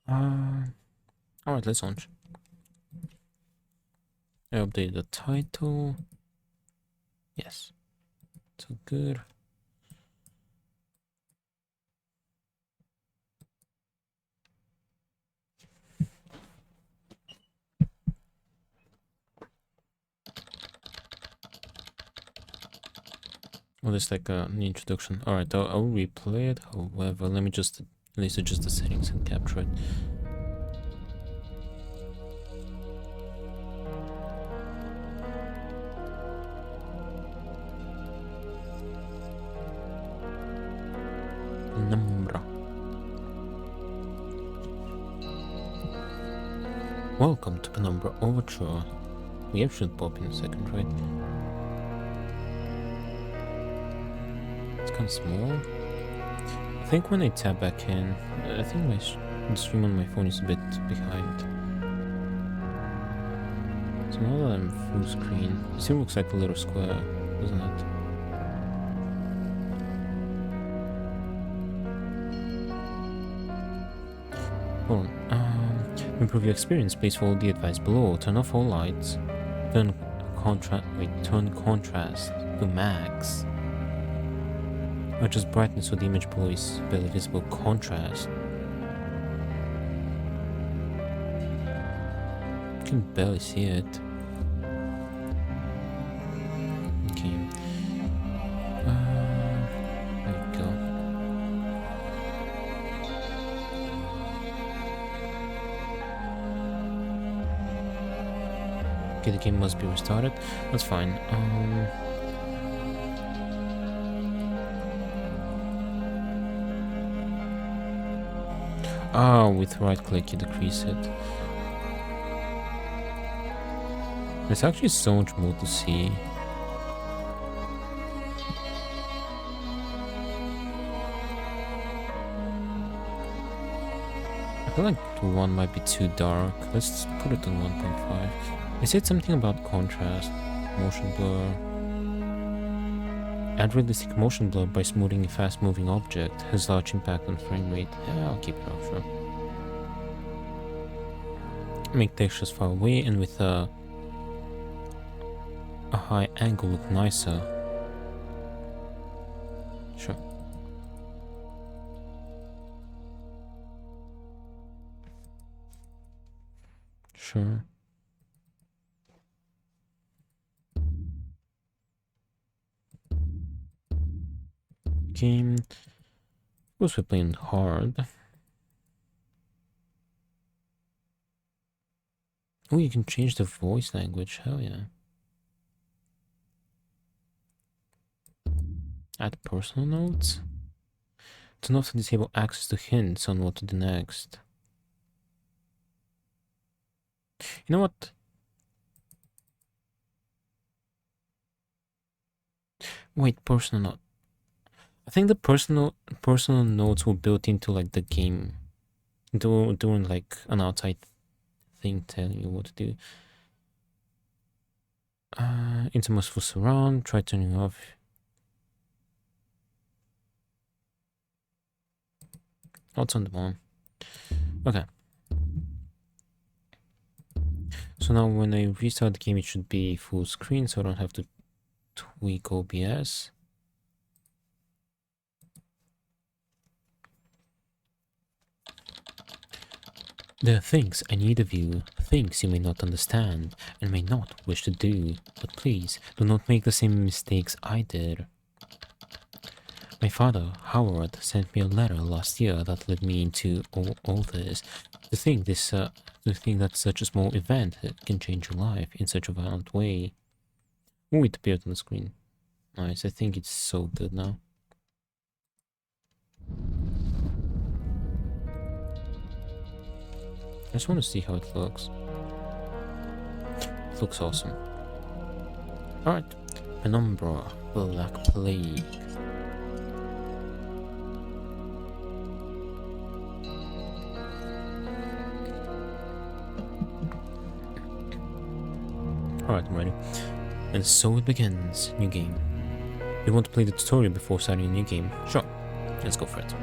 Alright, let's launch. I updated the title. Yes. So good. Well, it's like an introduction. Alright, I'll replay it. However, let me just at least adjust the settings and capture it. Penumbra. Welcome to Penumbra Overture. We have should pop in a second, right? It's kind of small. I think when I tap back in, I think the stream on my phone is a bit behind. So now that I'm full screen, it still looks like a little square, doesn't it? Hold on. To improve your experience, please follow the advice below. Turn off all lights. Turn contrast to max. Adjust brightness so the image below is barely visible. Contrast. You can barely see it. Okay. There we go. Okay, the game must be restarted. That's fine. With right click you decrease it. There's actually so much more to see. I feel like 1 might be too dark. Let's put it on 1.5. They said something about contrast, motion blur. Add realistic motion blur by smoothing a fast-moving object. Has large impact on frame rate. Yeah, I'll keep it off, sure. Make textures far away and with a high angle look nicer. Sure. Sure. Game. Of course we're playing hard. Oh, you can change the voice language. Hell yeah. Add personal notes. Turn off to disable access to hints on what to do next. You know what? Wait, personal note. I think the personal notes were built into like the game, doing like an outside thing telling you what to do. Intermerciful surround. Try turning off. Oh, it's on the bottom. Okay. So now when I restart the game, it should be full screen, so I don't have to tweak OBS. There are things I need of you, things you may not understand and may not wish to do, but please do not make the same mistakes I did. My father, Howard, sent me a letter last year that led me into all this. To think that such a small event can change your life in such a violent way. Oh, it appeared on the screen. Nice, I think it's so good now. I just want to see how it looks. It looks awesome. Alright, Penumbra, Black Plague. Alright, I'm ready. And so it begins. New game. You want to play the tutorial before starting a new game? Sure. Let's go for it.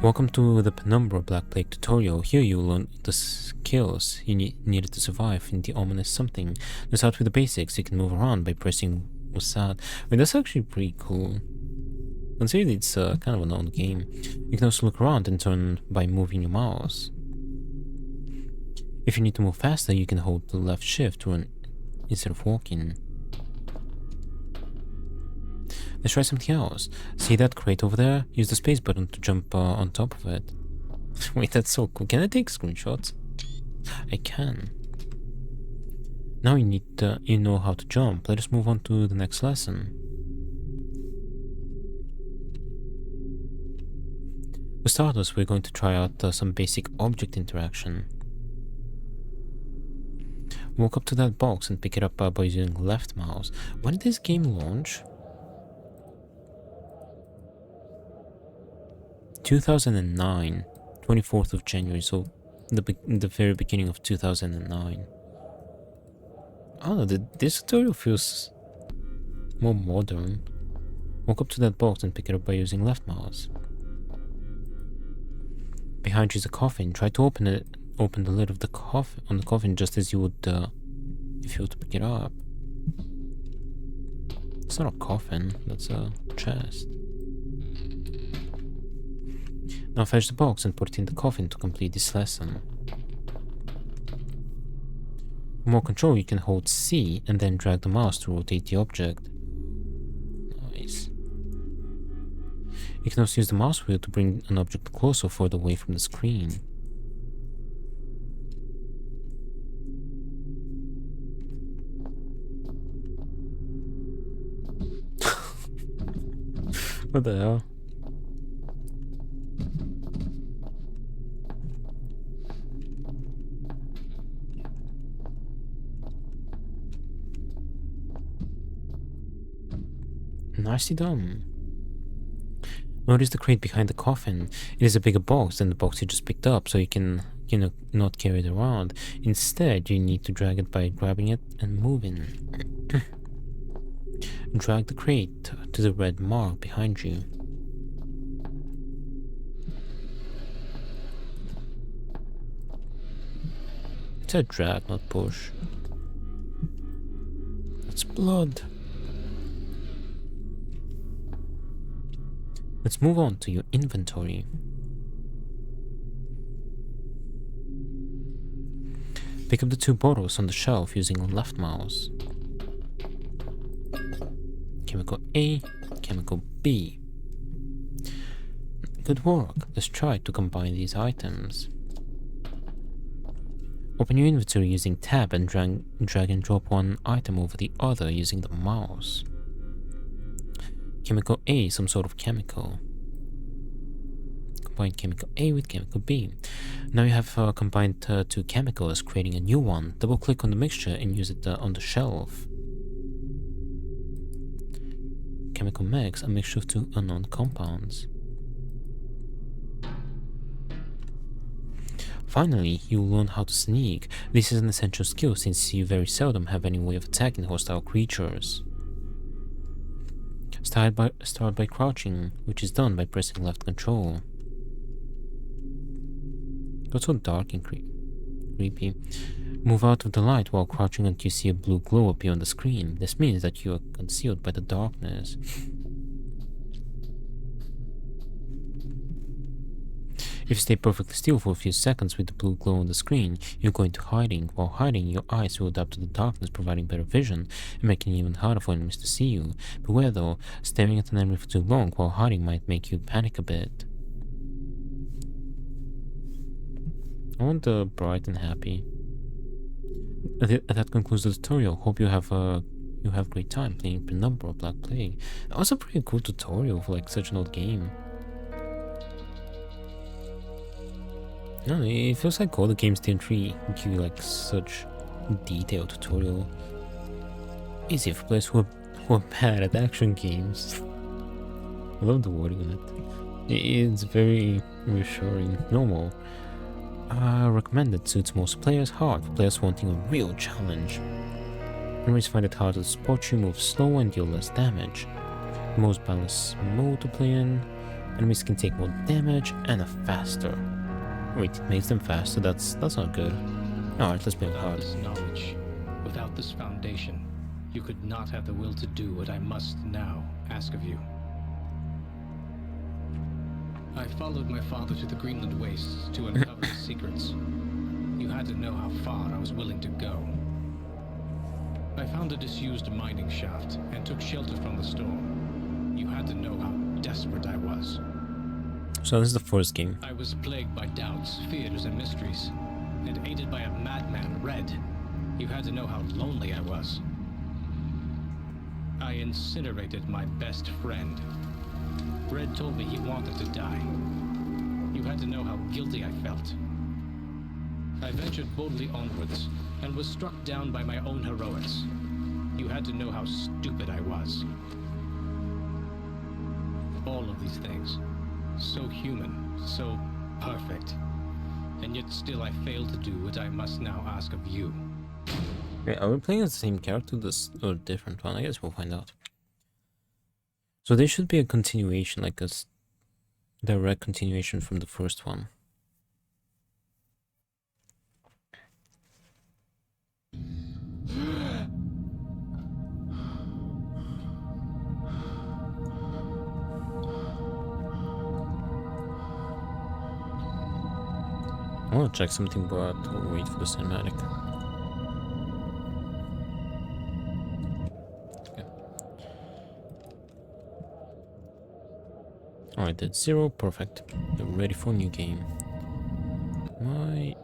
Welcome to the Penumbra Black Plague tutorial. Here you will learn the skills you needed to survive in the ominous something. Let's start with the basics. You can move around by pressing WASD. I mean, that's actually pretty cool. Considering it's kind of an old game. You can also look around and turn by moving your mouse. If you need to move faster, you can hold the left shift to run instead of walking. Let's try something else. See that crate over there? Use the space button to jump on top of it. Wait, that's so cool. Can I take screenshots? I can. Now you know how to jump. Let us move on to the next lesson. For starters, we're going to try out some basic object interaction. Walk up to that box and pick it up by using left mouse. When did this game launch? 2009, 24th of January, so the very beginning of 2009. I don't know, this tutorial feels more modern. Walk up to that box and pick it up by using left mouse. Behind you is a coffin. Try to open the lid of the coffin just as you would if you were to pick it up. It's not a coffin, that's a chest. Now fetch the box and put it in the coffin to complete this lesson. For more control, you can hold C and then drag the mouse to rotate the object. Nice. You can also use the mouse wheel to bring an object closer or further away from the screen. What the hell? Nicely done. Notice the crate behind the coffin. It is a bigger box than the box you just picked up, so you can, not carry it around. Instead, you need to drag it by grabbing it and moving. Drag the crate to the red mark behind you. It said drag, not push. That's blood. Let's move on to your inventory. Pick up the two bottles on the shelf using the left mouse. Chemical A, chemical B. Good work. Let's try to combine these items. Open your inventory using tab and drag and drop one item over the other using the mouse. Chemical A, some sort of chemical. Combine chemical A with chemical B. Now you have combined two chemicals, creating a new one. Double click on the mixture and use it on the shelf. Chemical mix, a mixture of two unknown compounds. Finally, you will learn how to sneak. This is an essential skill since you very seldom have any way of attacking hostile creatures. Start by crouching, which is done by pressing left control. Got so dark and creepy. Move out of the light while crouching until you see a blue glow appear on the screen. This means that you are concealed by the darkness. If you stay perfectly still for a few seconds with the blue glow on the screen, you'll go into hiding. While hiding, your eyes will adapt to the darkness, providing better vision and making it even harder for enemies to see you. Beware though, staring at an enemy for too long while hiding might make you panic a bit. I want bright and happy. That concludes the tutorial. Hope you have great time playing Penumbra Black Plague. That was a pretty cool tutorial for like such an old game. No, it feels like all the games didn't really give you like such detailed tutorial. Easy for players who are bad at action games. I love the wording on it. It's very reassuring. Normal. Recommended suits most players. Hard for players wanting a real challenge. Enemies find it harder to spot you, move slower and deal less damage. Most balanced mode to play in. Enemies can take more damage and are faster. Wait, it makes them faster? That's not good. Alright, let's play Without hard. this knowledge, without this foundation, you could not have the will to do what I must now ask of you. I followed my father to the Greenland wastes to uncover his secrets. You had to know how far I was willing to go. I found a disused mining shaft and took shelter from the storm. You had to know how desperate I was. So this is the first game. I was plagued by doubts, fears, and mysteries, and aided by a madman, Red. You had to know how lonely I was. I incinerated my best friend. Red told me he wanted to die. You had to know how guilty I felt. I ventured boldly onwards, and was struck down by my own heroics. You had to know how stupid I was. All of these things. So human, so perfect. And yet still I fail to do what I must now ask of you. Wait, are we playing as the same character or a different one? I guess we'll find out. So there should be a continuation, like a direct continuation from the first one. I want to check something, but we'll wait for the cinematic. Okay. Alright, that's 0. Perfect. We're ready for a new game. My...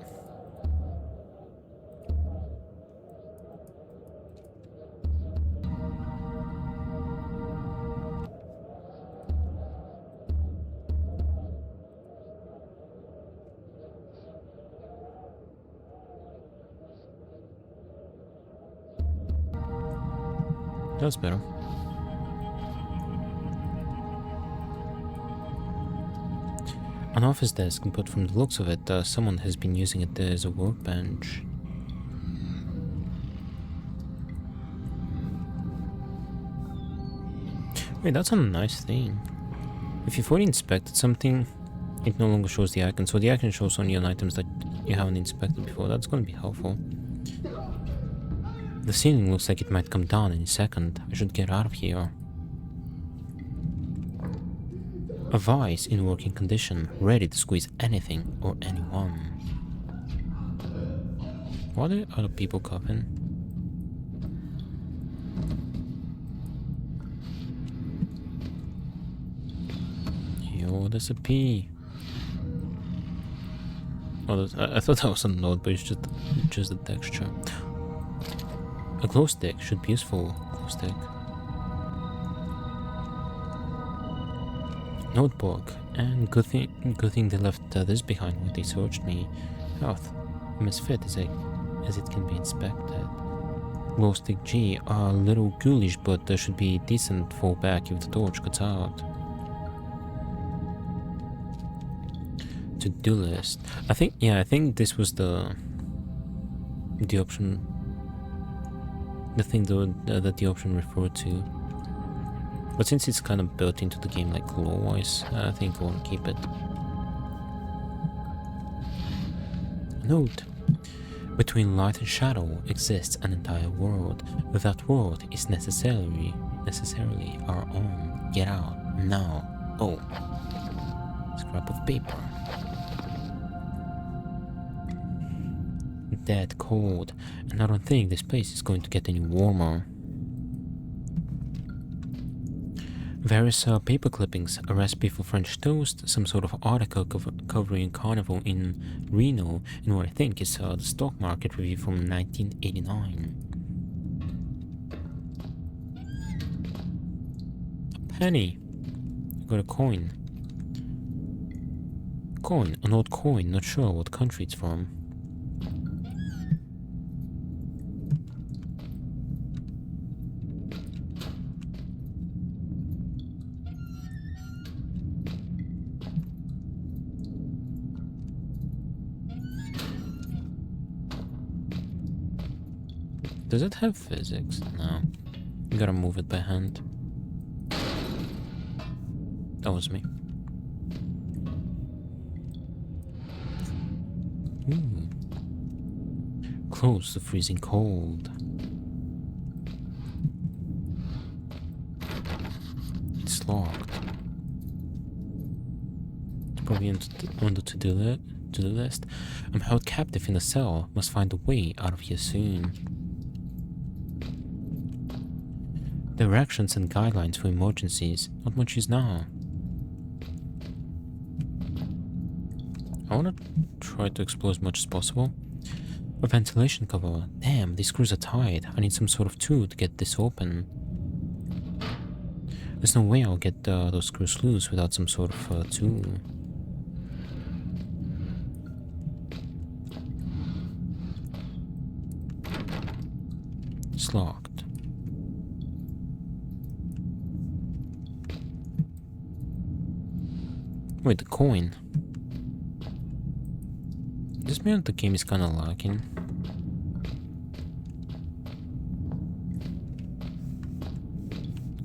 That's better. An office desk, but from the looks of it, someone has been using it as a workbench. Wait, that's a nice thing. If you've already inspected something, it no longer shows the icon, so the icon shows only on items that you haven't inspected before. That's going to be helpful. The ceiling looks like it might come down any second. I should get out of here. A vice in working condition, ready to squeeze anything or anyone. What are other people coughing? Yo, there's a P. Oh, I thought that was a note, but it's just the texture. A glow stick should be useful. Glow stick. Notebook. And good thing they left this behind when they searched me. Health. Misfit as it can be inspected. Glow stick G. A little ghoulish, but there should be decent fallback if the torch cuts out. To-do list. I think this was the option. The thing that the option referred to. But since it's kind of built into the game like lore-wise, I think I want to keep it. Note. Between light and shadow exists an entire world. That world is necessarily our own. Get out. Now. Oh. Scrap of paper. Dead cold, and I don't think this place is going to get any warmer. Various paper clippings, a recipe for French toast, some sort of article covering carnival in Reno, and what I think is the stock market review from 1989. A penny. I got a coin. Coin, an old coin, not sure what country it's from. Does it have physics? No. You gotta move it by hand. That was me. Ooh. Close to freezing cold. It's locked. It's probably on the to-do list. I'm held captive in a cell. Must find a way out of here soon. Directions and guidelines for emergencies. Not much use now. I wanna try to explore as much as possible. A ventilation cover. Damn, these screws are tight. I need some sort of tool to get this open. There's no way I'll get those screws loose without some sort of tool. It's locked. Wait, the coin. This means the game is kinda lacking.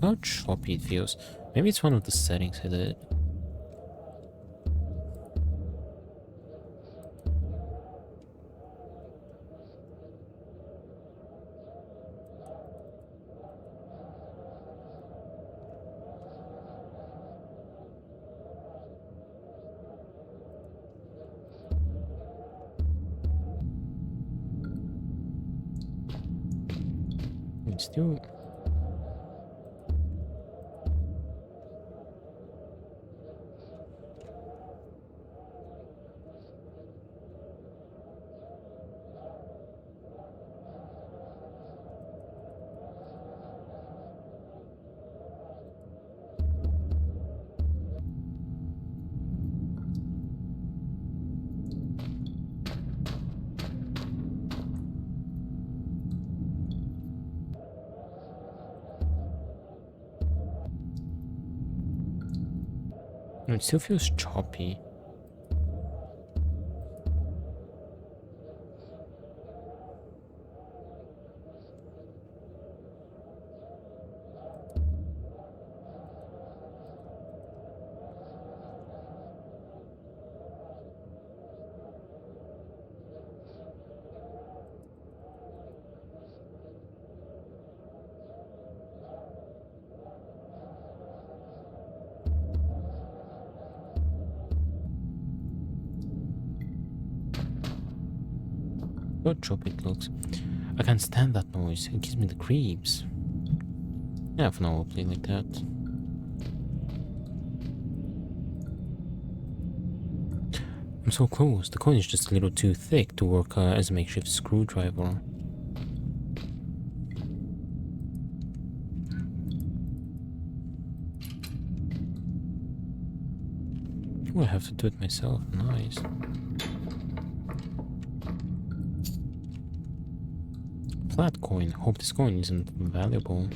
Look how choppy it feels. Maybe it's one of the settings I did. Still. It still feels choppy. How choppy it looks. I can't stand that noise. It gives me the creeps. Yeah, for now I'll play like that. I'm so close. The coin is just a little too thick to work as a makeshift screwdriver. Oh, I have to do it myself. Nice. Flat coin. Hope this coin isn't valuable.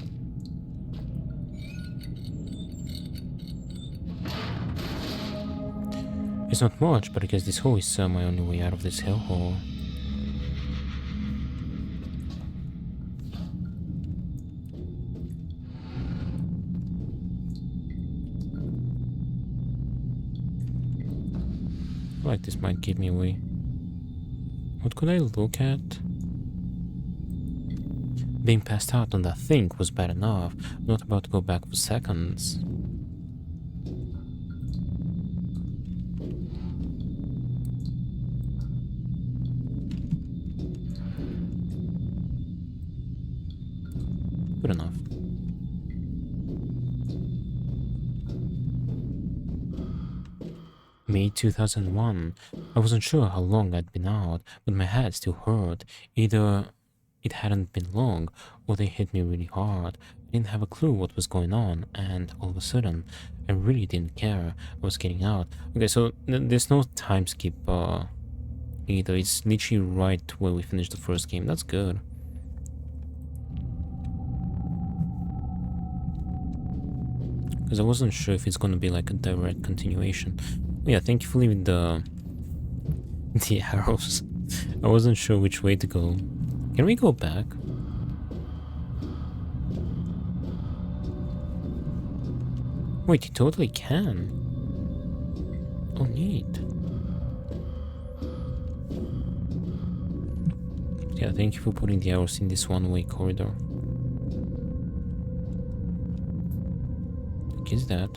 It's not much, but I guess this hole is my only way out of this hellhole. I feel like this might give me away. What could I look at? Being passed out on that thing was bad enough. I'm not about to go back for seconds. Good enough. May 2001. I wasn't sure how long I'd been out, but my head still hurt. Either it hadn't been long, or they hit me really hard. I didn't have a clue what was going on, and all of a sudden, I really didn't care. I was getting out. Okay, so there's no time skip either. It's literally right where we finished the first game. That's good. Because I wasn't sure if it's gonna be like a direct continuation. Yeah, thank you for leaving the arrows. I wasn't sure which way to go. Can we go back? Wait, you totally can. Oh, neat. Yeah, thank you for putting the arrows in this one-way corridor. What is that?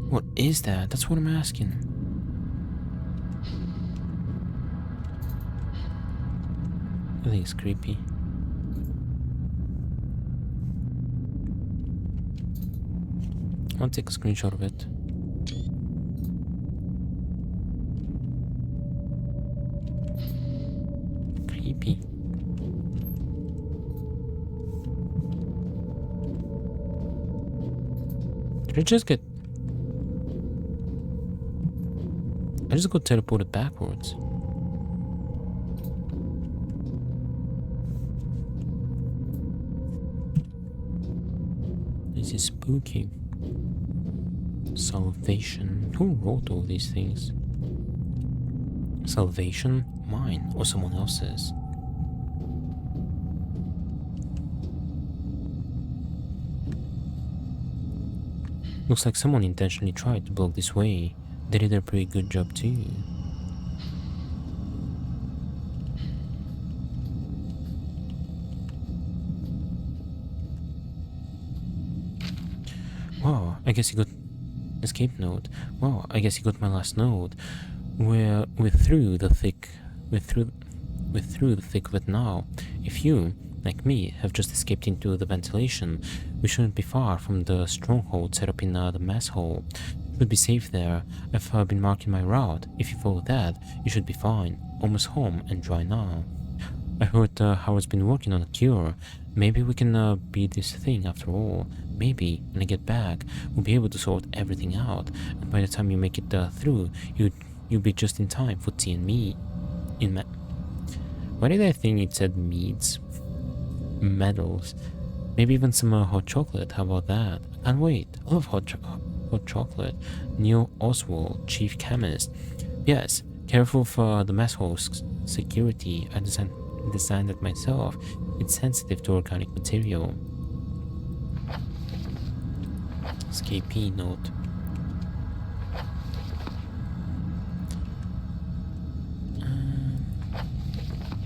What is that? That's what I'm asking. I think it's creepy. I'll take a screenshot of it. Creepy. Did I just get... I just got teleported backwards. This is spooky. Salvation. Who wrote all these things? Salvation? Mine or someone else's? Looks like someone intentionally tried to block this way. They did a pretty good job too. Wow, I guess you got escape node. Wow, I guess you got my last node. We're through the thick of it now. If you, like me, have just escaped into the ventilation, we shouldn't be far from the stronghold set up in the mess hall. Should be safe there. I've been marking my route. If you follow that, you should be fine. Almost home and dry now. I heard Howard's been working on a cure. Maybe we can beat this thing after all. Maybe when I get back, we'll be able to sort everything out. And by the time you make it through, you'll be just in time for tea and me. Why did I think it said meads? Medals. Maybe even some hot chocolate. How about that? I can't wait. I love hot chocolate. Neil Oswald, chief chemist. Yes, careful for the mess hall's security. I designed it myself. It's sensitive to organic material. Escapee note.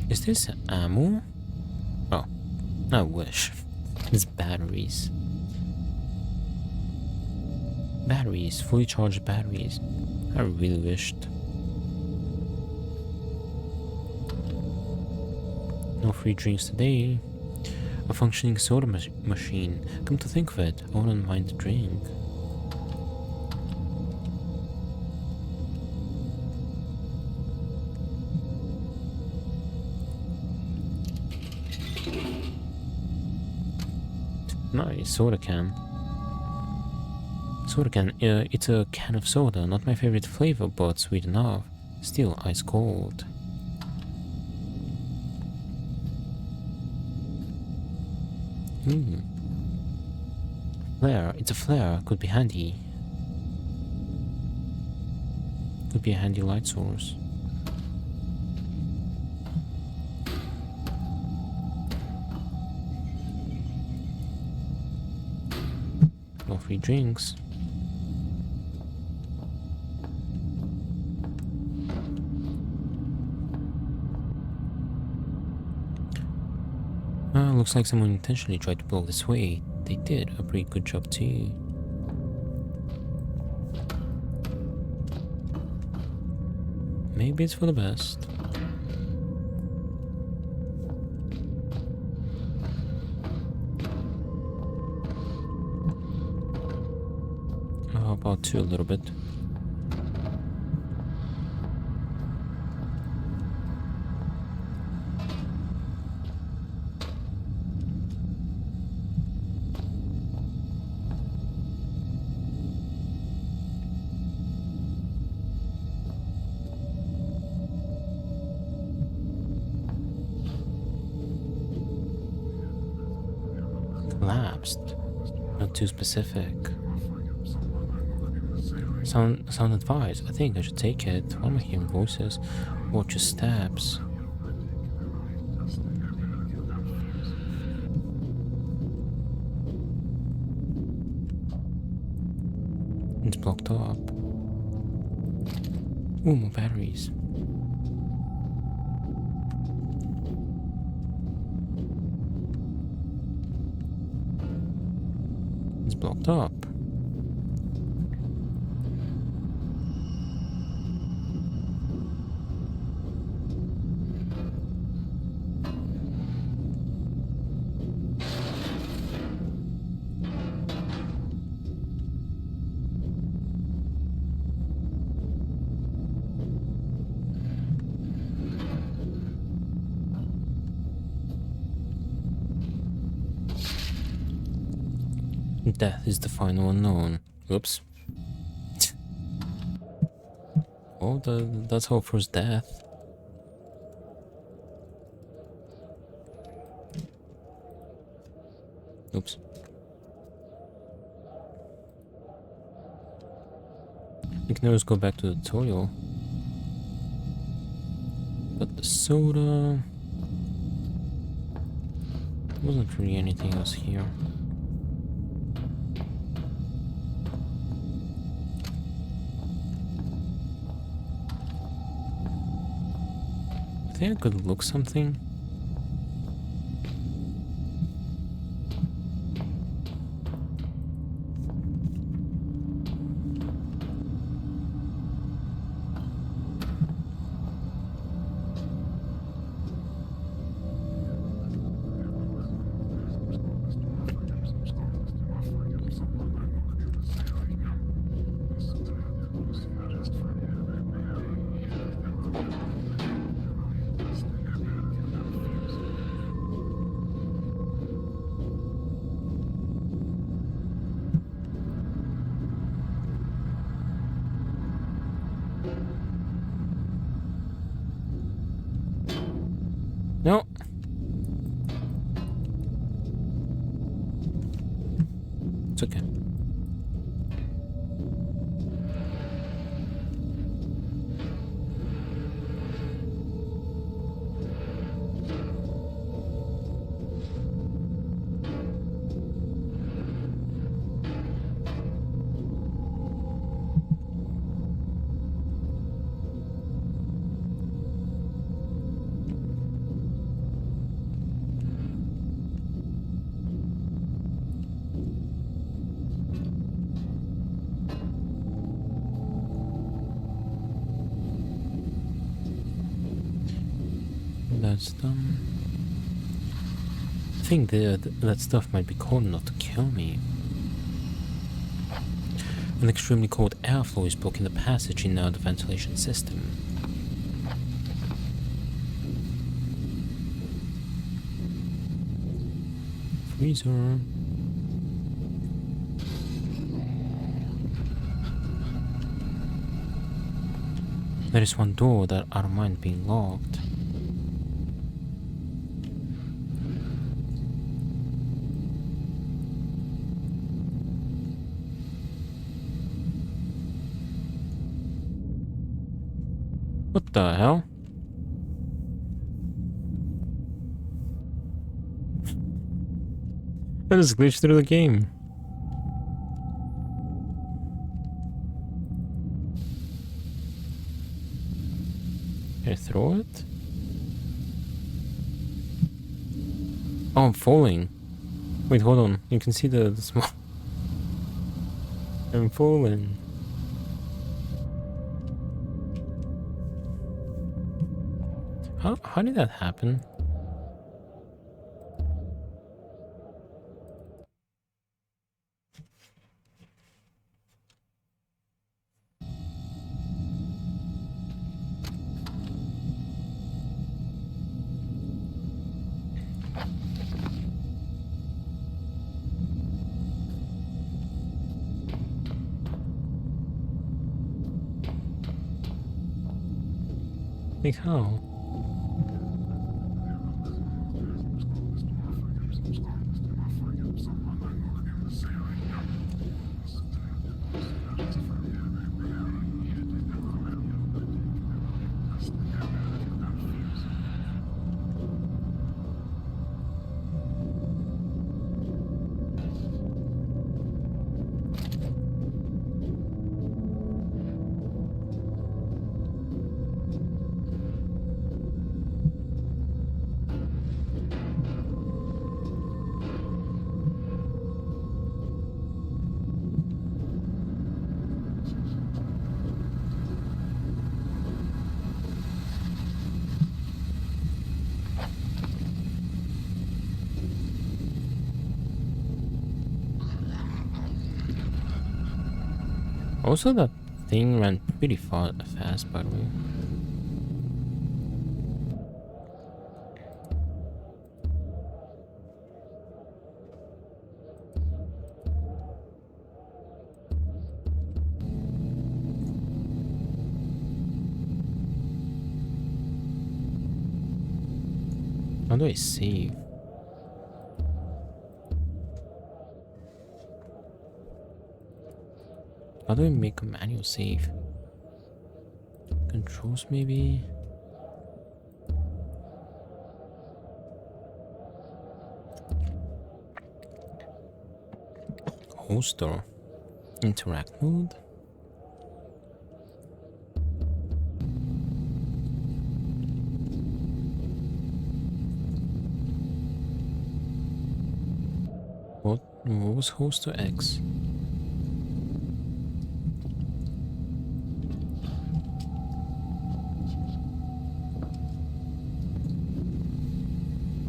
Is this ammo? Oh, I wish. It's batteries. Batteries, fully charged batteries. I really wished. No free drinks today. A functioning soda machine. Come to think of it, I wouldn't mind a drink. Nice, soda can. Soda can, it's a can of soda, not my favorite flavor, but sweet enough. Still ice cold. Flare, it's a flare, could be handy. Could be a handy light source. No free drinks. Looks like someone intentionally tried to block this way. They did a pretty good job too. Maybe it's for the best. How about two a little bit? Collapsed. Not too specific. Sound advice. I think I should take it. Why am I hearing voices? Watch your steps. It's blocked up. Ooh, more batteries. It's blocked up. Death is the final unknown. Oops. Oh, that's hope for his death. Oops. We can always go back to the tutorial. But the soda... There wasn't really anything else here. I think I could look something. No. It's okay. That's done. I think that stuff might be cold enough to kill me. An extremely cold airflow is blocking the passage in the ventilation system. Freezer. There is one door that I don't mind being locked. What the hell? I just glitched through the game. Can I throw it? Oh, I'm falling. Wait, hold on. You can see the small... I'm falling. How did that happen? Like how? Also, that thing ran pretty fast, by the way. How do I save? How do I make a manual save? Controls maybe? Holster. Interact mode? What was holster X?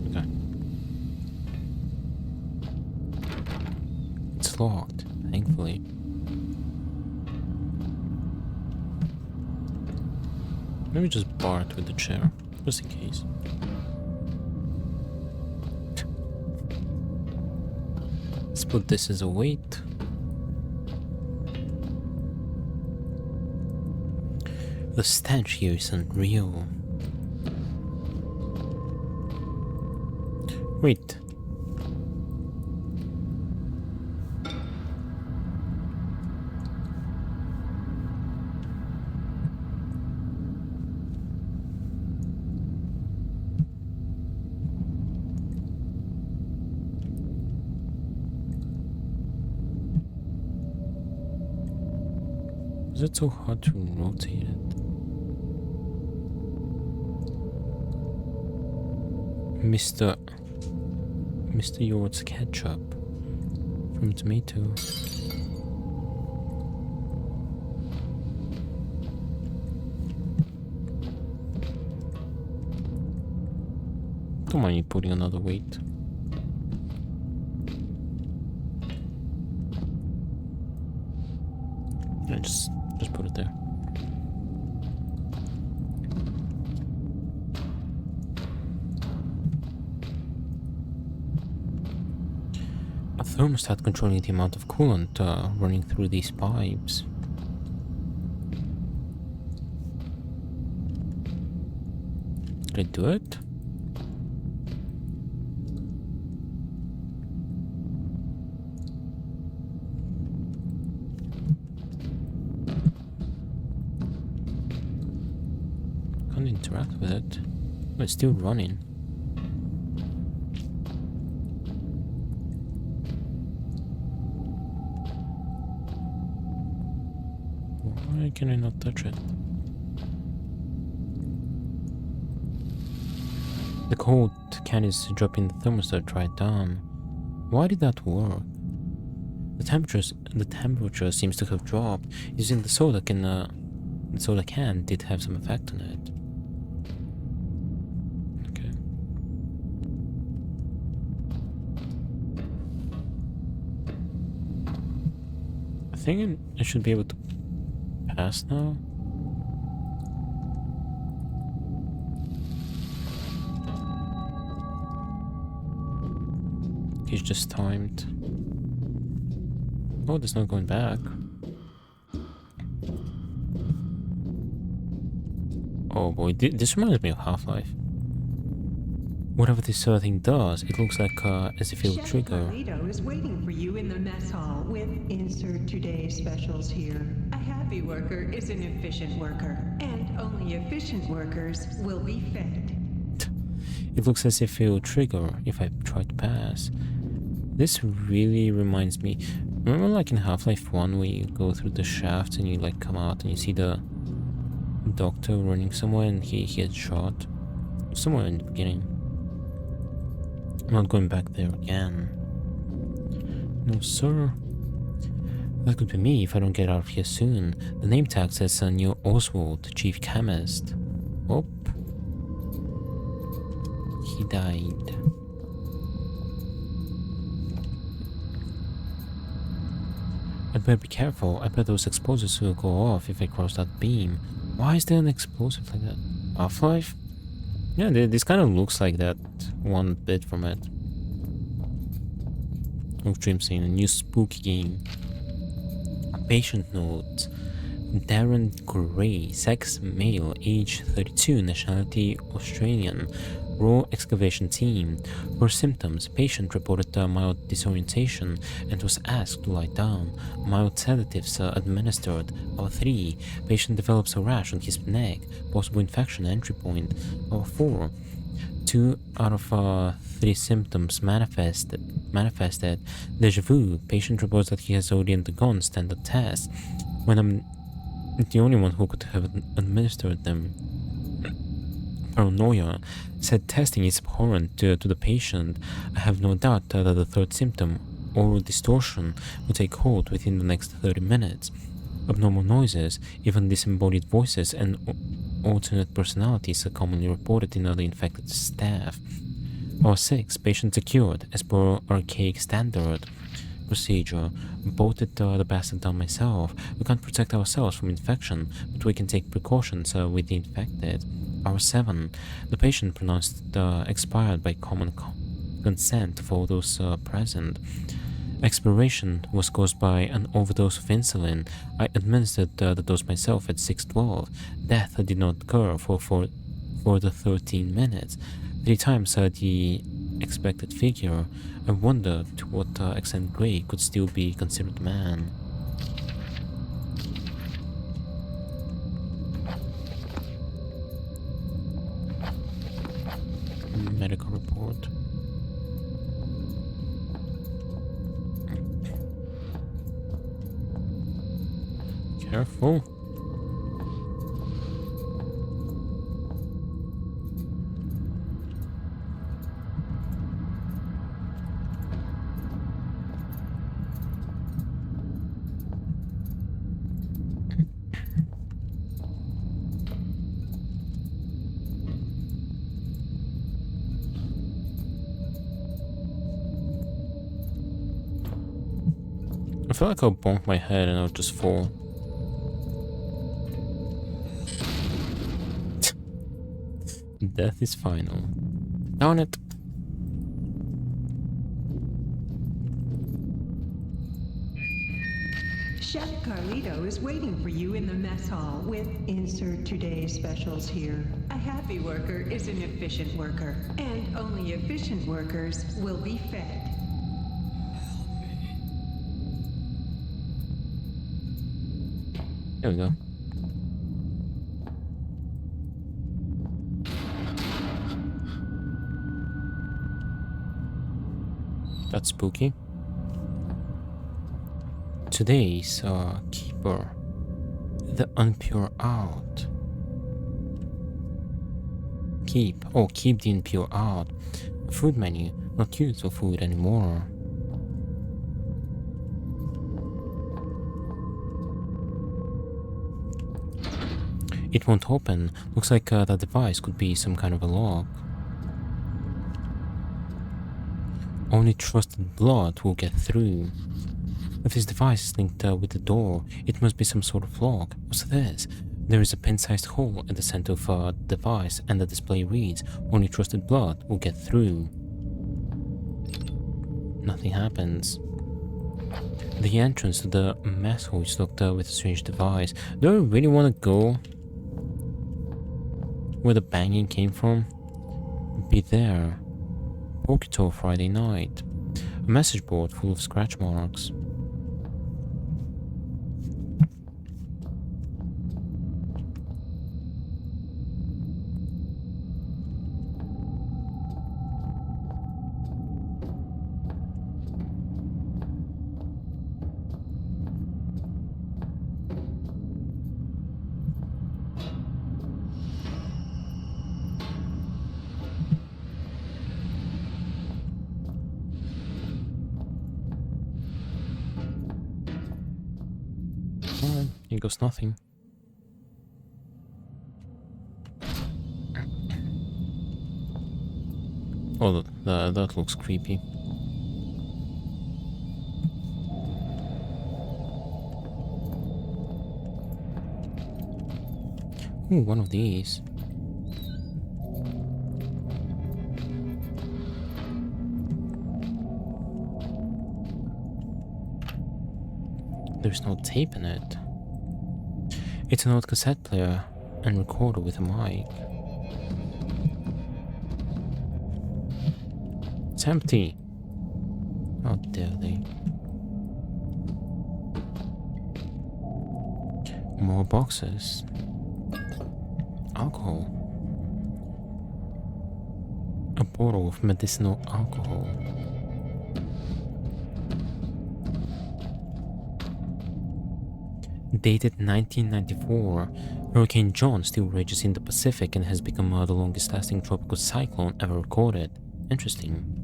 Okay. It's locked, thankfully. Maybe just bar it with the chair, just in case. Let's put this as a weight. The stench here is unreal. Wait. Is it so hard to rotate it? Mr. Yord's ketchup from Tomato. Don't mind me putting another weight. Yeah, just put it there. A thermostat controlling the amount of coolant running through these pipes. Did I do it? Can't interact with it. But it's still running. Why can I not touch it? The cold can is dropping the thermostat right down. Why did that work? The temperature seems to have dropped. Using the soda can did have some effect on it. Okay. I think I should be able to pass now. He's just timed. Oh, there's no going back. Oh boy, this reminds me of Half-Life. Whatever this thing does, it looks like as if it will trigger. Chef is waiting for you in the mess hall with insert today's specials here. A happy worker is an efficient worker, and only efficient workers will be fed. It looks as if it will trigger if I try to pass. This really reminds me. Remember, like in Half-Life 1, where you go through the shaft and you like come out and you see the doctor running somewhere and he gets shot somewhere in the beginning. I'm not going back there again. No, sir. That could be me if I don't get out of here soon. The name tag says Neil Oswald, chief chemist. Oh. He died. I'd better be careful. I bet those explosives will go off if I cross that beam. Why is there an explosive like that? Half-Life? Yeah, this kind of looks like that one bit from it. Oh, dream scene, a new spooky game. Patient note. Darren Gray, sex male, age 32, nationality Australian, raw excavation team. For symptoms, patient reported mild disorientation and was asked to lie down. Mild sedatives administered. 3. Patient develops a rash on his neck, possible infection entry point. 4. 2 out of 3 symptoms manifested. Deja vu. Patient reports that he has already undergone standard tests. When I'm the only one who could have administered them. Paranoia. Said testing is abhorrent to the patient. I have no doubt that the third symptom, oral distortion, will take hold within the next 30 minutes. Abnormal noises, even disembodied voices and alternate personalities are commonly reported in other infected staff. 6. Patient secured, as per archaic standard. Procedure. Bolted the bastard down myself. We can't protect ourselves from infection, but we can take precautions with the infected. 7. The patient pronounced expired by common consent of all those present. Expiration was caused by an overdose of insulin. I administered the dose myself at 6:12. Death did not occur for the 13 minutes. 3 times the expected figure. I wonder to what extent Gray could still be considered man. Medical report. Careful. I feel like I'll bonk my head and I'll just fall. Death is final. Darn it. Chef Carlito is waiting for you in the mess hall with insert today's specials here. A happy worker is an efficient worker, and only efficient workers will be fed. There we go. That's spooky. Today's keeper. The unpure out. Keep the impure out. Food menu, not used for food anymore. It won't open. Looks like that device could be some kind of a lock. Only trusted blood will get through. If this device is linked with the door, it must be some sort of lock. What's this? There is a pin-sized hole at the center of the device, and the display reads, "Only trusted blood will get through." Nothing happens. The entrance to the mess hall is locked with a strange device. Do I really want to go where the banging came from? Be there. Pokito Friday night. A message board full of scratch marks. Alright, here goes nothing. Oh, that looks creepy. Ooh, one of these. There's no tape in it. It's an old cassette player and recorder with a mic. It's empty. How dare they? More boxes. Alcohol. A bottle of medicinal alcohol. Dated 1994, Hurricane John still rages in the Pacific and has become the longest lasting tropical cyclone ever recorded. Interesting.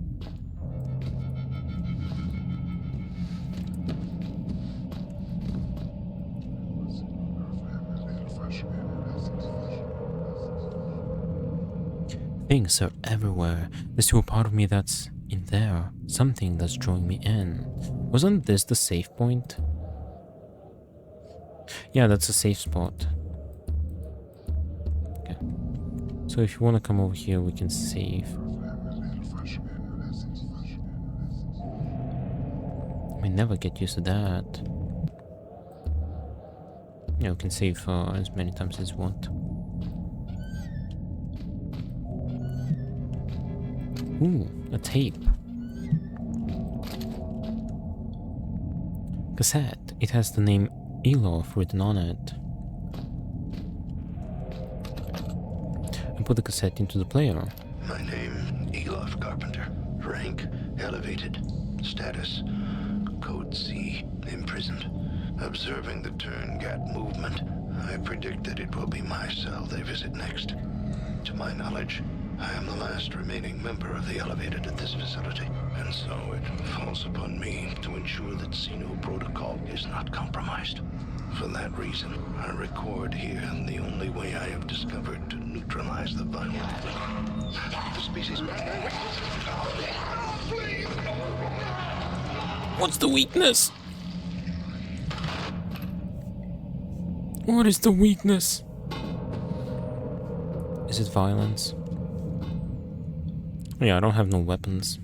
Things are everywhere. There's still a part of me that's in there. Something that's drawing me in. Wasn't this the safe point? Yeah, that's a safe spot. Okay. So if you want to come over here, we can save. I never get used to that. Yeah, we can save as many times as we want. Ooh, a tape. Cassette. It has the name Elof written on it. And put the cassette into the player. My name, Elof Carpenter. Rank, elevated. Status, Code C, imprisoned. Observing the Turngat movement, I predict that it will be my cell they visit next. To my knowledge, I am the last remaining member of the Elevated at this facility, and so it falls upon me to ensure that Xeno protocol is not compromised. For that reason, I record here the only way I have discovered to neutralize the violent. The species... What's the weakness? What is the weakness? Is it violence? Yeah, I don't have no weapons.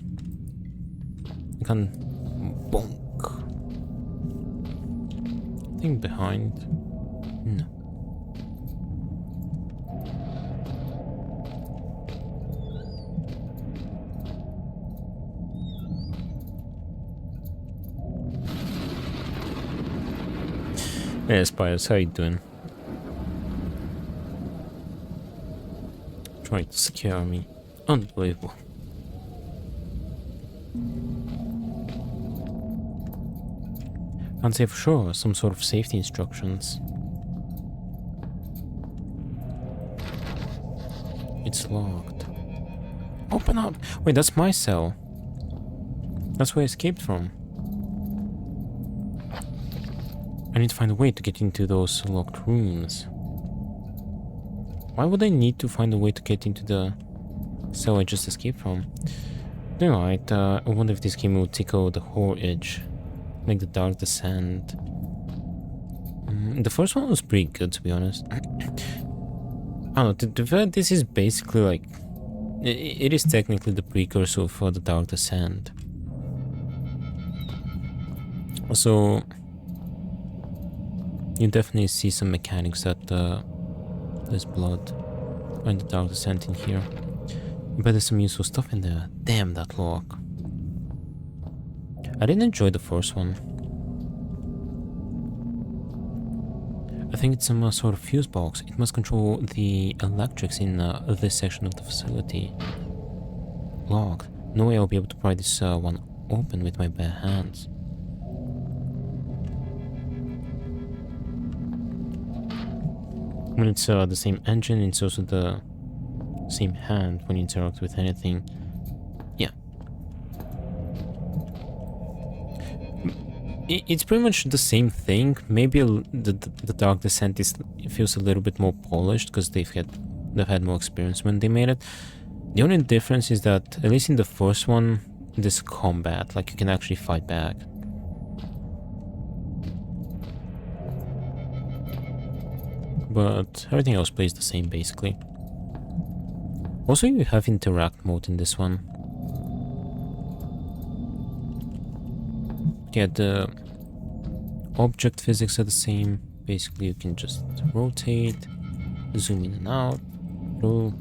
I can bonk. Thing behind. No. Hey, Spiders, how you doing? Trying to scare me. Unbelievable. Can't say for sure, some sort of safety instructions. It's locked. Open up! Wait, that's my cell. That's where I escaped from. I need to find a way to get into those locked rooms. Why would I need to find a way to get into the cell I just escaped from? Alright, I wonder if this game will tickle the horror edge. Like the Dark Descent. The first one was pretty good, to be honest. I don't know, this is basically like... It is technically the precursor for the Dark Descent. So... you definitely see some mechanics that there's blood in the Dark Descent in here. But there's some useful stuff in there. Damn that lock. I didn't enjoy the first one. I think it's some sort of fuse box. It must control the electrics in this section of the facility. Locked. No way I'll be able to pry this one open with my bare hands. When it's the same engine, it's also the same hand when you interact with anything. Yeah. It's pretty much the same thing. Maybe the Dark Descent feels a little bit more polished because they've had more experience when they made it. The only difference is that, at least in the first one, there's combat, like you can actually fight back. but everything else plays the same basically. Also, you have interact mode in this one. Yeah, the object physics are the same. Basically, you can just rotate, zoom in and out, through.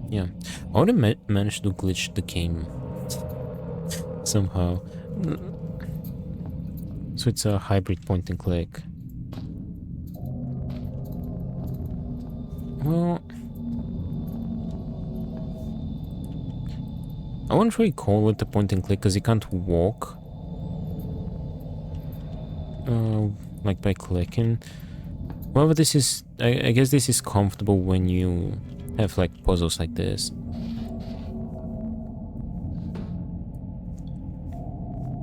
Yeah, I already managed to glitch the game somehow. So it's a hybrid point and click. Well, I won't really call it a point and click because you can't walk. Like by clicking. However, this is, I guess this is comfortable when you have like puzzles like this.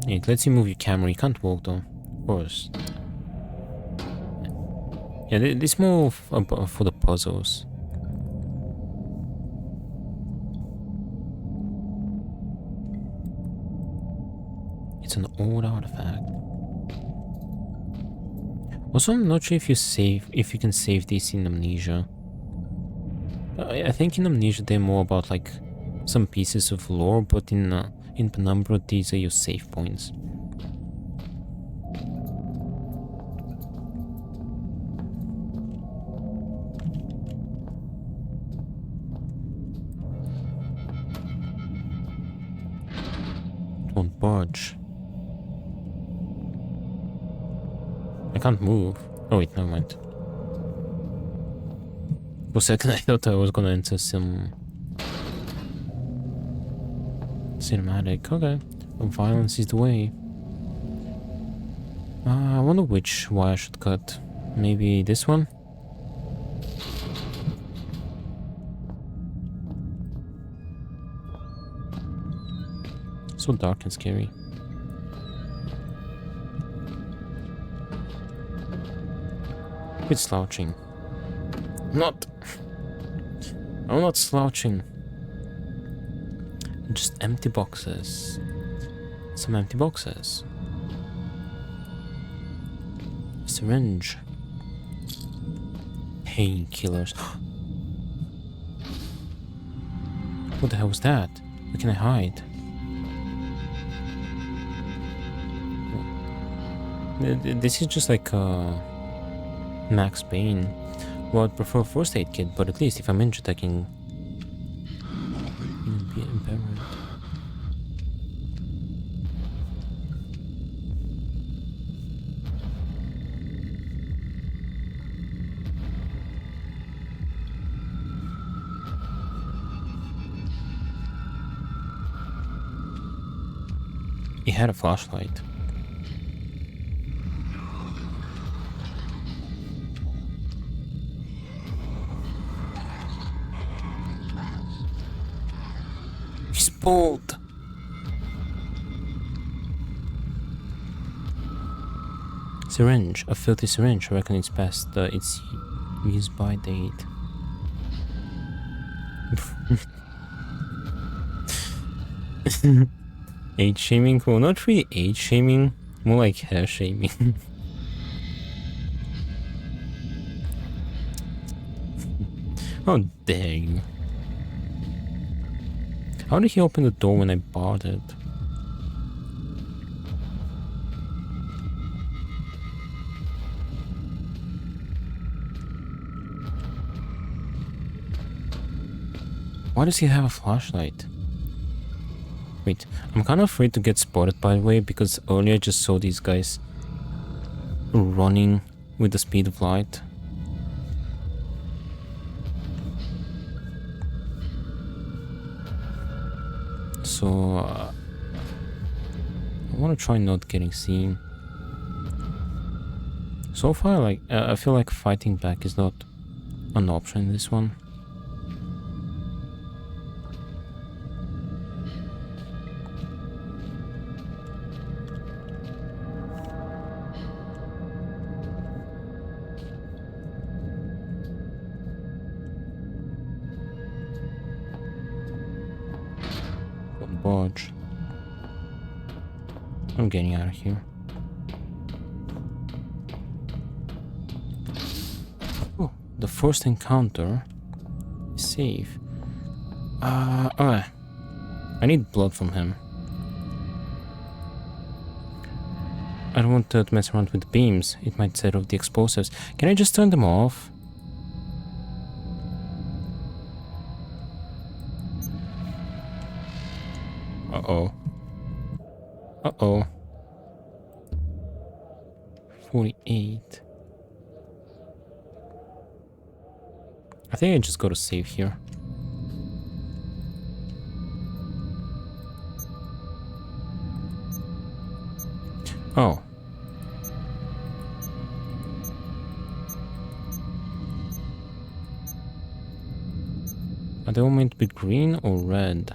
It lets you move your camera. You can't walk though, of course. Yeah, this is more for the puzzles. It's an old artifact. Also, I'm not sure if you can save these in Amnesia. I think in Amnesia they're more about like some pieces of lore, but in Penumbra these are your save points. Don't budge. I can't move. Oh wait, never mind. For a second I thought I was gonna enter some cinematic. Okay, violence is the way. I wonder which wire I should cut. Maybe this one? So dark and scary. Quit slouching. I'm not slouching. Just empty boxes. Some empty boxes. Syringe. Painkillers. What the hell was that? Where can I hide? This is just like Max Payne. Well, I'd prefer a first aid kit, but at least if I'm injured I can be empowered. He had a flashlight. He's bald. Syringe. A filthy syringe. I reckon it's past its use by date. Age shaming? Well, not really age shaming, more like hair shaming. Oh, dang. How did he open the door when I barred it? Why does he have a flashlight? Wait, I'm kind of afraid to get spotted, by the way, because earlier I just saw these guys running with the speed of light. So, I want to try not getting seen. So far, like, I feel like fighting back is not an option in this one. Budge. I'm getting out of here. The first encounter is safe. Alright. I need blood from him. I don't want to mess around with beams. It might set off the explosives. Can I just turn them off? Uh-oh. Uh-oh. 48. I think I just gotta save here. Oh. Are they all meant to be green or red?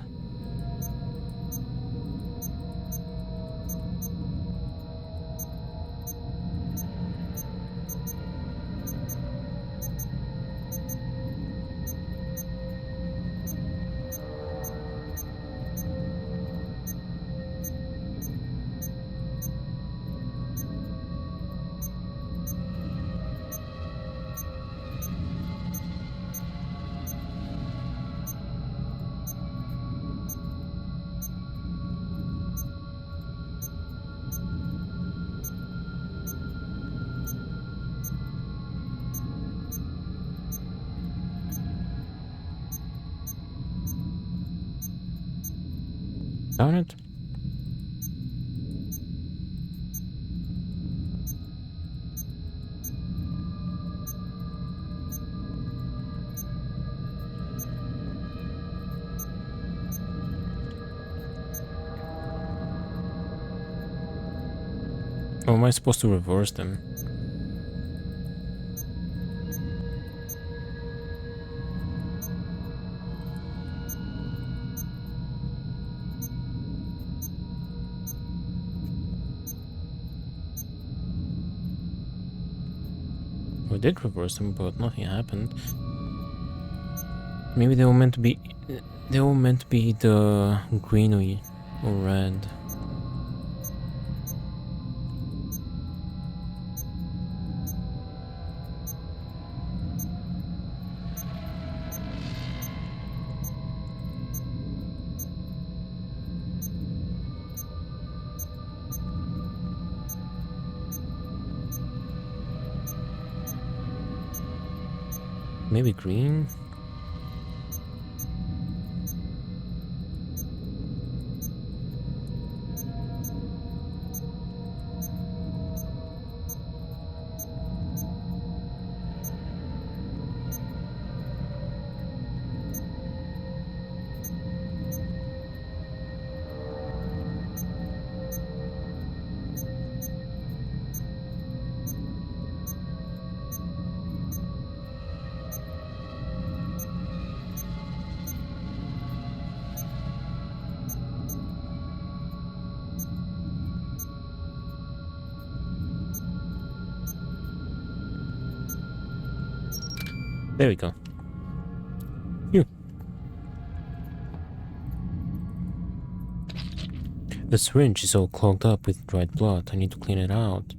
Darn it. Oh, am I supposed to reverse them? I did reverse them, but nothing happened. Maybe they were meant to be. They were meant to be the green or red. Maybe green? There we go. Phew. The syringe is all clogged up with dried blood. I need to clean it out.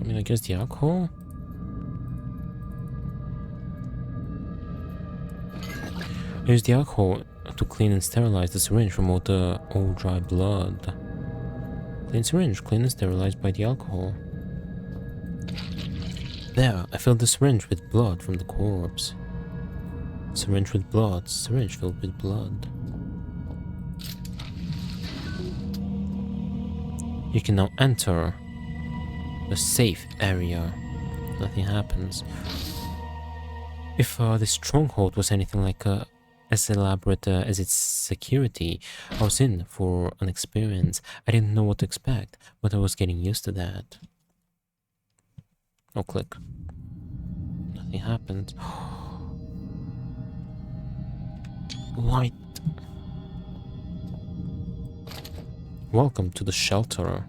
I mean, I guess the alcohol? I use the alcohol to clean and sterilize the syringe from all the old dry blood. Clean syringe, clean and sterilized by the alcohol. There, I filled the syringe with blood from the corpse. Syringe with blood, syringe filled with blood. You can now enter the safe area. Nothing happens. If this stronghold was anything like as elaborate as its security, I was in for an experience. I didn't know what to expect, but I was getting used to that. Oh, click. Nothing happened. Light. Welcome to the shelter.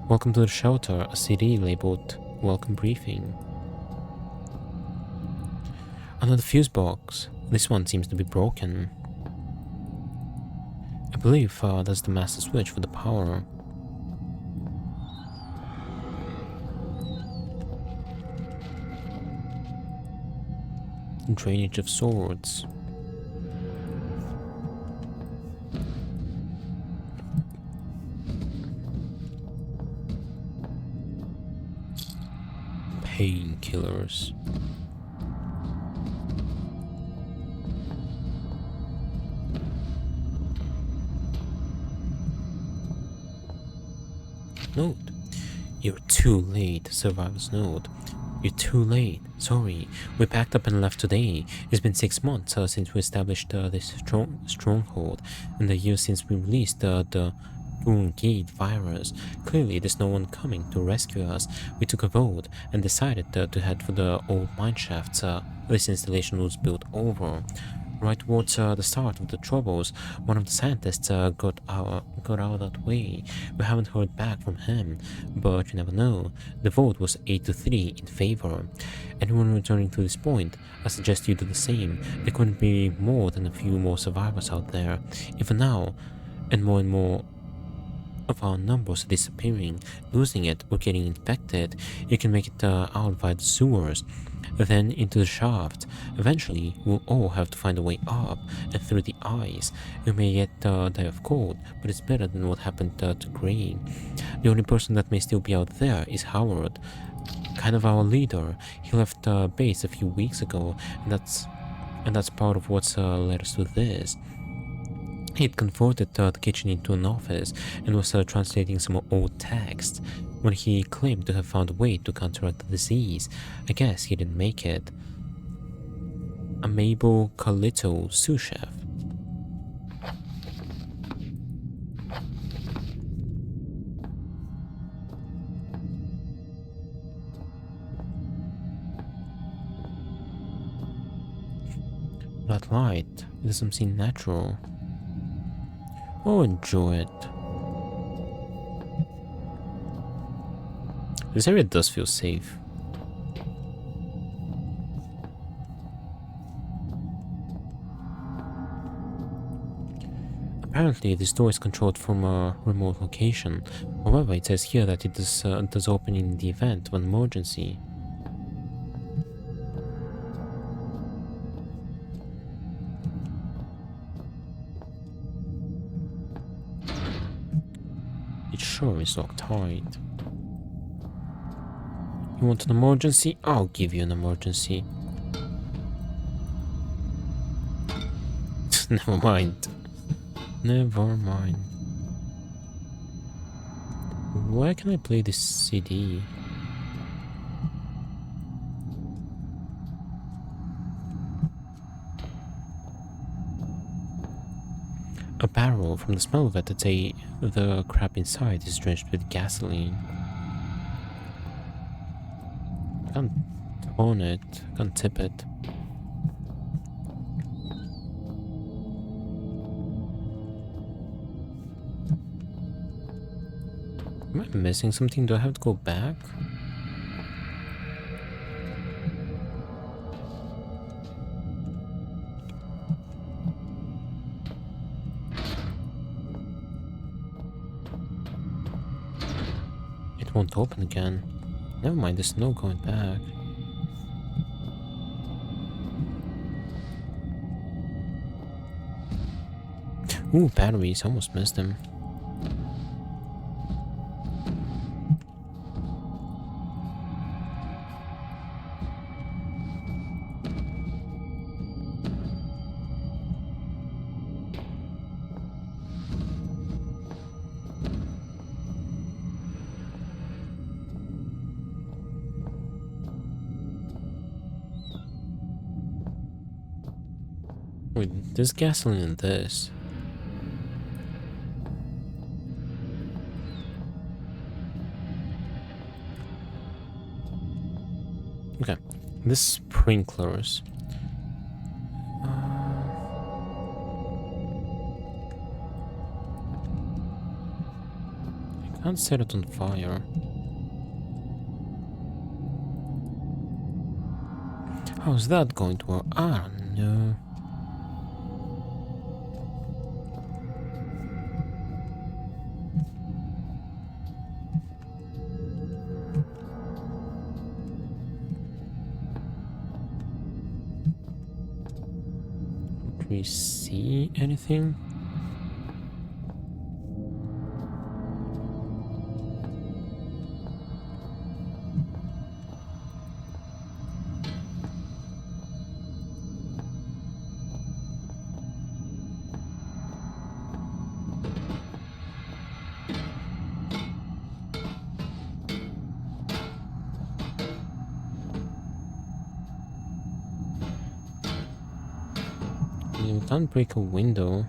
Welcome to the shelter, a CD labeled Welcome Briefing. Another fuse box. This one seems to be broken. I believe that's the master switch for the power. drainage of sorts. Painkillers. Note. You're too late, Survivor's note. You're too late. Sorry. We packed up and left today. It's been 6 months since we established this stronghold, and the year since we released the Gate virus. Clearly, there's no one coming to rescue us. We took a vote and decided to head for the old mineshafts this installation was built over. Right towards the start of the troubles, one of the scientists got out that way. We haven't heard back from him, but you never know. The vote was 8-3 in favor. Anyone returning to this point, I suggest you do the same. There couldn't be more than a few more survivors out there. Even now, and more of our numbers are disappearing, losing it or getting infected. You can make it out via the sewers, then into the shaft. Eventually, we'll all have to find a way up and through the ice. You may yet die of cold, but it's better than what happened to Gray. The only person that may still be out there is Howard, kind of our leader. He left base a few weeks ago, and that's part of what's led us to this. He'd converted the kitchen into an office and was translating some old text when he claimed to have found a way to counteract the disease. I guess he didn't make it. A Mabel Carlito sous chef. That light, it doesn't seem natural. Oh, enjoy it. This area does feel safe. Apparently, this door is controlled from a remote location. However, it says here that it does open in the event of an emergency. It sure is locked tight. You want an emergency? I'll give you an emergency. Never mind. Never mind. Where can I play this CD? A barrel. From the smell of it, I'd say the crap inside is drenched with gasoline. I can't turn it, I can't tip it. Am I missing something? Do I have to go back? It won't open again. Never mind, there's no going back. Ooh, batteries, almost missed them. Wait, there's gasoline in this. Okay, this sprinklers. I can't set it on fire. How's that going to work? I don't know. we see anything? You can't break a window.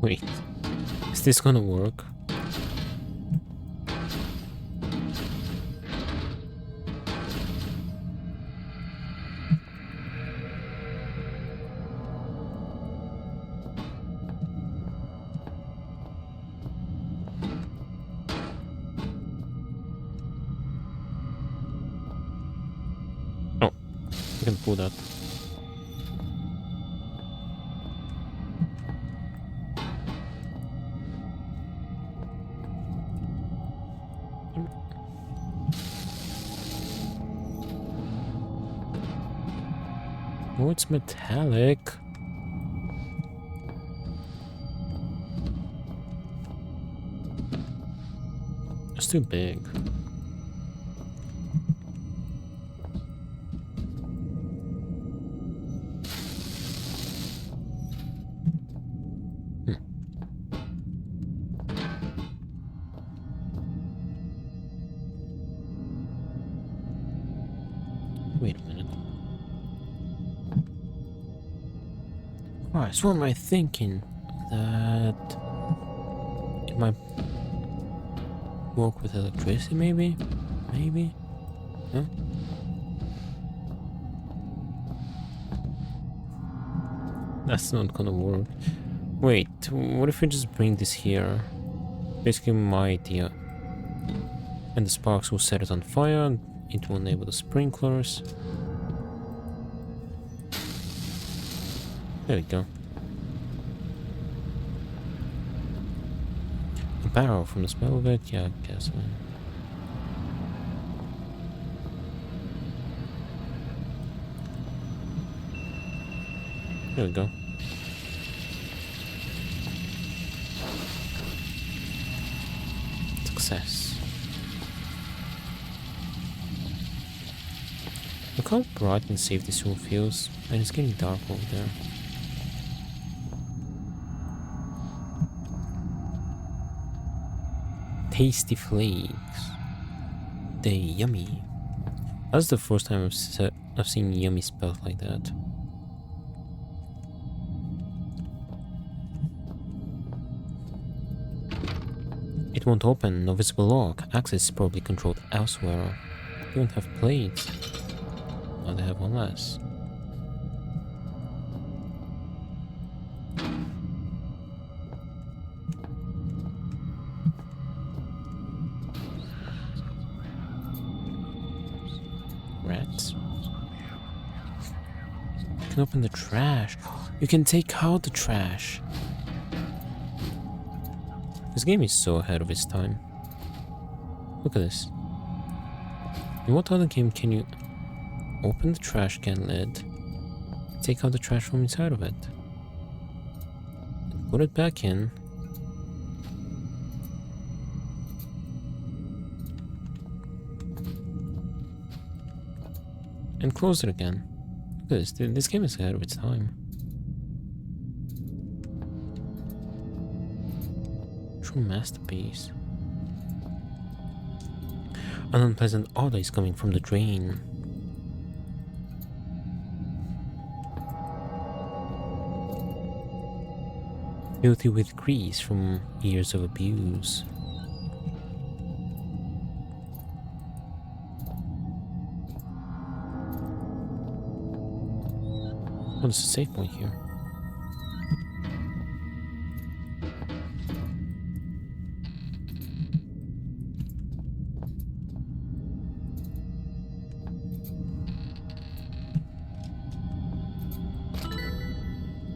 Wait, is this gonna work? Oh, you can pull that. Oh, it's metallic. It's too big. Wait a minute. Christ, what am I thinking? That it might work with electricity, maybe? Maybe? No? That's not gonna work. Wait, what if we just bring this here? Basically my idea. And the sparks will set it on fire. It will enable the sprinklers. There we go. A barrel from the smell of it? Yeah, I guess. There we go. Success. Look how bright and safe this room feels, and it's getting dark over there. Tasty flakes. They're yummy. That's the first time I've seen yummy spelled like that. It won't open, no visible lock. Access is probably controlled elsewhere. You don't have plates. Now they have one less. Rats. You can open the trash. You can take out the trash. This game is so ahead of its time. Look at this. In what other game can you open the trash can lid, take out the trash from inside of it, and put it back in, and close it again? Look at this. This game is ahead of its time. True masterpiece. An unpleasant odor is coming from the drain. Filthy with grease from years of abuse. What is the save point here?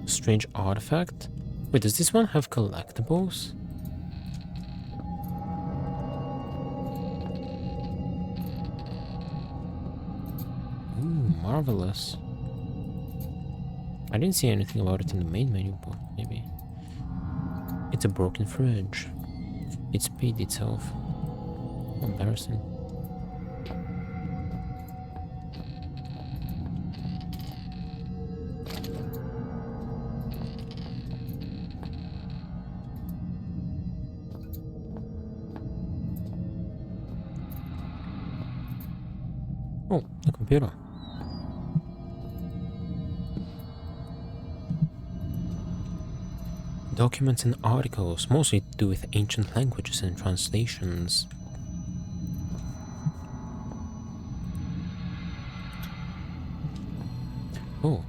Strange artifact? Wait, does this one have collectibles? marvelous. I didn't see anything about it in the main menu, but maybe. It's a broken fridge. It spilled itself. Embarrassing. Oh, the computer. Documents and articles, mostly to do with ancient languages and translations. Oh.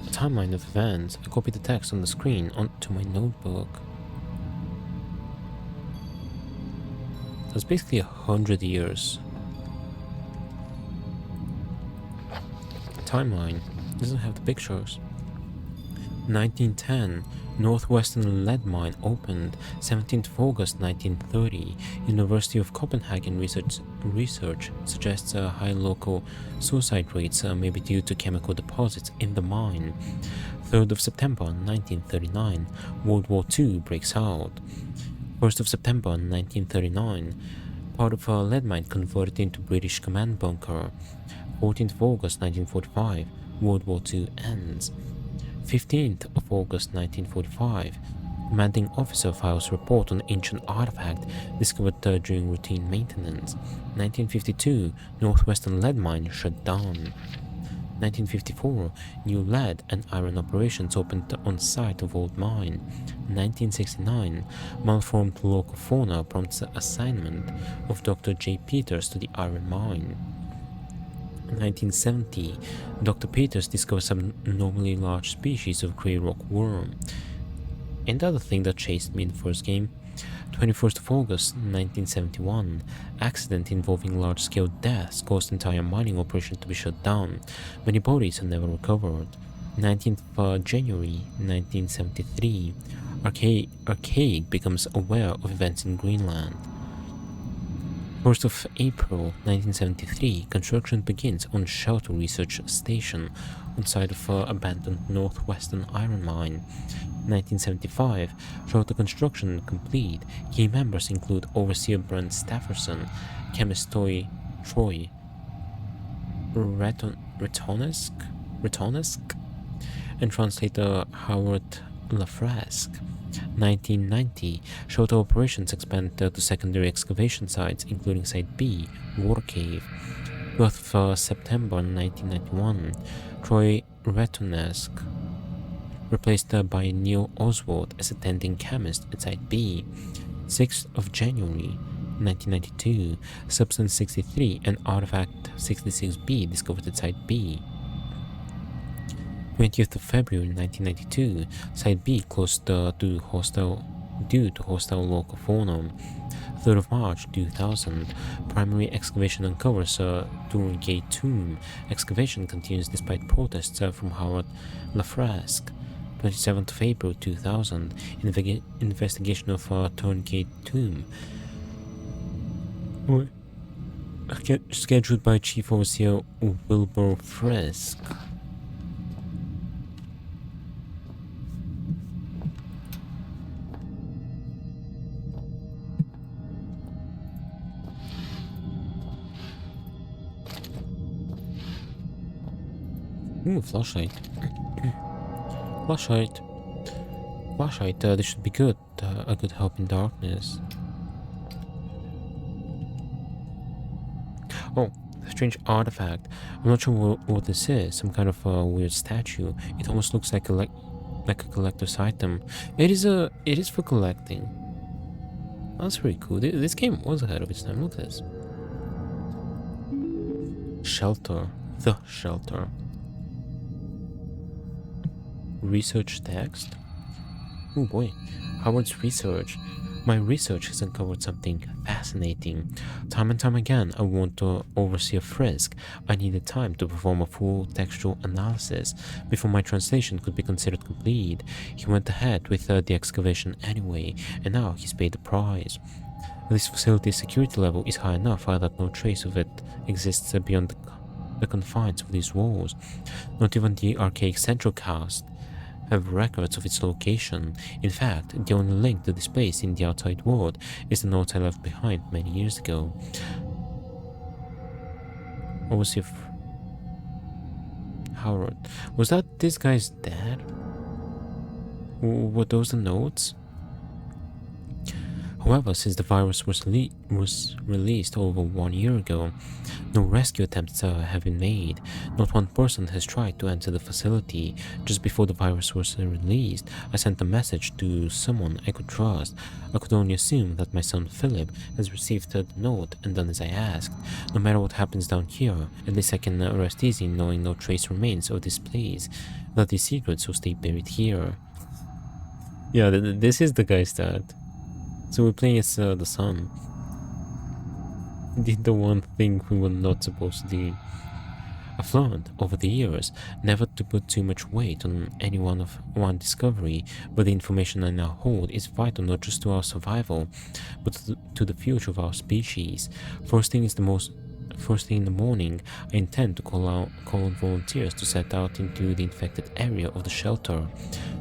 A timeline of events. I copied the text on the screen onto my notebook. That's basically 100 years. Timeline doesn't have the pictures. 1910, Northwestern lead mine opened. 17th of August 1930, University of Copenhagen research suggests high local suicide rates may be due to chemical deposits in the mine. 3rd of September 1939, World War II breaks out. 1st of September 1939, part of a lead mine converted into British command bunker. 14th of August 1945, World War II ends. 15th of August 1945, commanding officer files report on ancient artifact discovered during routine maintenance. 1952, Northwestern lead mine shut down. 1954, new lead and iron operations opened on site of old mine. 1969, malformed local fauna prompts the assignment of Dr. J. Peters to the iron mine. 1970, Dr. Peters discovers some abnormally large species of grey rock worm. And the other thing that chased me in the first game, 21st of August 1971, accident involving large-scale deaths caused entire mining operation to be shut down. Many bodies are never recovered. 19th of January 1973, Archaic becomes aware of events in Greenland. 1st of April 1973, construction begins on Shelter Research Station on site of abandoned Northwestern iron mine. 1975, Shelter construction complete. Key members include Overseer Brent Stafferson, Chemist Troy Retonesk, and translator Howard Lafresque. 1990, Shelter operations expand to secondary excavation sites, including Site B, Water Cave. 12th of September 1991, Troy Retonesk replaced by Neil Oswald as attending chemist at Site B. 6th of January 1992, Substance 63 and Artifact 66B discovered at Site B. 20th of February 1992, Site B closed due to hostile local fauna. 3rd of March 2000, primary excavation uncovers a Turngate tomb. Excavation continues despite protests from Howard Lafresque. 27th of April 2000, investigation of Turngate tomb. Scheduled by Chief Overseer Wilbur Fresk. Ooh, flashlight. Flashlight, this should be good. A good help in darkness. Oh, strange artifact. I'm not sure what this is. Some kind of weird statue. It almost looks like a collector's item. It is for collecting. That's pretty cool. This game was ahead of its time. Look at this. Shelter. The Shelter. Research text? Oh boy, Howard's research. My research has uncovered something fascinating. Time and time again, I warned to Overseer Frisk I needed time to perform a full textual analysis before my translation could be considered complete. He went ahead with the excavation anyway, and now he's paid the price. This facility's security level is high enough that no trace of it exists beyond the confines of these walls. Not even the archaic central cast have records of its location. In fact, the only link to this place in the outside world is the notes I left behind many years ago. What was if Howard? Was that this guy's dad? Were those the notes? However, since the virus was released over 1 year ago, no rescue attempts have been made. Not one person has tried to enter the facility. Just before the virus was released, I sent a message to someone I could trust. I could only assume that my son Philip has received the note and done as I asked. No matter what happens down here, at least I can rest easy knowing no trace remains of this place, that these secrets will stay buried here. Yeah, this is the guy's dad. So we're playing as the son. Did the one thing we were not supposed to do. I've learned over the years never to put too much weight on any one discovery, but the information I now hold is vital not just to our survival, but to the future of our species. First thing in the morning, I intend to call on volunteers to set out into the infected area of the shelter.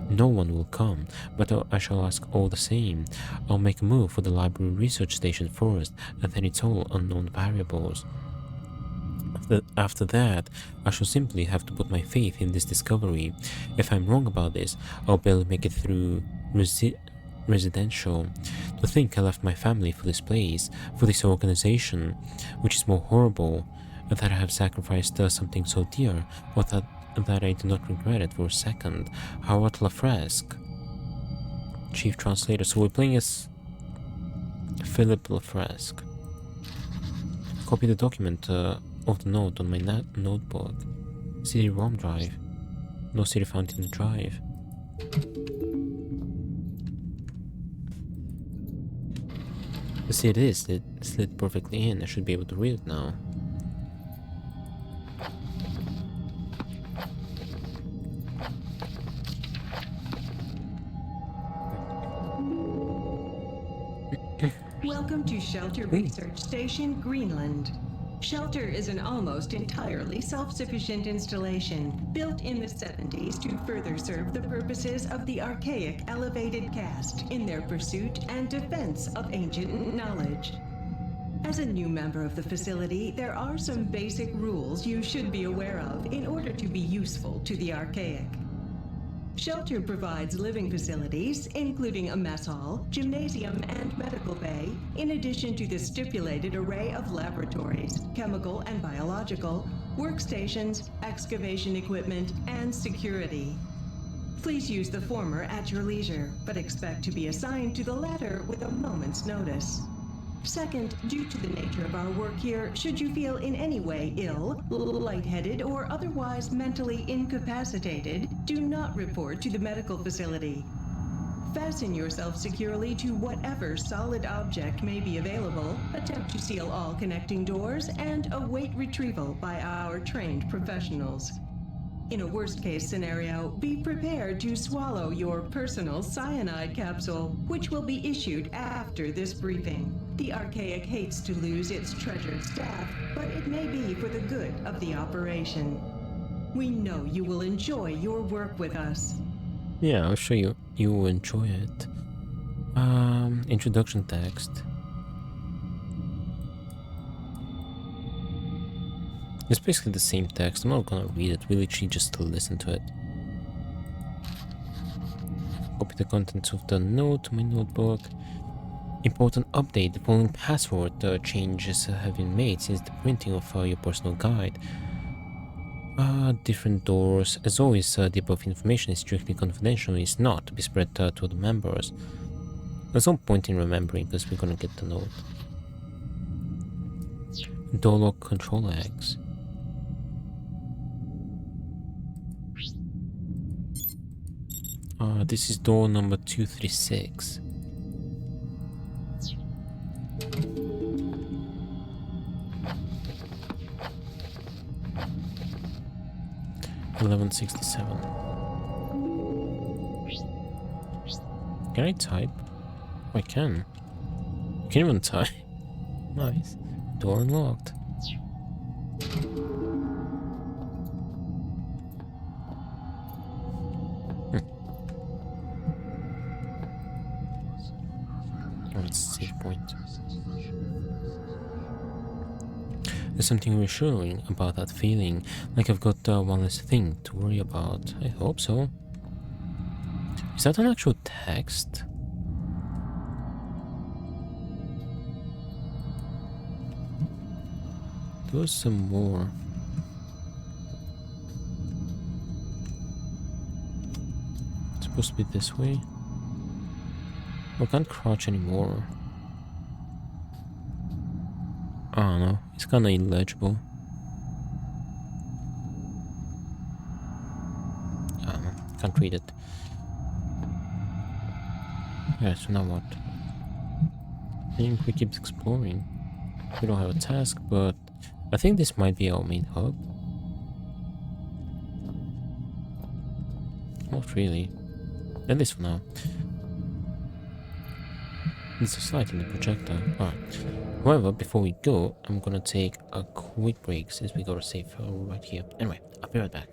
No one will come, but I shall ask all the same. I'll make a move for the library research station first, and then it's all unknown variables. After that, I shall simply have to put my faith in this discovery. If I'm wrong about this, I'll barely make it through residential. To think I left my family for this place, for this organization, which is more horrible, that I have sacrificed something so dear, or that I do not regret it for a second. Howard Lafresque, Chief Translator. So we're playing as Philip Lafresque. Copy the document of the note on my notebook. CD-ROM drive. No CD found in the drive. See, it is slid perfectly in. I should be able to read it now. Welcome to Shelter Research Station, Greenland. Shelter is an almost entirely self-sufficient installation built in the 70s to further serve the purposes of the archaic elevated caste in their pursuit and defense of ancient knowledge. As a new member of the facility, there are some basic rules you should be aware of in order to be useful to the archaic. Shelter provides living facilities, including a mess hall, gymnasium, and medical bay, in addition to the stipulated array of laboratories, chemical and biological, workstations, excavation equipment, and security. Please use the former at your leisure, but expect to be assigned to the latter with a moment's notice. Second, due to the nature of our work here, should you feel in any way ill, lightheaded, or otherwise mentally incapacitated, do not report to the medical facility. Fasten yourself securely to whatever solid object may be available, attempt to seal all connecting doors, and await retrieval by our trained professionals. In a worst-case scenario, be prepared to swallow your personal cyanide capsule, which will be issued after this briefing. The Archaic hates to lose its treasured staff, but it may be for the good of the operation. We know you will enjoy your work with us. Yeah, I'll show you. You will enjoy it. Introduction text. It's basically the same text. I'm not gonna read it, we literally just listen to it. Copy the contents of the note to my notebook. Important update, the following password changes have been made since the printing of your personal guide. Different doors. As always, the above information is strictly confidential and is not to be spread to the members. There's no point in remembering because we're gonna get the note. Door lock control X. This is door number 236. $11.67. Can I type? Oh, I can. You can even type. Nice. Door unlocked. save point. There's something reassuring about that feeling, like I've got one less thing to worry about. I hope so. Is that an actual text? There was some more. It's supposed to be this way. I can't crouch anymore. I don't know, it's kinda illegible. I don't know, can't read it. Yeah, so now what? I think we keep exploring. We don't have a task, but I think this might be our main hub. Not really. At least for now. There's a slide in the projector. Alright. However, before we go, I'm gonna take a quick break since we got a save right here. Anyway, I'll be right back.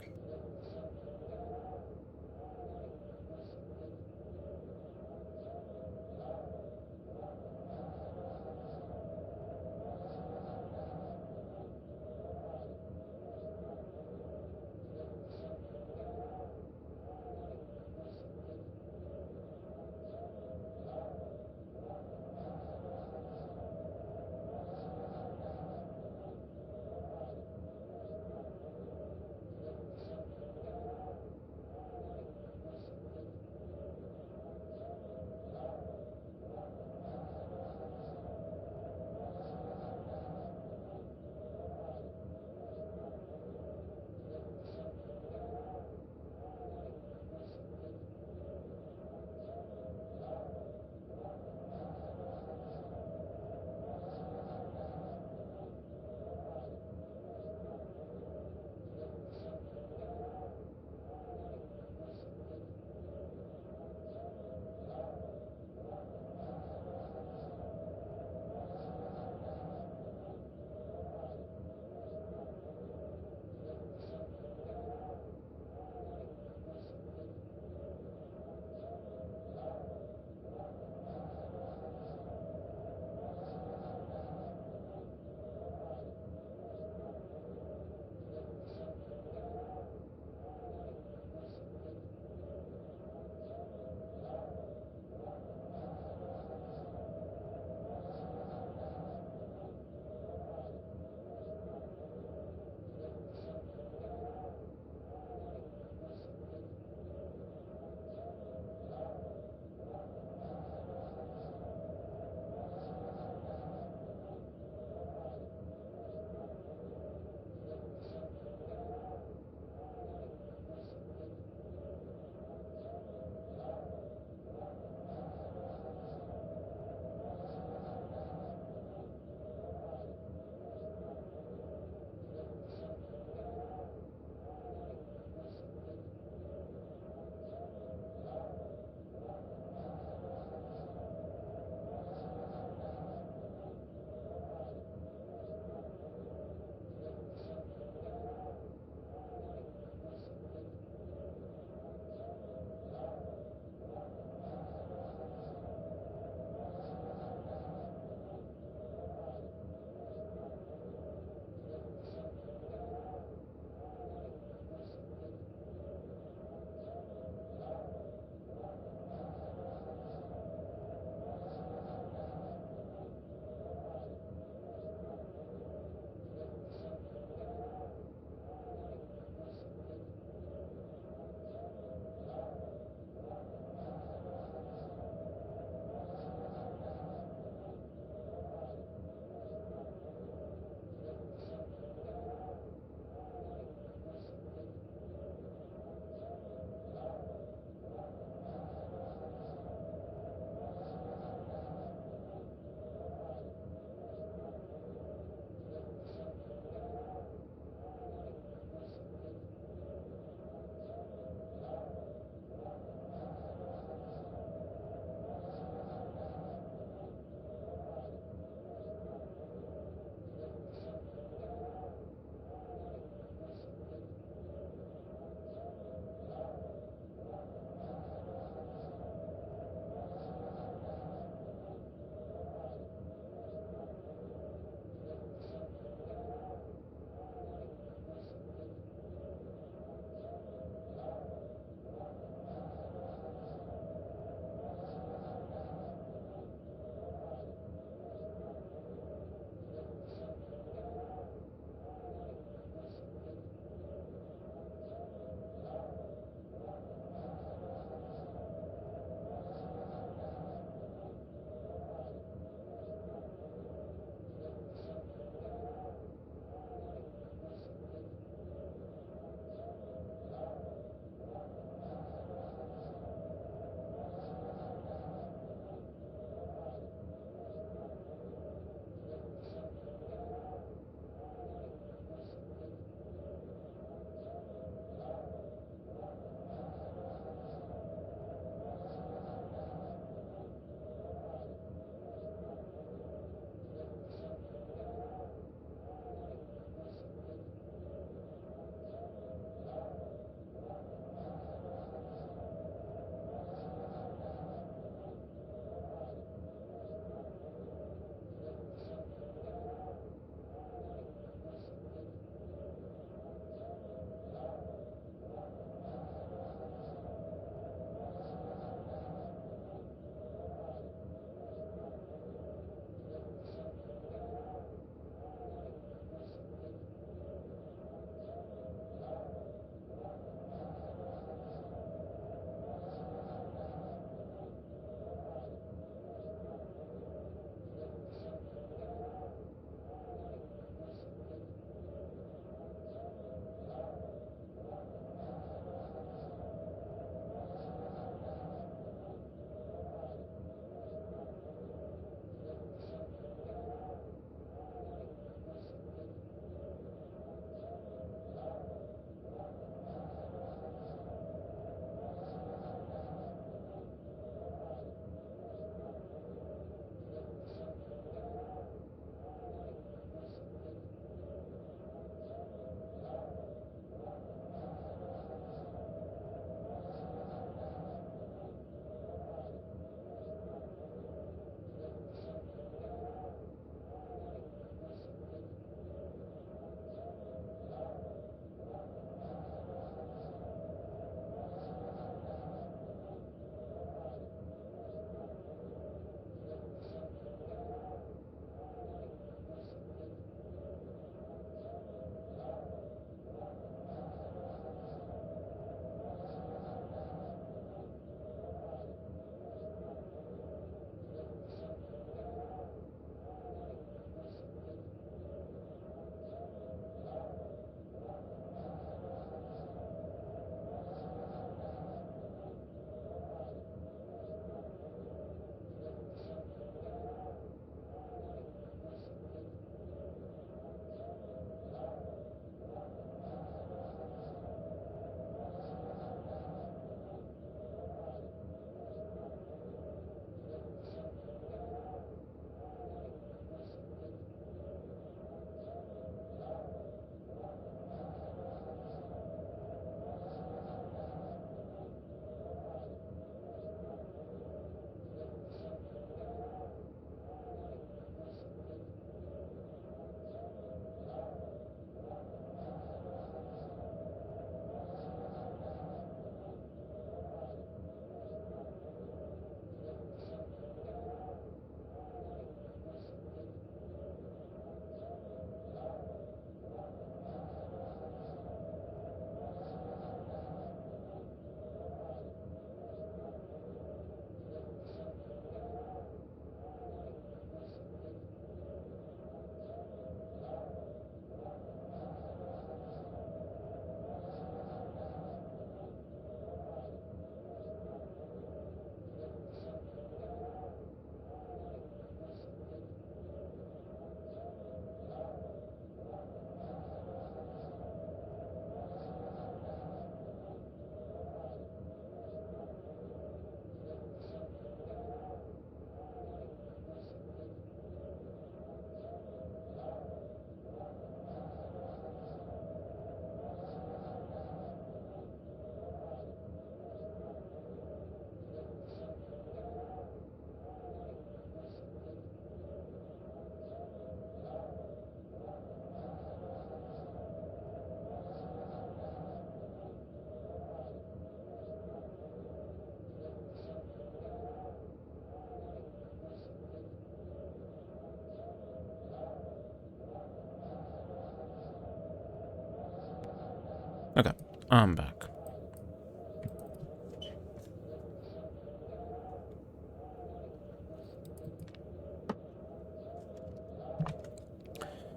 I'm back.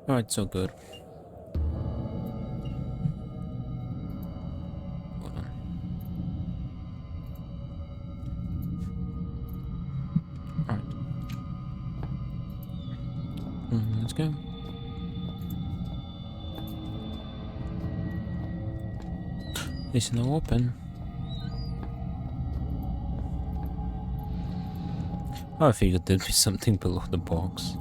Alright, so good. Hold on. Alright. Let's go. This is now open. I figured there'd be something below the box.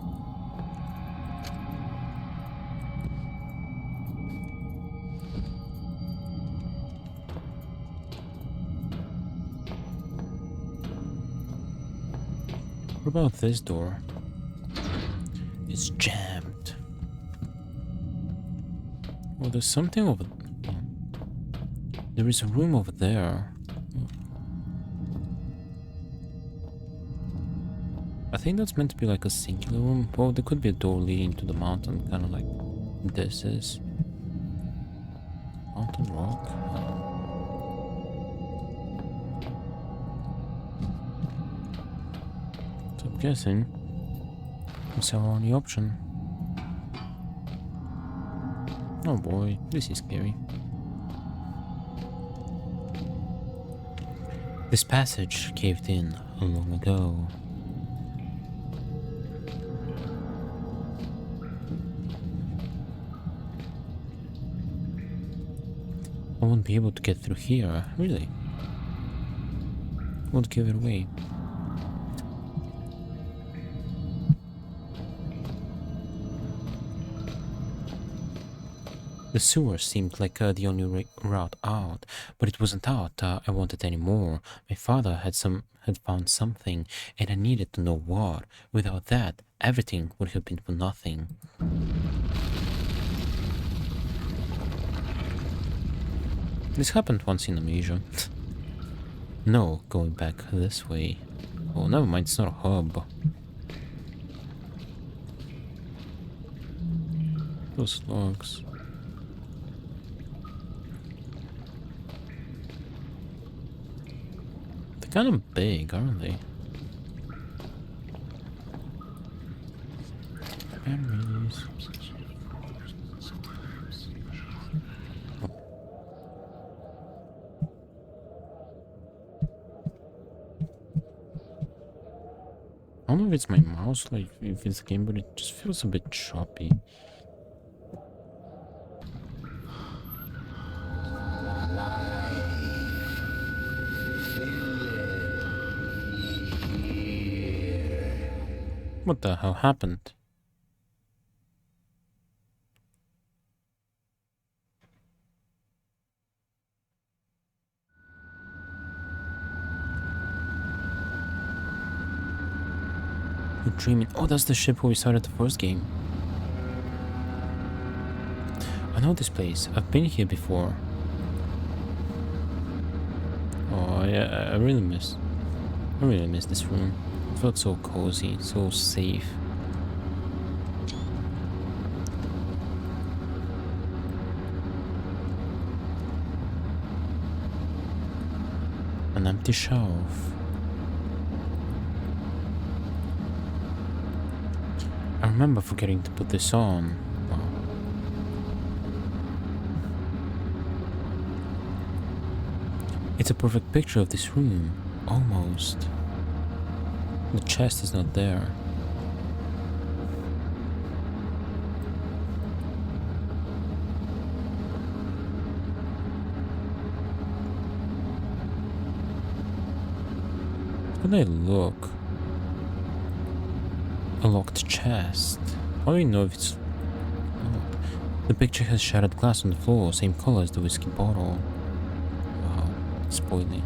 What about this door? It's jammed. Well, there's something over... Oh. There is a room over there. I think that's meant to be like a singular room. Well, there could be a door leading to the mountain, kind of like this is. Mountain rock? So I'm guessing it's our only option. Oh boy, this is scary. This passage caved in long ago. I won't be able to get through here, really. Won't give it away. The sewer seemed like the only route out, but it wasn't out I wanted anymore. My father had found something, and I needed to know what. Without that, everything would have been for nothing. This happened once in Amnesia. No, going back this way. Oh, never mind, it's not a hub. Those logs. They're kind of big, aren't they? Memories. I don't know if it's my mouse, like if it's the game, but it just feels a bit choppy. What the hell happened? You're dreaming. Oh, that's the ship where we started the first game. I know this place. I've been here before. Oh, yeah, I really miss this room. It felt so cozy, so safe. An empty shelf. I remember forgetting to put this on. Wow. It's a perfect picture of this room. Almost. The chest is not there. How do they look? A locked chest. How do we know if it's locked? The picture has shattered glass on the floor, same color as the whiskey bottle. Wow, spoiling.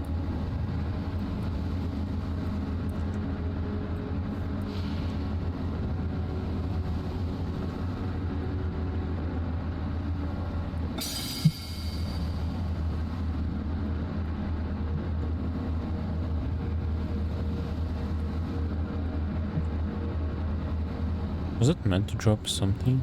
Was it meant to drop something?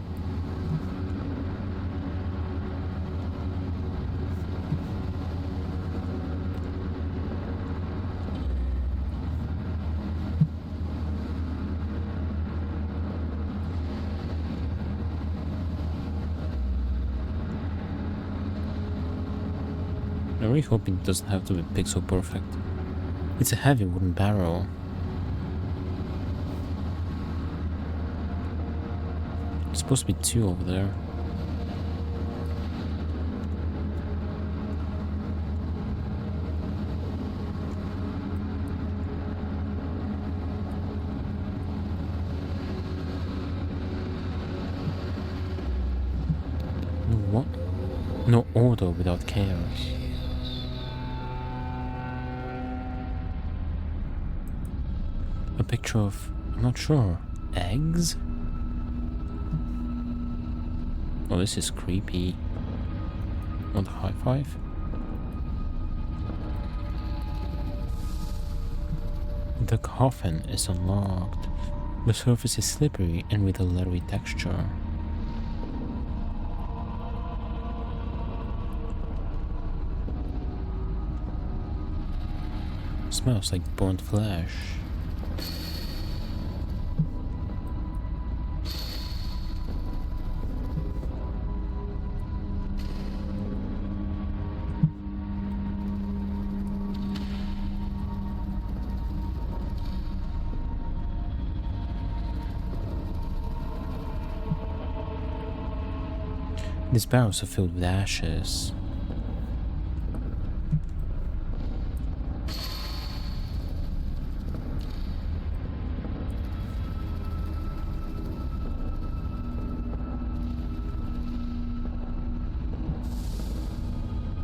really hoping it doesn't have to be pixel perfect. It's a heavy wooden barrel. It's supposed to be 2 over there. What? No order without chaos. A picture of, I'm not sure, eggs? Oh, this is creepy. Want a high five? The coffin is unlocked. The surface is slippery and with a leathery texture. Smells like burnt flesh. These barrels are filled with ashes.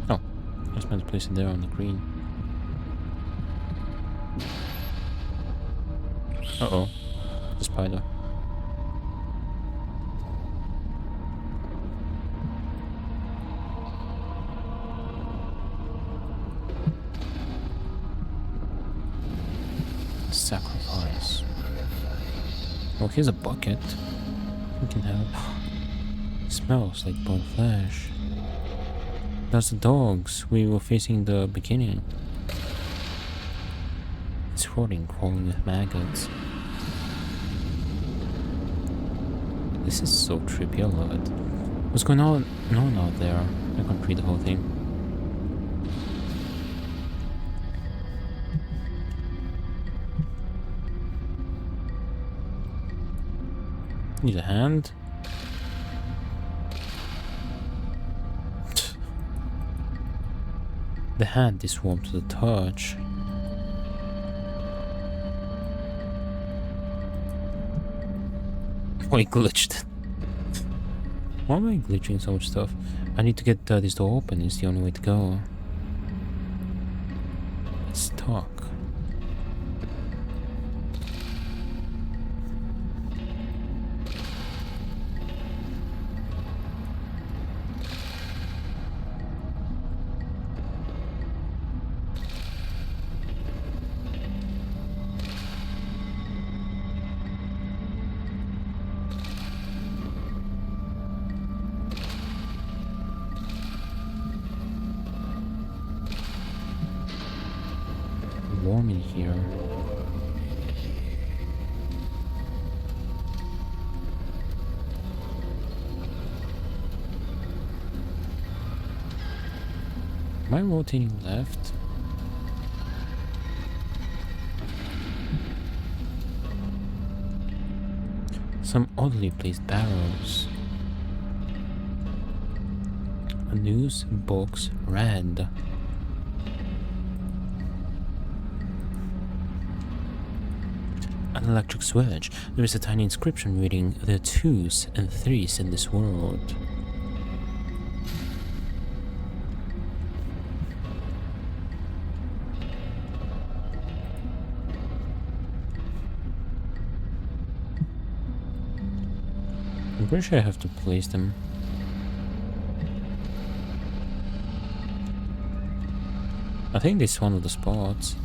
Oh, I was meant to place it there on the green. Uh-oh, the spider. Sacrifice. Oh, here's a bucket. We can have. Smells like burnt flesh. That's the dogs we were facing in the beginning. It's rotting, crawling with maggots. This is so trippy, I love it. What's going on out there? I can't read the whole thing. Need a hand? The hand is warm to the touch. Oh, I glitched. Why am I glitching so much stuff? I need to get this door open, it's the only way to go. It's stuck. Warm in here. Am I rotating left? Some oddly placed barrels. A news box red. An electric switch. There is a tiny inscription reading, "There are 2s and 3s in this world." I'm pretty sure I have to place them. I think this is one of the spots.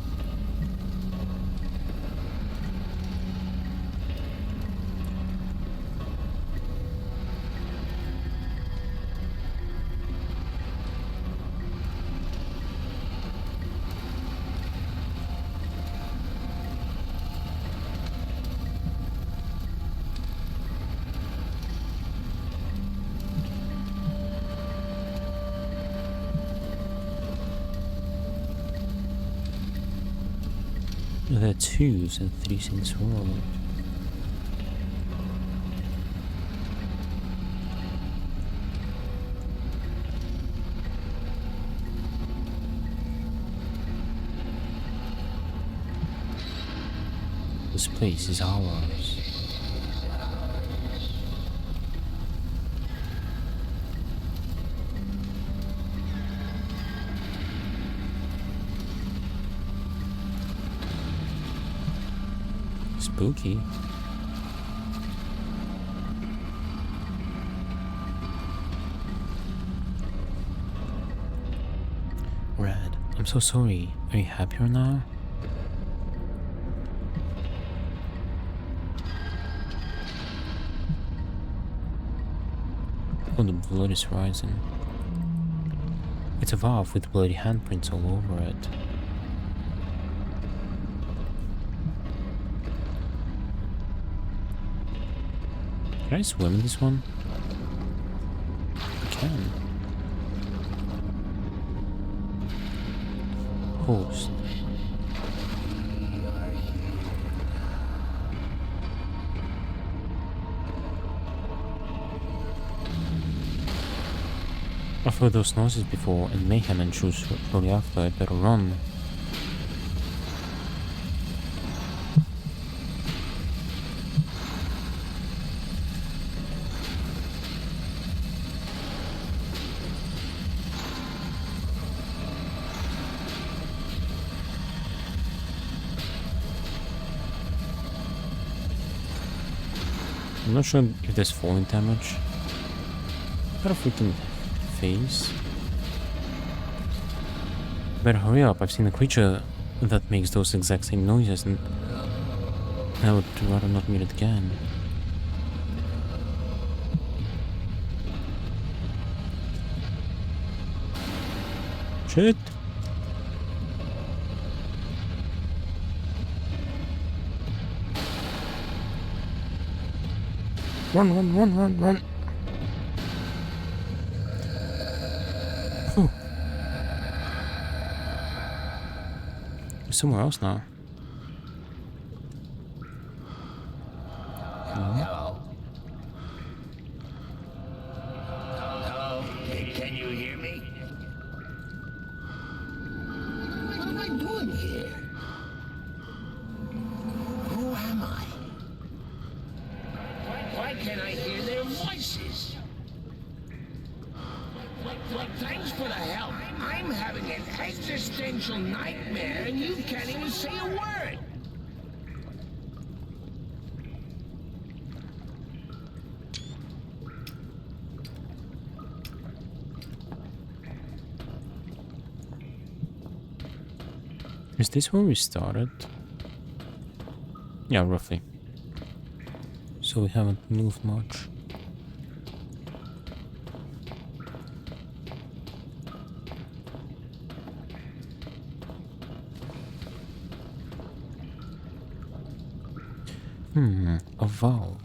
There are twos and threes in this world. This place is ours. Spooky. Red, I'm so sorry. Are you happier now? Oh, the blood is rising. It's a valve with bloody handprints all over it. Can I swim in this one? I can. Host. I've heard those noises before, and mayhem ensues shortly after. I better run. I'm not sure if there's falling damage. What a freaking face. Better hurry up, I've seen a creature that makes those exact same noises and I would rather not meet it again. Shit! Run, run, run, run, run! Whew. There's somewhere else now. Hello? Hello? Can you hear me? What am I doing here? Who am I? Why can't I hear their voices? Thanks for the help. I'm having an existential nightmare and you can't even say a word. Is this where we started? Yeah, roughly. So we haven't moved much. A valve.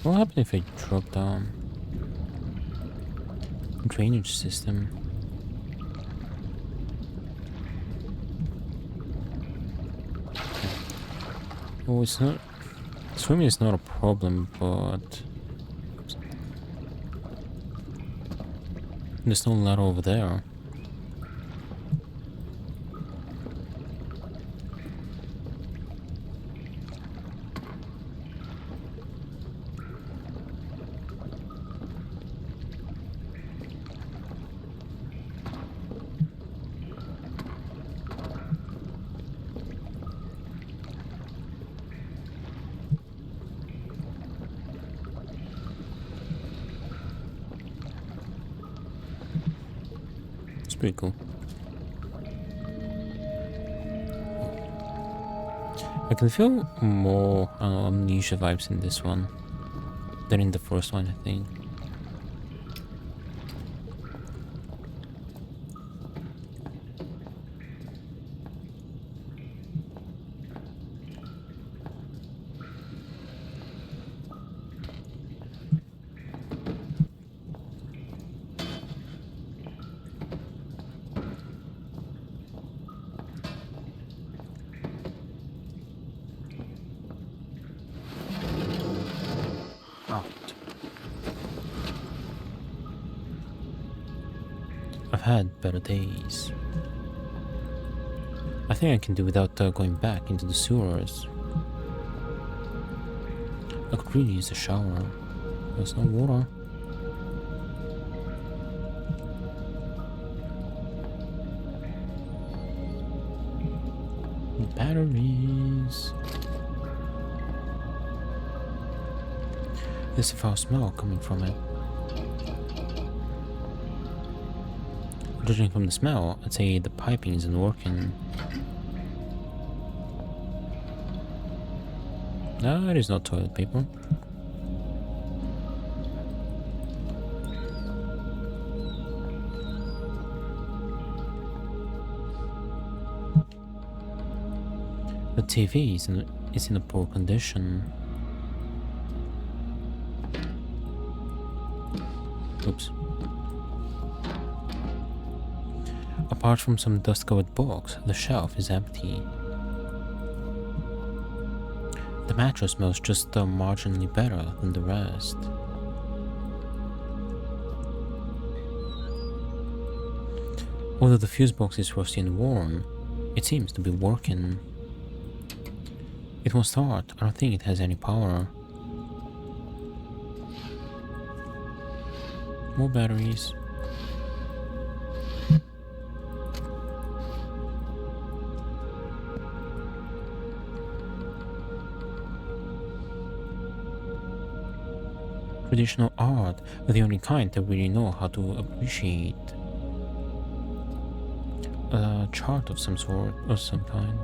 What happened if I drop down? Drainage system. Oh, it's not... Swimming is not a problem, but... There's no ladder over there. It's pretty cool. I can feel more Amnesia vibes in this one than in the first one, I think. I've had better days. I think I can do without going back into the sewers. I could really use a shower. There's no water. Batteries. There's a foul smell coming from it. Judging from the smell, I'd say the piping isn't working. No, it is not toilet paper. The TV is in a poor condition. Oops. Apart from some dust-covered books, the shelf is empty. The mattress smells just marginally better than the rest. Although the fuse box is rusty and worn, it seems to be working. It won't start. I don't think it has any power. More batteries. Traditional art are the only kind that really know how to appreciate. A chart of some sort, or some kind.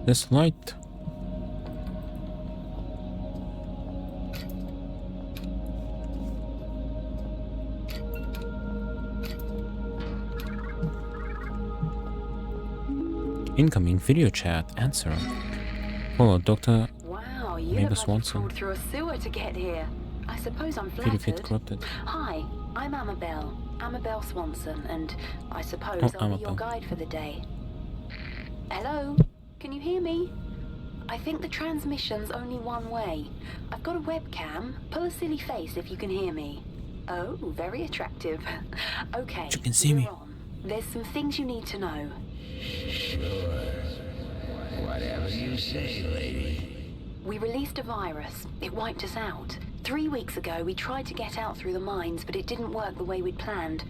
This light. Incoming video chat. Answer. Hello, Dr. Wow, you Maybe look like you Swanson. crawled through a sewer to get here. I suppose I'm Video feed flattered. corrupted. Hi, I'm Amabel Swanson, and I suppose I'll be your Amabel. guide for the day. Hello? Can you hear me? I think the transmission's only one way. I've got a webcam. Pull a silly face if you can hear me. Oh, very attractive. Okay, You can see we're me. on. There's some things you need to know. Sure. Whatever you say, lady. We released a virus. It wiped us out. 3 weeks ago, we tried to get out through the mines, but it didn't work the way we'd planned.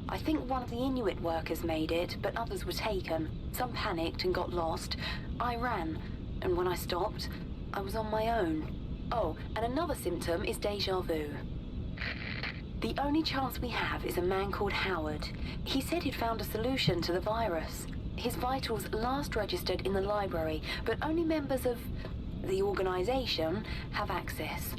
I think one of the Inuit workers made it, but others were taken. Some panicked and got lost. I ran, and when I stopped, I was on my own. Oh, and another symptom is déjà vu. The only chance we have is a man called Howard. He said he'd found a solution to the virus. His vitals last registered in the library, but only members of the organization have access.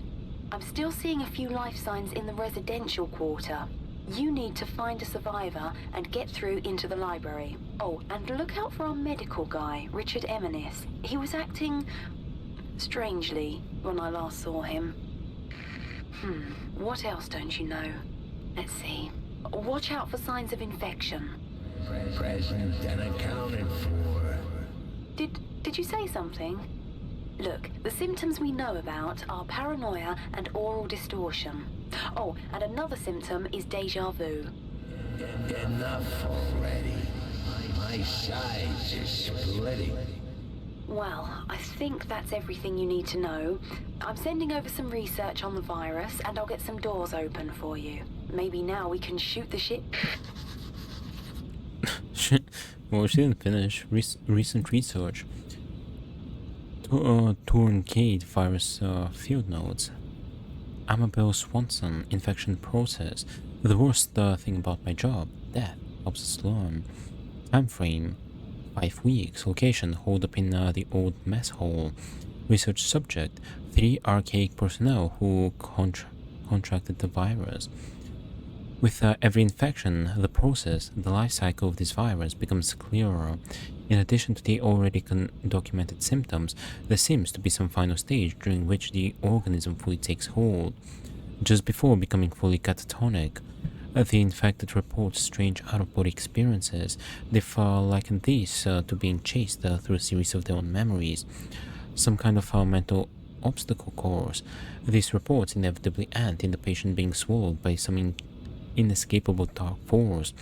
I'm still seeing a few life signs in the residential quarter. You need to find a survivor and get through into the library. Oh, and look out for our medical guy, Richard Eminis. He was acting strangely when I last saw him. What else don't you know? Let's see. Watch out for signs of infection. Present and accounted for. Did you say something? Look, the symptoms we know about are paranoia and oral distortion. Oh, and another symptom is déjà vu. Enough already. My sides are splitting. Well, I think that's everything you need to know. I'm sending over some research on the virus, and I'll get some doors open for you. Maybe now we can shoot the shit. Well, she didn't finish. Recent research. Tourniquet virus field notes. Amabel Swanson, infection process. The worst thing about my job, death, helps us learn. Time frame, 5 weeks. Location, hold up in the old mess hall. Research subject, 3 archaic personnel who contracted the virus. With every infection, the process, the life cycle of this virus becomes clearer. In addition to the already documented symptoms, there seems to be some final stage during which the organism fully takes hold. Just before becoming fully catatonic, The infected report strange out-of-body experiences. They've likened these to being chased through a series of their own memories, some kind of mental obstacle course. These reports inevitably end in the patient being swallowed by some inescapable dark force,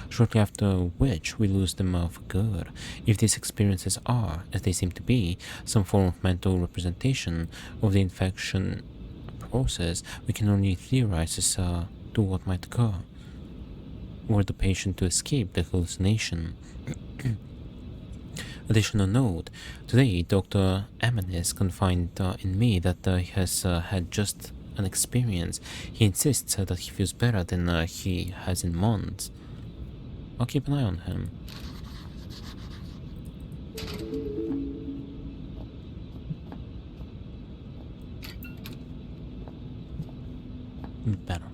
shortly after which we lose them for good. If these experiences are, as they seem to be, some form of mental representation of the infection process, we can only theorize as to what might occur were the patient to escape the hallucination. Additional note, today Dr. Emanis confided in me that he has had just an experience. He insists that he feels better than he has in months. I'll keep an eye on him. Better.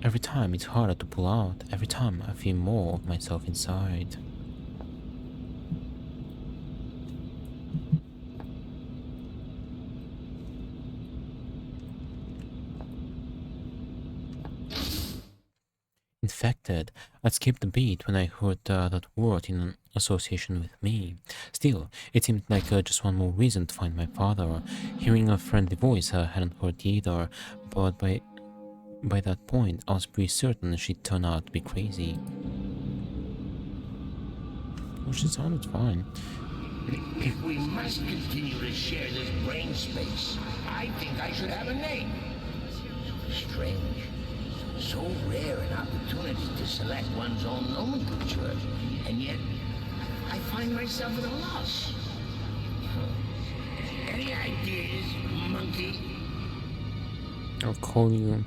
Every time it's harder to pull out, every time I feel more of myself inside. Infected. I'd skipped a beat when I heard that word in association with me. Still, it seemed like just one more reason to find my father. Hearing a friendly voice I hadn't heard either, but by that point I was pretty certain she'd turn out to be crazy. Oh, she sounded fine. If we must continue to share this brain space, I think I should have a name. Strange. So rare an opportunity to select one's own nomenclature, and yet I find myself at a loss. Any ideas, monkey? I'll call you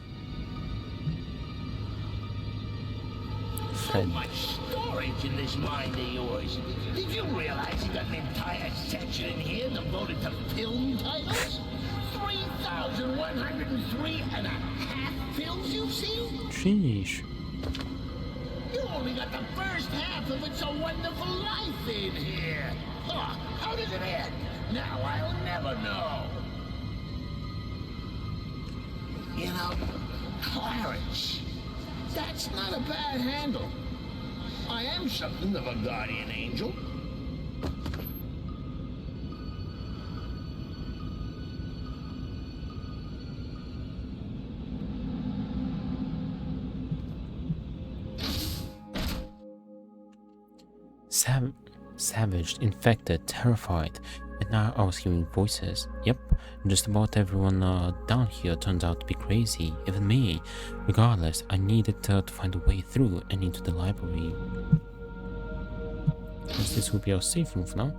So Fred. much storage in this mind of yours. Did you realize you got an entire section in here devoted to film titles? 3,103 and a half films you've seen? Sheesh. You only got the first half of It's a Wonderful Life in here. Huh, how did it end? Now I'll never know. You know, Clarence, that's not a bad handle. I am something of a guardian angel. Savaged, infected, terrified, and now I was hearing voices. Yep, just about everyone down here turns out to be crazy, even me. Regardless, I needed to find a way through and into the library. Guess this will be our safe room for now.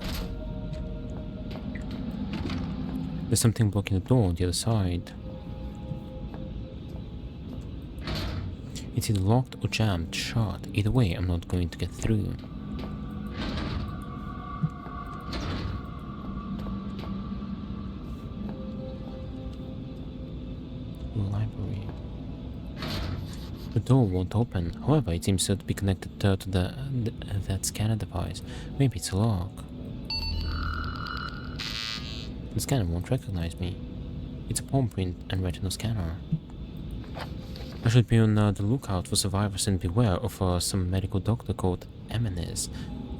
There's something blocking the door on the other side. It's either locked or jammed shut. Either way, I'm not going to get through. Library. The door won't open. However, it seems to be connected to that scanner device. Maybe it's a lock. The scanner won't recognize me. It's a palm print and retinal scanner. I should be on the lookout for survivors and beware of some medical doctor called Emanis.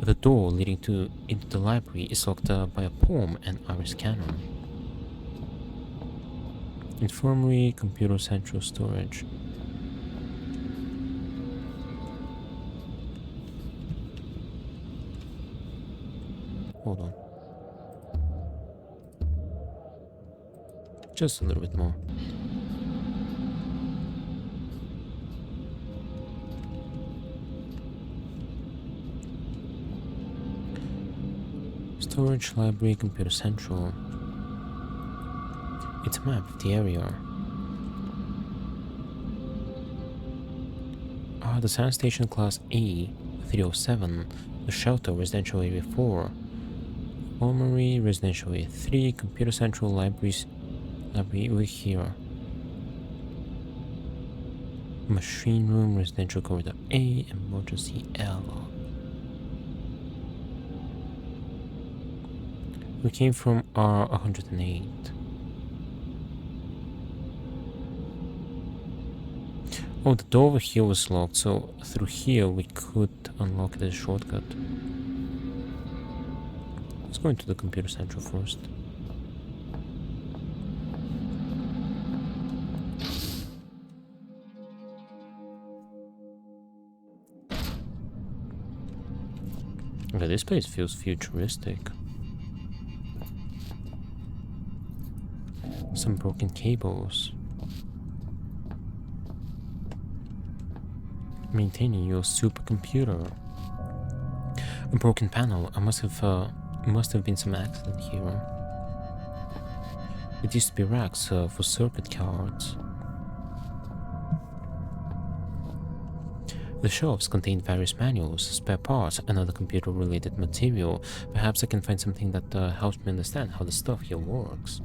The door leading into the library is locked by a palm and iris scanner. Infirmary, computer central storage. Hold on. Just a little bit more. Storage, library, computer central. It's a map of the area. The science station class A307, the shelter residential area 4, armory residential area 3, computer central library over here, machine room residential corridor A, emergency L. We came from R108. Oh, the door over here was locked, so through here we could unlock it as a shortcut. Let's go into the computer central first. Okay, this place feels futuristic. Some broken cables. Maintaining your supercomputer. A broken panel. Must have been some accident here. It used to be racks for circuit cards. The shelves contain various manuals, spare parts, and other computer-related material. Perhaps I can find something that helps me understand how the stuff here works.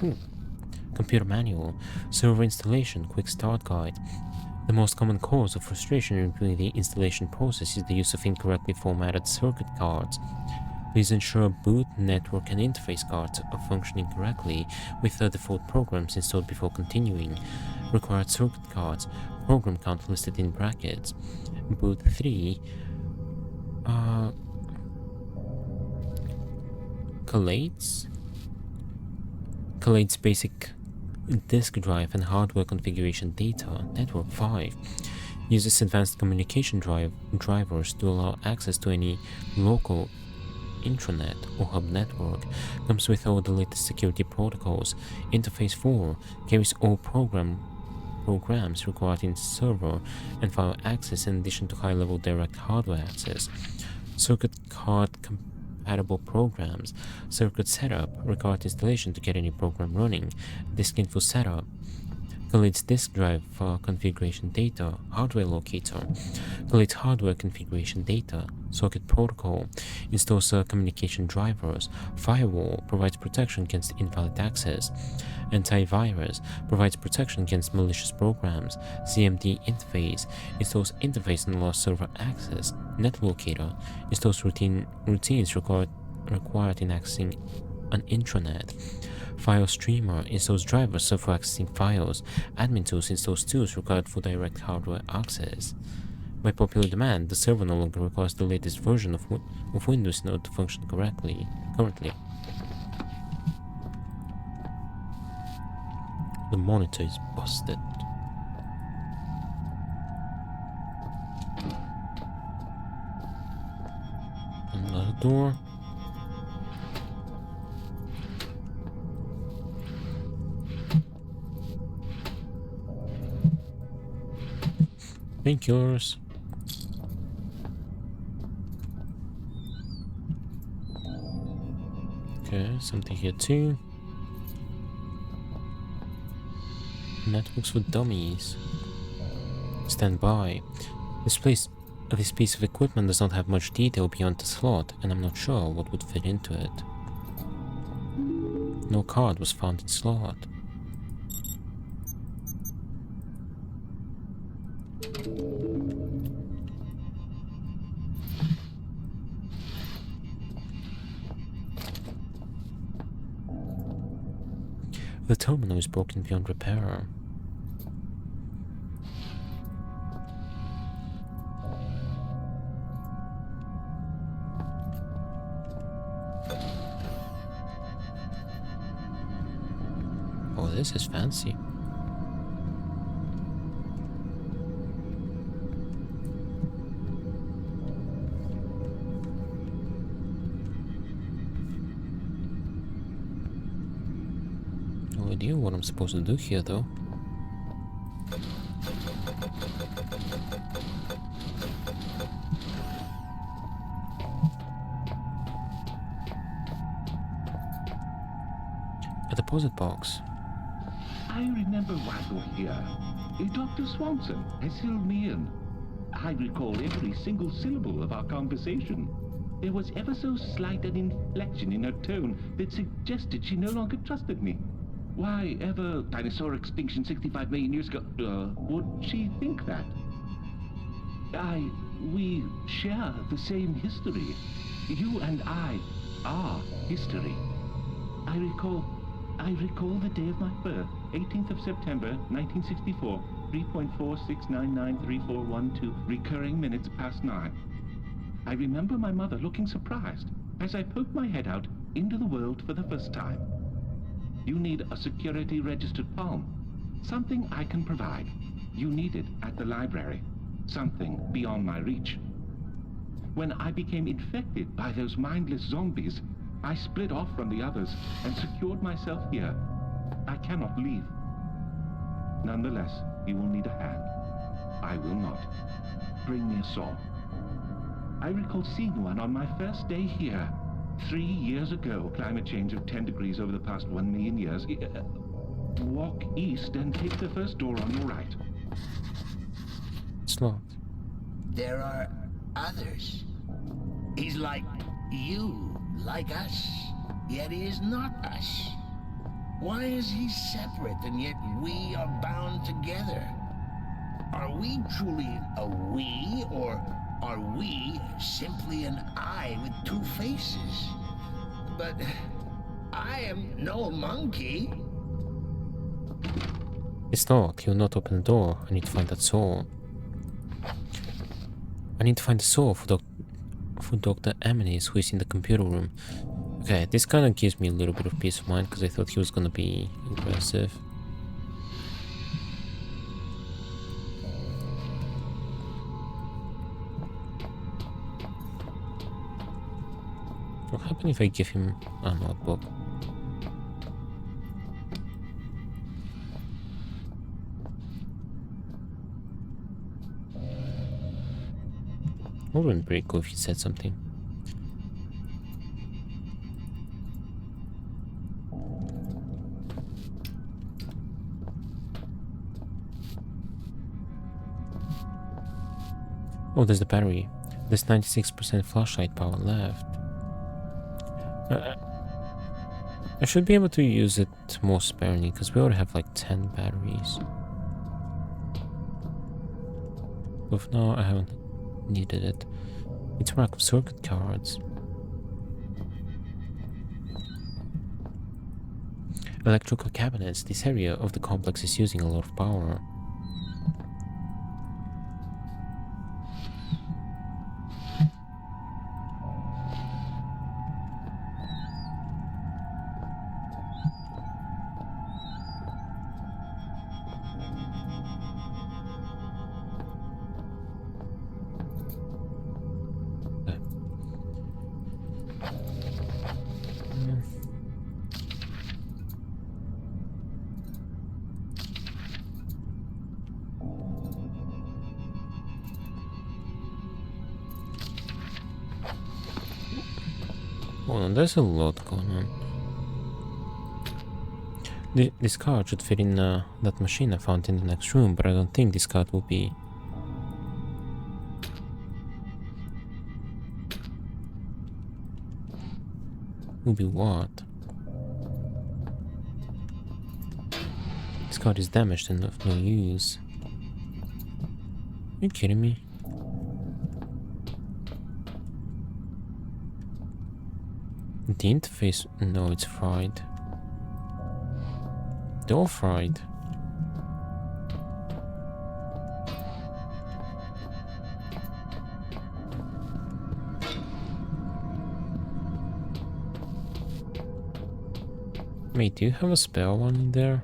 Ooh. Computer manual, server installation, quick start guide. The most common cause of frustration during the installation process is the use of incorrectly formatted circuit cards. Please ensure boot, network, and interface cards are functioning correctly with the default programs installed before continuing. Required circuit cards, program count listed in brackets. Boot 3, collates basic disk drive and hardware configuration data. Network 5 uses advanced communication drivers to allow access to any local intranet or hub network. Comes with all the latest security protocols. Interface 4 carries all programs required in server and file access in addition to high-level direct hardware access. Circuit card compatible programs. Circuit setup required installation to get any program running. Disk info setup. Collates disk drive configuration data. Hardware locator. Collates hardware configuration data. Socket protocol. Installs communication drivers. Firewall provides protection against invalid access. Antivirus provides protection against malicious programs. CMD interface installs interface and allows server access. Netlocator installs routines required in accessing an intranet. File streamer installs drivers for accessing files. Admin tools installs tools required for direct hardware access. By popular demand, the server no longer requires the latest version of Windows in order to function correctly. Currently, the monitor is busted. Another door. Painkillers. Okay, something here too. Networks for dummies. Stand by. This piece of equipment does not have much detail beyond the slot, and I'm not sure what would fit into it. No card was found in slot. The terminal is broken beyond repair. Oh, this is fancy. No idea what I'm supposed to do here, though. A deposit box. I remember Waddle here. Dr. Swanson has filled me in. I recall every single syllable of our conversation. There was ever so slight an inflection in her tone that suggested she no longer trusted me. Why ever dinosaur extinction 65 million years ago? Would she think that? I We share the same history. You and I are history. I recall the day of my birth, 18th of September, 1964, 3.46993412, recurring minutes past 9. I remember my mother looking surprised as I poked my head out into the world for the first time. You need a security registered palm. Something I can provide. You need it at the library. Something beyond my reach. When I became infected by those mindless zombies, I split off from the others and secured myself here. I cannot leave. Nonetheless, you will need a hand. I will not. Bring me a saw. I recall seeing one on my first day here. 3 years ago, climate change of 10 degrees over the past 1 million years. Walk east and take the first door on your right. It's locked. There are others. He's like you, like us, yet he is not us. Why is he separate and yet we are bound together? Are we truly a we, or are we simply an I with two faces? But I am no monkey. It's locked. He'll not open the door. I need to find that saw. I need to find the saw for Dr. Eminis, who is in the computer room. Okay, this kind of gives me a little bit of peace of mind, because I thought he was gonna be aggressive. What happens if I give him a notebook? It wouldn't be cool if he said something. Oh, there's the battery. There's 96% flashlight power left. I should be able to use it more sparingly, because we already have like 10 batteries. But for now, I haven't needed it. It's a rack of circuit cards. Electrical cabinets. This area of the complex is using a lot of power. Hold on, there's a lot going on. This card should fit in that machine I found in the next room, but I don't think this card will be... Will be what? This card is damaged and of no use. Are you kidding me? The interface... No, it's fried. They're all fried. Wait, do you have a spare one in there?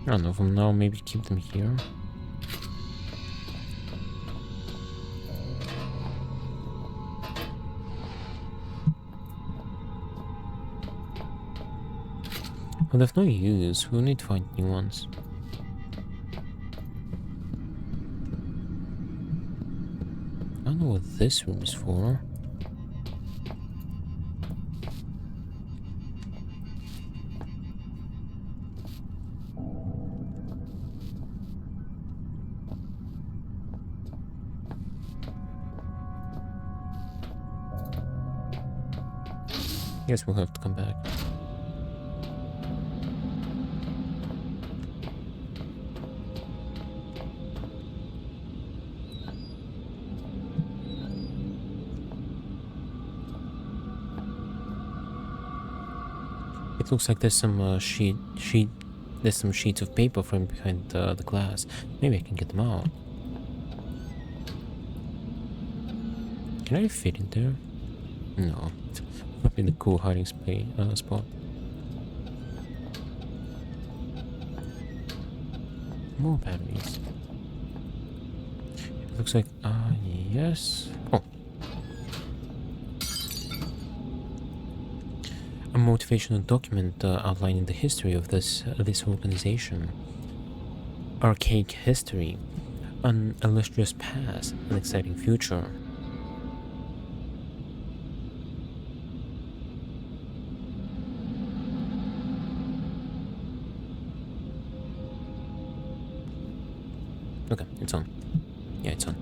I don't know, from now maybe keep them here. But of no use, we'll need to find new ones. I don't know what this room is for. Guess we'll have to come back. It looks like there's some there's some sheets of paper from behind the glass. Maybe I can get them out. Can I fit in there? No. Probably the cool hiding spot. More batteries. It looks like yes. Oh. A motivational document outlining the history of this organization. Archaic history, an illustrious past, an exciting future. Okay, it's on. Yeah, it's on.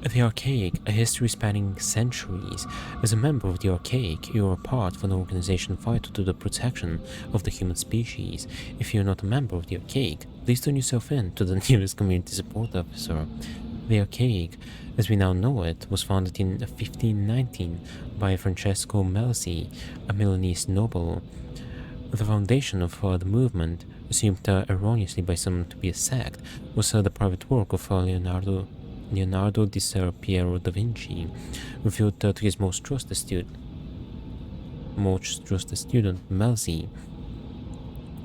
The Archaic, a history spanning centuries. As a member of the Archaic, you are part of an organization vital to the protection of the human species. If you are not a member of the Archaic, please turn yourself in to the nearest community support officer. The Archaic, as we now know it, was founded in 1519 by Francesco Melzi, a Milanese noble. The foundation of the movement, assumed erroneously by some to be a sect, was the private work of Leonardo di Ser Piero da Vinci, revealed to his most trusted student, Melzi.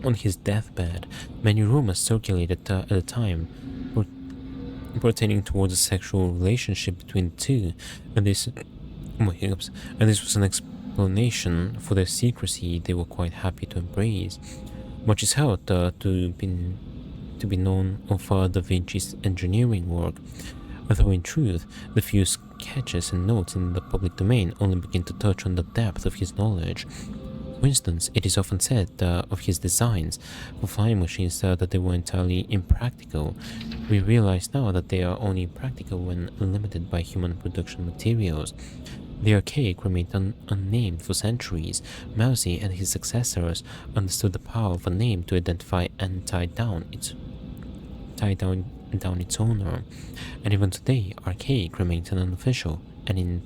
On his deathbed, many rumors circulated at the time pertaining towards a sexual relationship between the two, and this was an explanation for their secrecy they were quite happy to embrace. Much is held to be known of Da Vinci's engineering work, although in truth, the few sketches and notes in the public domain only begin to touch on the depth of his knowledge. For instance, it is often said of his designs for flying machines that they were entirely impractical. We realize now that they are only practical when limited by human production materials. The Archaic remained unnamed for centuries. Melzi and his successors understood the power of a name to identify and tie down its owner. And even today, Archaic remains an unofficial and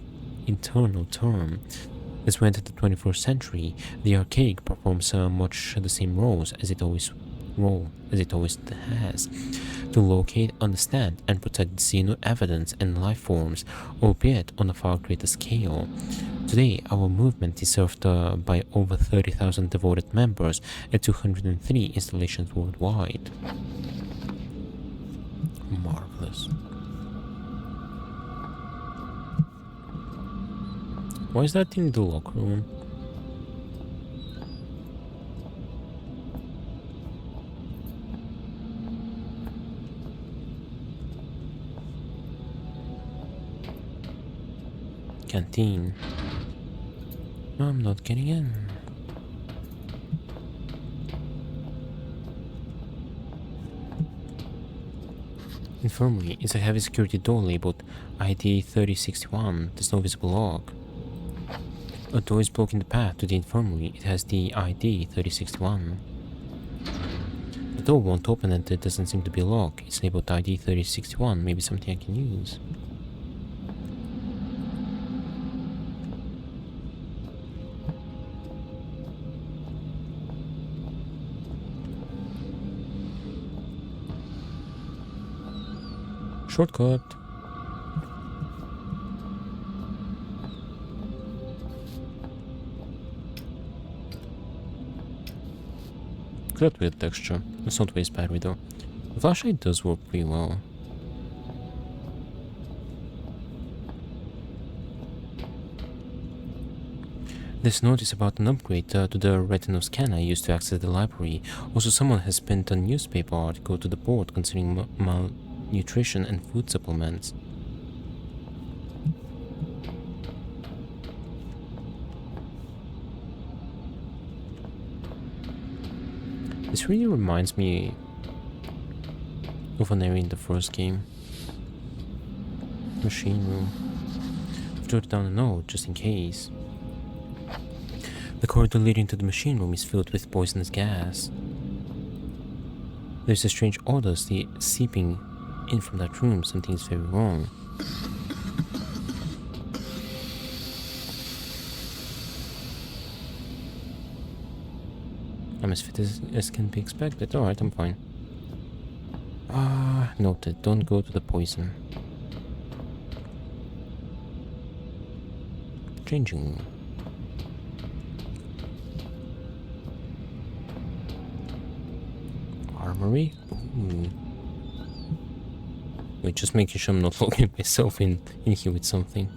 internal term. As we enter the 21st century, the Archaic performs much the same roles as it always has, to locate, understand, and protect xeno evidence and life forms, albeit on a far greater scale. Today, our movement is served by over 30,000 devoted members at 203 installations worldwide. Marvelous. Why is that in the locker room? Canteen. I'm not getting in. Infirmary is a heavy security door labeled ID 3061. There's no visible lock. A door is blocking the path to the infirmary. It has the ID 3061. The door won't open and it doesn't seem to be locked. It's labeled ID 3061. Maybe something I can use. Shortcut. That weird texture. It's not waste battery though. The flashlight does work pretty well. This note is about an upgrade to the retinal scanner used to access the library. Also, someone has pinned a newspaper article to the board concerning malnutrition and food supplements. This really reminds me of an area in the first game. Machine room. I've jotted down a note just in case. The corridor leading to the machine room is filled with poisonous gas. There's a strange odor seeping in from that room. Something is very wrong. I'm as fit as can be expected. Alright, I'm fine. Noted. Don't go to the poison. Changing room. Armory? Ooh. Wait, just making sure I'm not locking myself in here with something.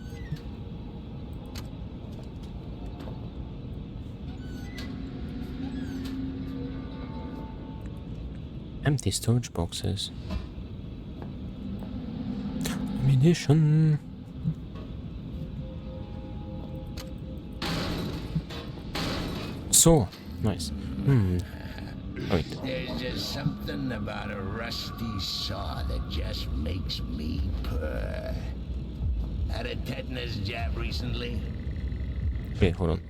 Empty storage boxes. Ammunition. Saw. Nice. Wait. There's just something about a rusty saw that just makes me purr. Had a tetanus jab recently? Wait, hold on.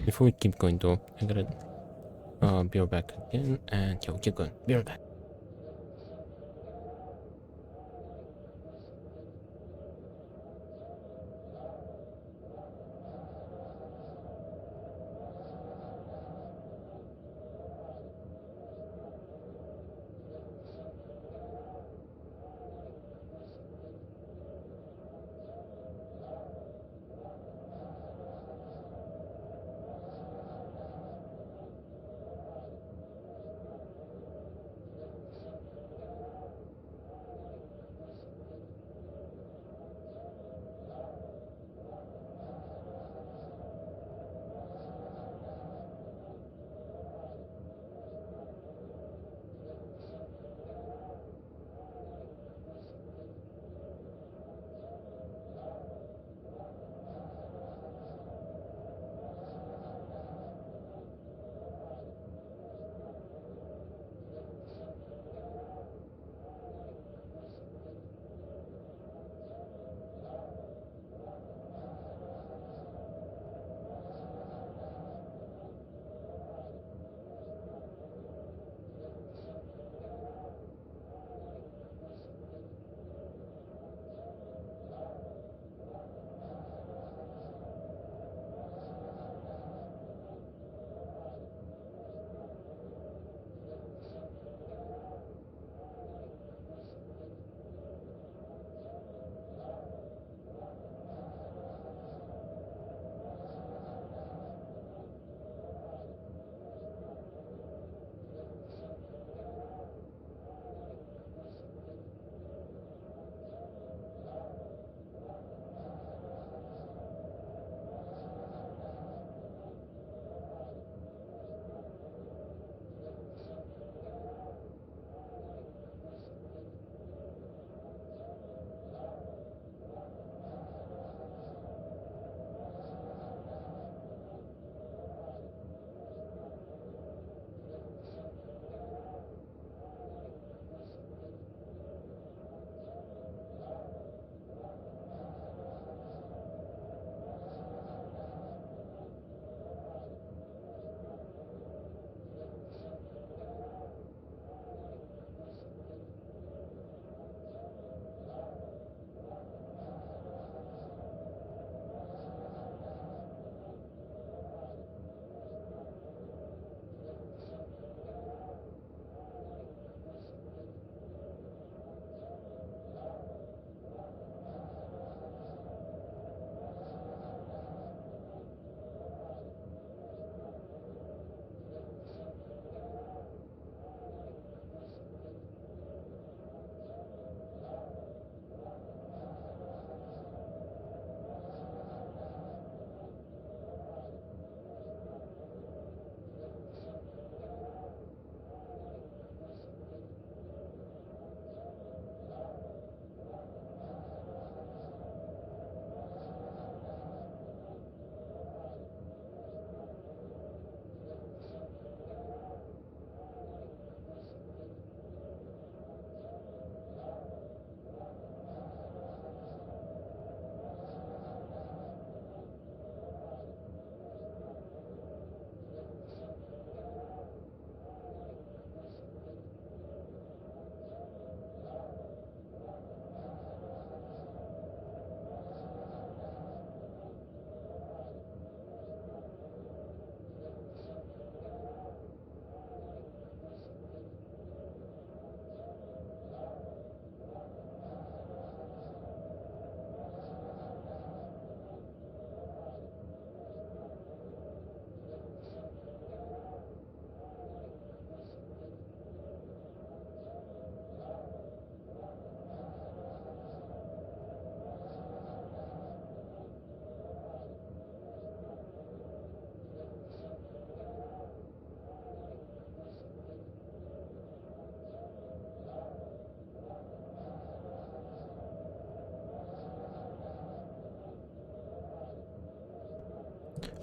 Before we keep going though, I gotta be right back again, and yeah, we'll keep going. Be right back.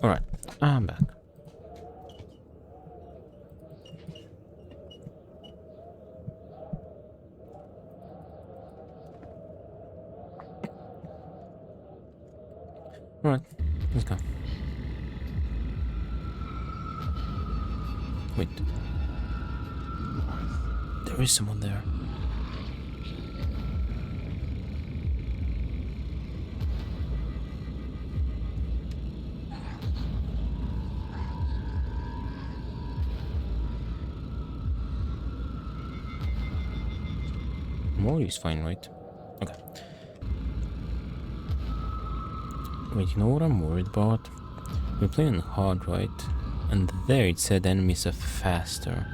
Alright, I'm back. Alright, let's go. Wait. There is someone there. Mori is fine, right? Okay. Wait, you know what I'm worried about? We're playing hard, right? And there it said enemies are faster.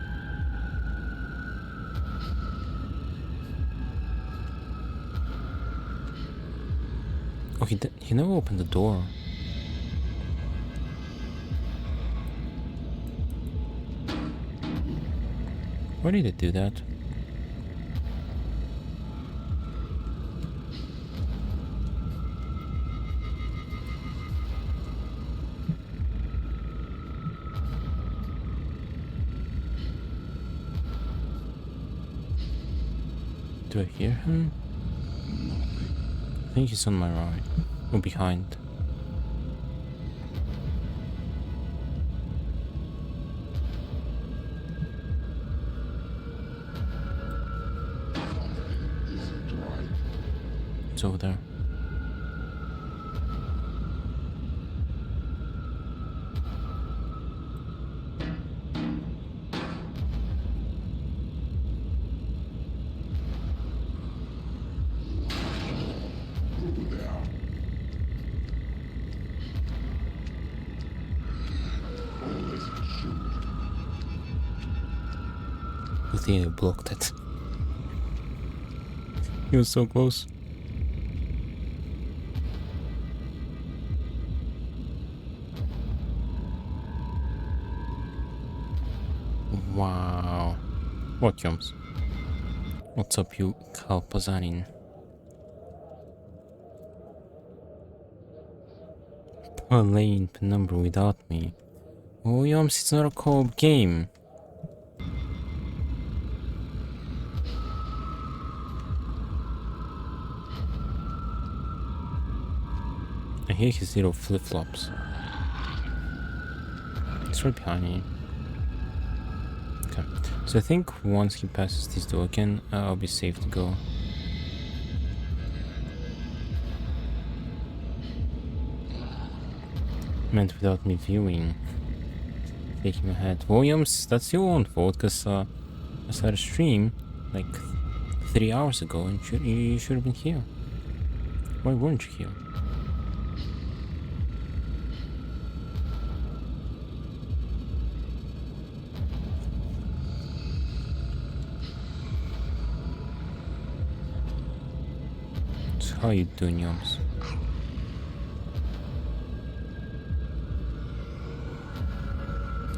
Oh, he never opened the door. Why did it do that? Do I hear him? I think he's on my right. Or behind. It's over there. I think I blocked it. He was so close. Wow. What jumps? What's up, you Kalpazanin? Playing Penumbra without me. Oh, Yoms, it's not a co-op game. I hear his little flip-flops. It's right behind me. Okay, so I think once he passes this door again, I'll be safe to go. Meant without me viewing. Shaking my head. Williams, that's your own fault, because I started a stream like 3 hours ago and you should have been here. Why weren't you here? So how you doing, Yoms?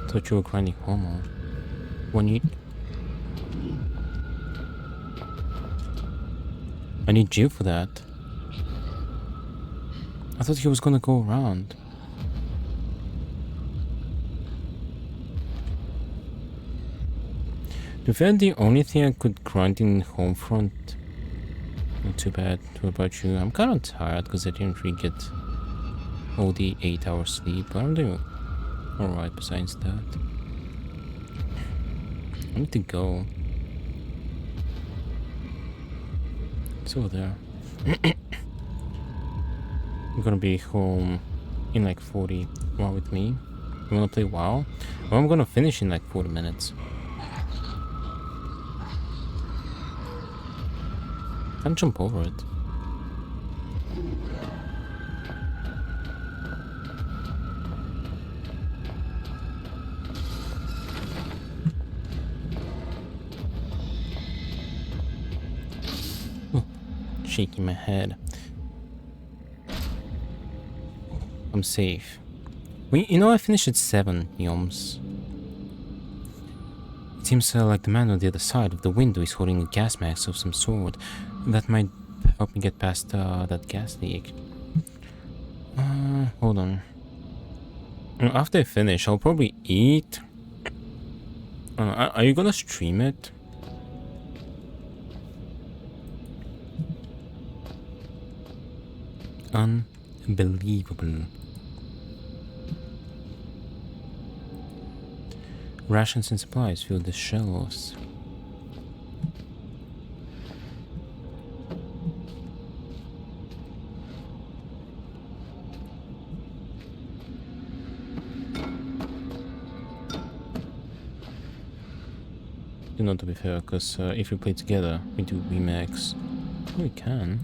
Thought you were grinding homo. When you... I need you for that. I thought he was gonna go around. To be fair, the only thing I could grind in Homefront. Not too bad. What about you? I'm kinda tired because I didn't really get all the 8 hours sleep, but I'm doing alright besides that. I need to go. It's over there. I'm gonna be home in like 40. WoW with me? You wanna play WoW? Well, I'm gonna finish in like 40 minutes. Can't jump over it. Shaking my head. I'm safe. You know, I finished at 7, Yoms. It seems like the man on the other side of the window is holding a gas mask of some sort. That might help me get past that gas leak. Hold on. After I finish, I'll probably eat. Are you gonna stream it? Unbelievable. Rations and supplies fill the shelves. Not to be fair, because if we play together, we do remakes. We can.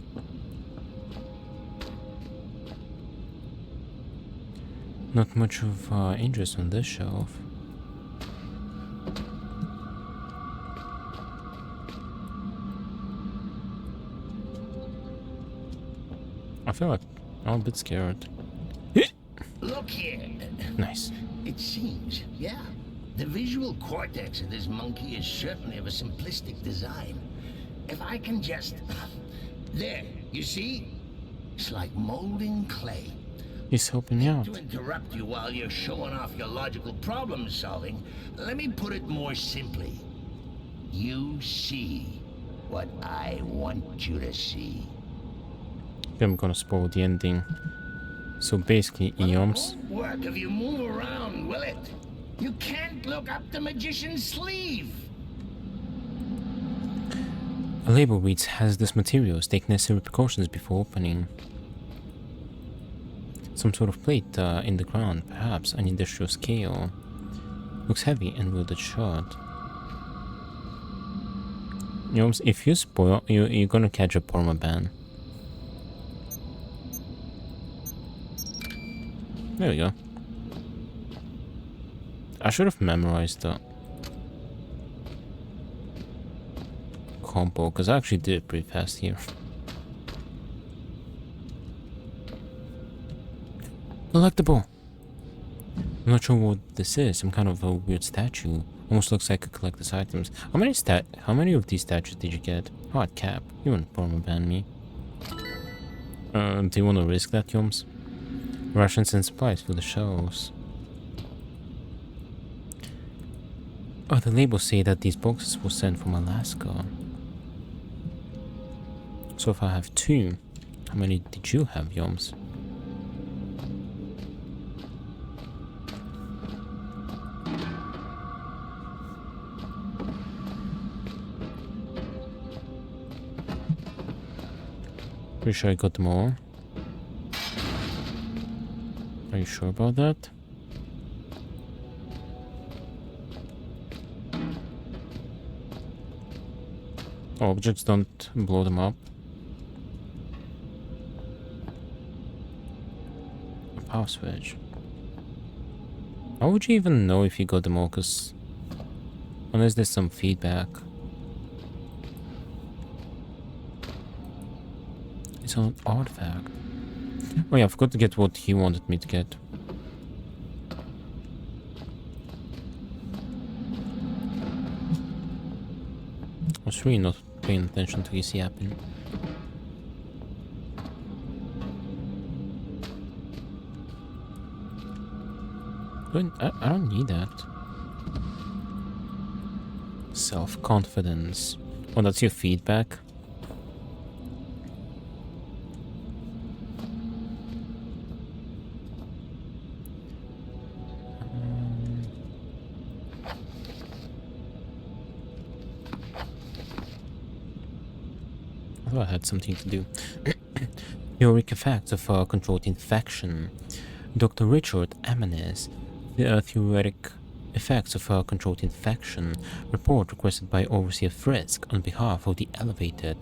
Not much of interest on this shelf. I feel like I'm a bit scared. Look here. Nice. It seems, yeah. The visual cortex of this monkey is certainly of a simplistic design. If I can just... There, you see? It's like molding clay. He's helping me out. To interrupt you while you're showing off your logical problem solving, let me put it more simply. You see what I want you to see. I'm gonna spoil the ending. So basically, Eoms. It won't work if you move around, will it? You can't look up the magician's sleeve. A label reads hazardous materials. Take necessary precautions before opening. Some sort of plate in the ground, perhaps an industrial scale. Looks heavy and welded shut. Eoms, if you spoil, you're gonna catch a perma ban. There we go. I should have memorized the combo, because I actually did it pretty fast here. Collectible! I'm not sure what this is, some kind of a weird statue. Almost looks like a collector's items. How many of these statues did you get? Hard cap. You wouldn't perma-ban me. Do you want to risk that, Yoms? Rations and supplies for the shelves. Oh, the labels say that these boxes were sent from Alaska. So if I have 2, how many did you have, Yoms? Pretty sure I got them all. Are you sure about that? Objects don't blow them up. A power switch. How would you even know if you got them all? Cause unless there's some feedback. It's an artifact. Oh yeah, I forgot to get what he wanted me to get. I was really not paying attention to his yapping. I don't need that. Self-confidence. Oh, that's your feedback? I had something to do. Theoric effects of controlled infection. Dr. Richard Amanes. The theoretic effects of controlled infection. Report requested by Overseer Frisk on behalf of the Elevated.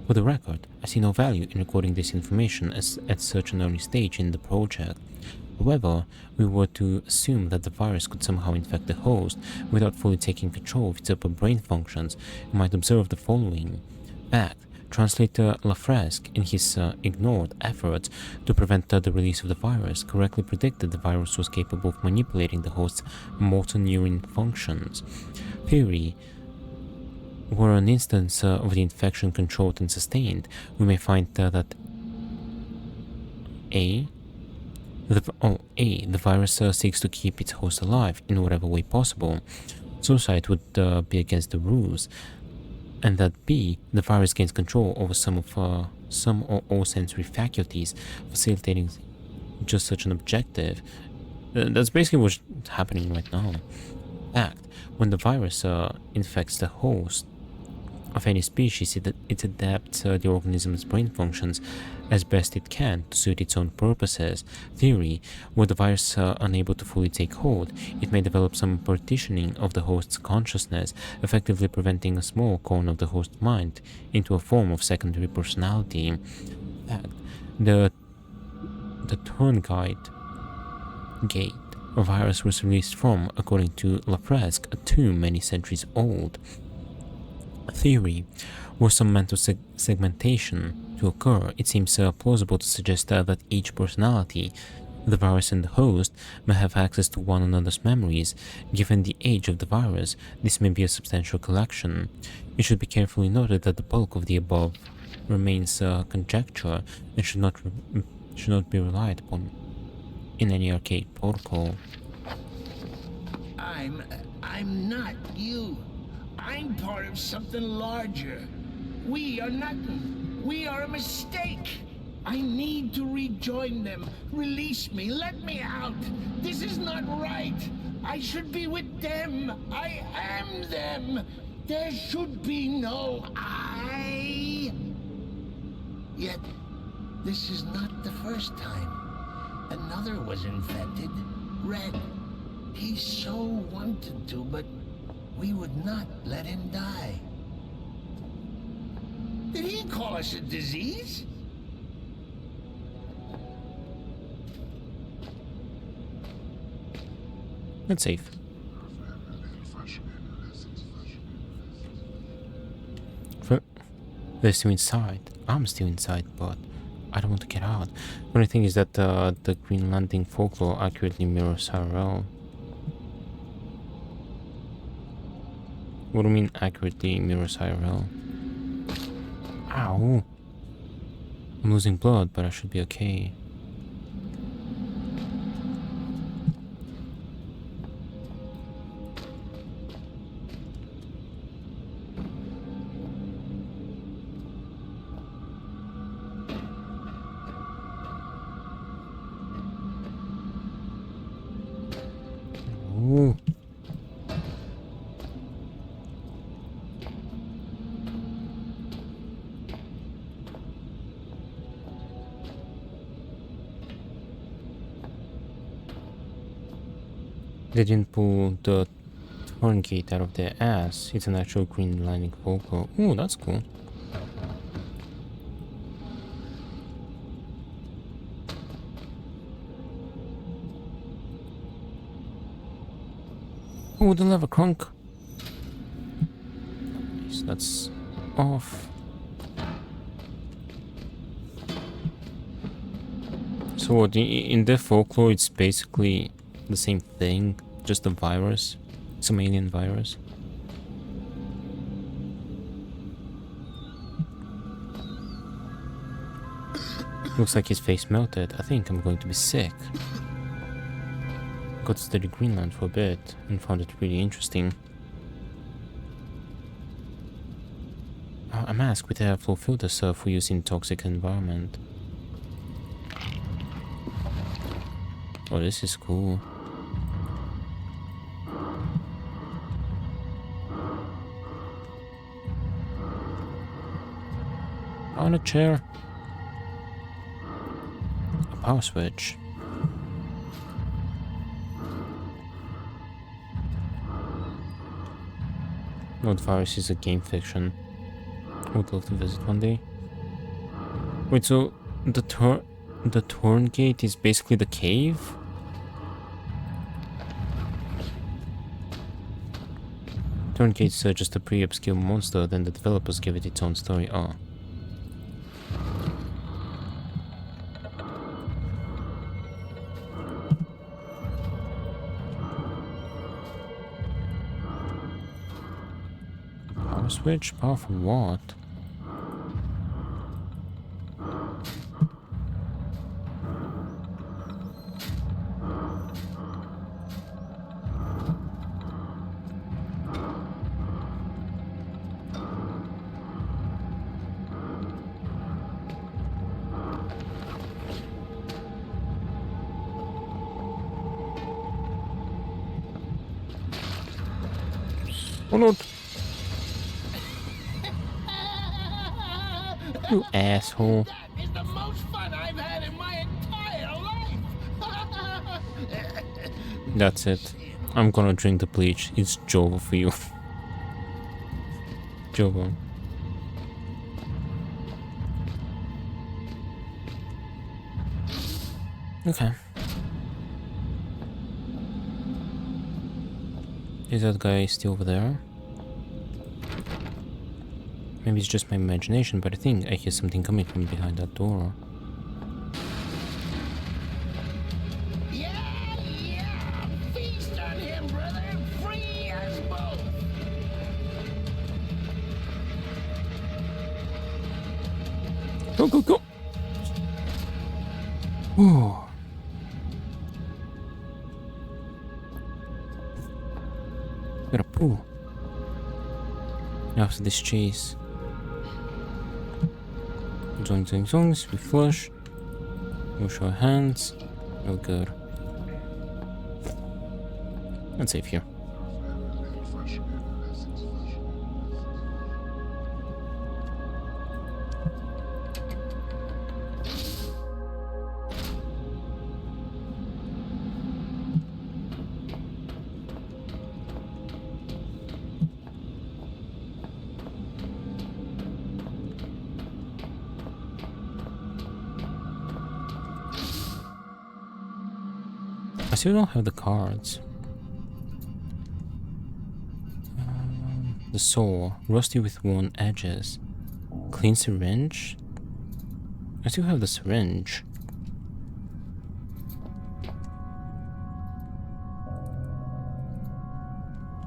For the record, I see no value in recording this information at such an early stage in the project. However, we were to assume that the virus could somehow infect the host without fully taking control of its upper brain functions. We might observe the following. Fact. Translator Lafresque, in his ignored efforts to prevent the release of the virus, correctly predicted the virus was capable of manipulating the host's motor neuron functions. Theory. Were an instance of the infection controlled and sustained, we may find that A. The virus seeks to keep its host alive in whatever way possible. Suicide would be against the rules. And that B, the virus gains control over some or all sensory faculties, facilitating just such an objective. That's basically what's happening right now. In fact, when the virus infects the host of any species, it adapts the organism's brain functions as best it can to suit its own purposes. Theory, were the virus unable to fully take hold, it may develop some partitioning of the host's consciousness, effectively preventing a small corner of the host's mind into a form of secondary personality. In fact, the Turngate virus was released from, according to Lafresque, a tomb many centuries old. Theory, were some mental segmentation to occur, it seems plausible to suggest that each personality, the virus and the host, may have access to one another's memories. Given the age of the virus, this may be a substantial collection. It should be carefully noted that the bulk of the above remains conjecture and should not be relied upon in any archaic protocol. I'm not you. I'm part of something larger. We are nothing. We are a mistake. I need to rejoin them. Release me. Let me out. This is not right. I should be with them. I am them. There should be no I. Yet, this is not the first time. Another was infected. Red. He so wanted to, but we would not let him die. Did he call us a disease? That's safe. They're still inside. I'm still inside, but I don't want to get out. The only thing is that the Greenlandic folklore accurately mirrors IRL. What do you mean accurately mirrors IRL? Ow! I'm losing blood, but I should be okay. Ooh. They didn't pull the Turngate out of their ass. It's an actual Greenlandic folklore. Ooh, that's cool. Ooh, the lever crunk. Nice, that's off. So what, in the folklore it's basically the same thing, just a virus, some alien virus. Looks like his face melted. I think I'm going to be sick. Got to study Greenland for a bit and found it really interesting. A mask with airflow filters for use in toxic environment. Oh, this is cool. On a chair. A power switch. What virus is a game fiction? I would love to visit one day. Wait, so the Turngate is basically the cave? Turngate's just a pretty obscure monster, then the developers give it its own story. Oh. Power switch? Power for what? Oh no! You asshole. That is the most fun I've had in my entire life. That's it. I'm gonna drink the bleach. It's Jova for you. Jova. Okay. Is that guy still over there? Maybe it's just my imagination, but I think I hear something coming from behind that door. Yeah, feast on him, brother. Free us both. Go, go, go! Ooh. Gotta poo. After this chase. Zoink, zoink, zonks. We flush. Wash our hands. Oh, good. Let's save here. I still don't have the cards. The saw, rusty with worn edges. Clean syringe? I still have the syringe.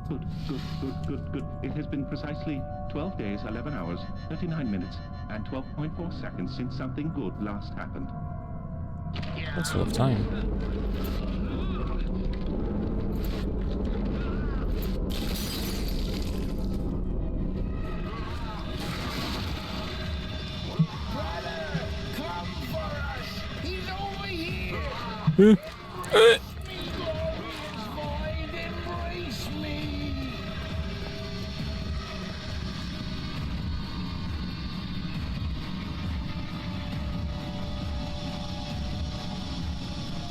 Good, good, good, good, good. It has been precisely 12 days, 11 hours, 39 minutes, and 12.4 seconds since something good last happened. That's a lot of time. Come for us. He's over here. Hmm. Void, embrace me.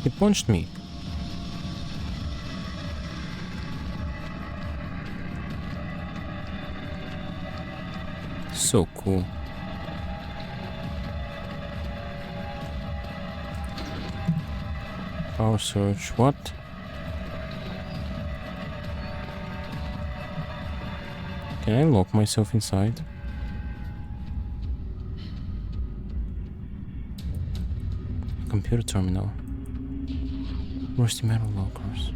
He punched me. So cool. Power surge, what? Can I lock myself inside? Computer terminal. Rusty metal lockers.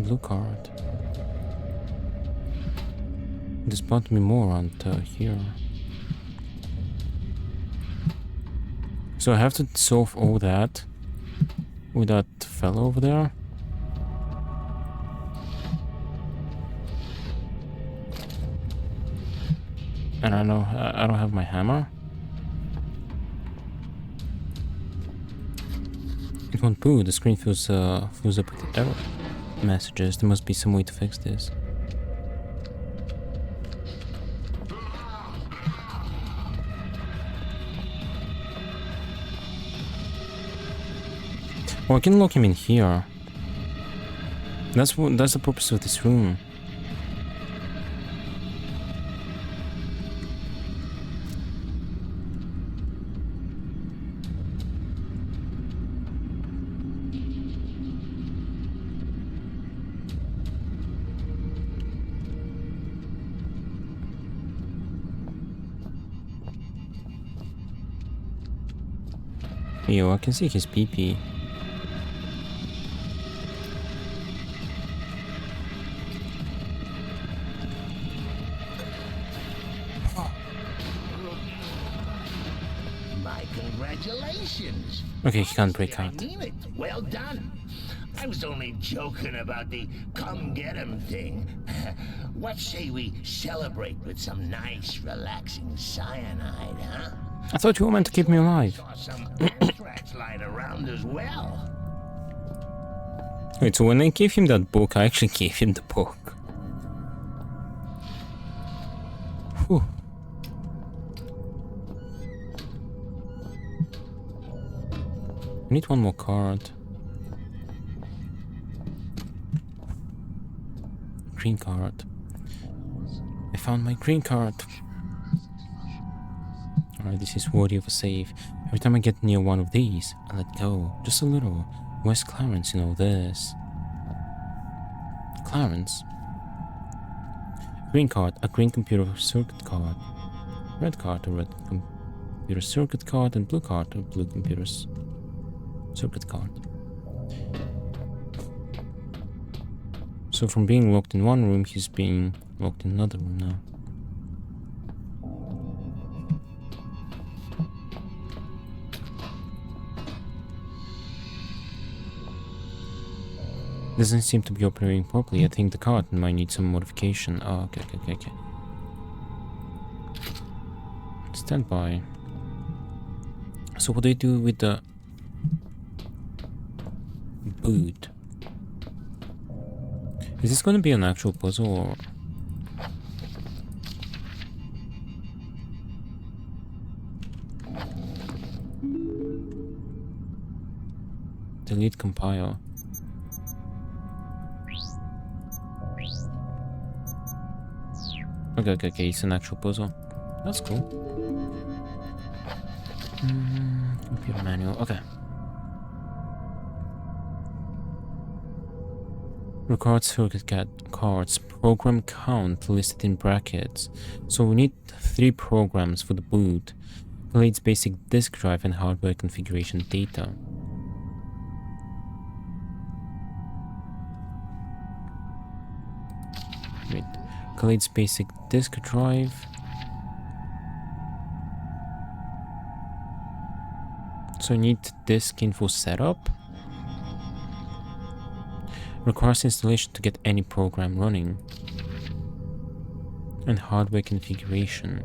Blue card. There's bound to be more around here. So I have to solve all that with that fellow over there? And I don't have my hammer. It won't poo, the screen fills up with error messages. There must be some way to fix this. Oh, I can lock him in here. That's the purpose of this room. Yo, I can see his pee-pee. My congratulations. Okay, he can't break I out. mean it. Well done. I was only joking about the come get 'em thing. What say we celebrate with some nice, relaxing cyanide, huh? I thought you were meant to keep me alive. Saw some anthrax lying around as well. Wait, so when I gave him that book, I actually gave him the book. Whew. I need one more card. Green card. I found my green card. Alright, this is worthy of a save. Every time I get near one of these, I let go. Just a little. Where's Clarence in all this? Clarence? Green card, a green computer circuit card. Red card, a red computer circuit card. And blue card, a blue computer circuit card. So from being locked in one room, he's being locked in another room now. Doesn't seem to be operating properly. I think the card might need some modification. Oh, okay. Stand by. So what do I do with the boot? Is this going to be an actual puzzle or... Delete compile. Okay, it's an actual puzzle. That's cool. Computer manual, okay. Record circuit cards, program count listed in brackets. So we need 3 programs for the boot. Collates basic disk drive and hardware configuration data. Wait. Collates basic disk drive. So I need disk info setup. Requires installation to get any program running. And hardware configuration.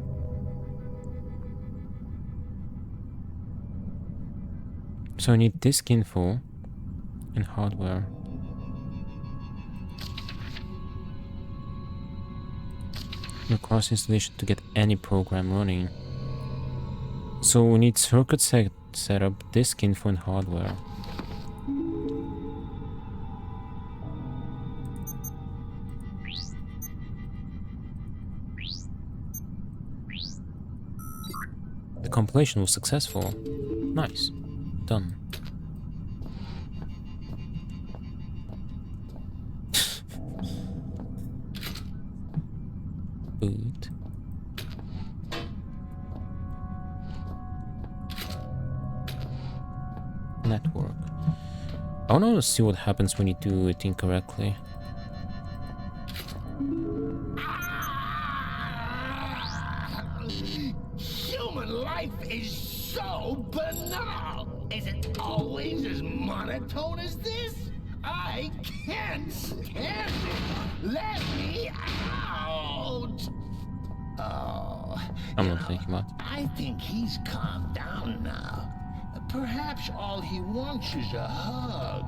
So I need disk info and hardware. Requires installation to get any program running. So we need circuit setup, disk info and hardware. The compilation was successful. Nice. Done. Boot. Network. I want to see what happens when you do it incorrectly. Human life is so banal. Is it always as monotone as this? I can't stand it. Let me out. Oh, I'm not thinking about it. I think he's calmed down now. Perhaps all he wants is a hug.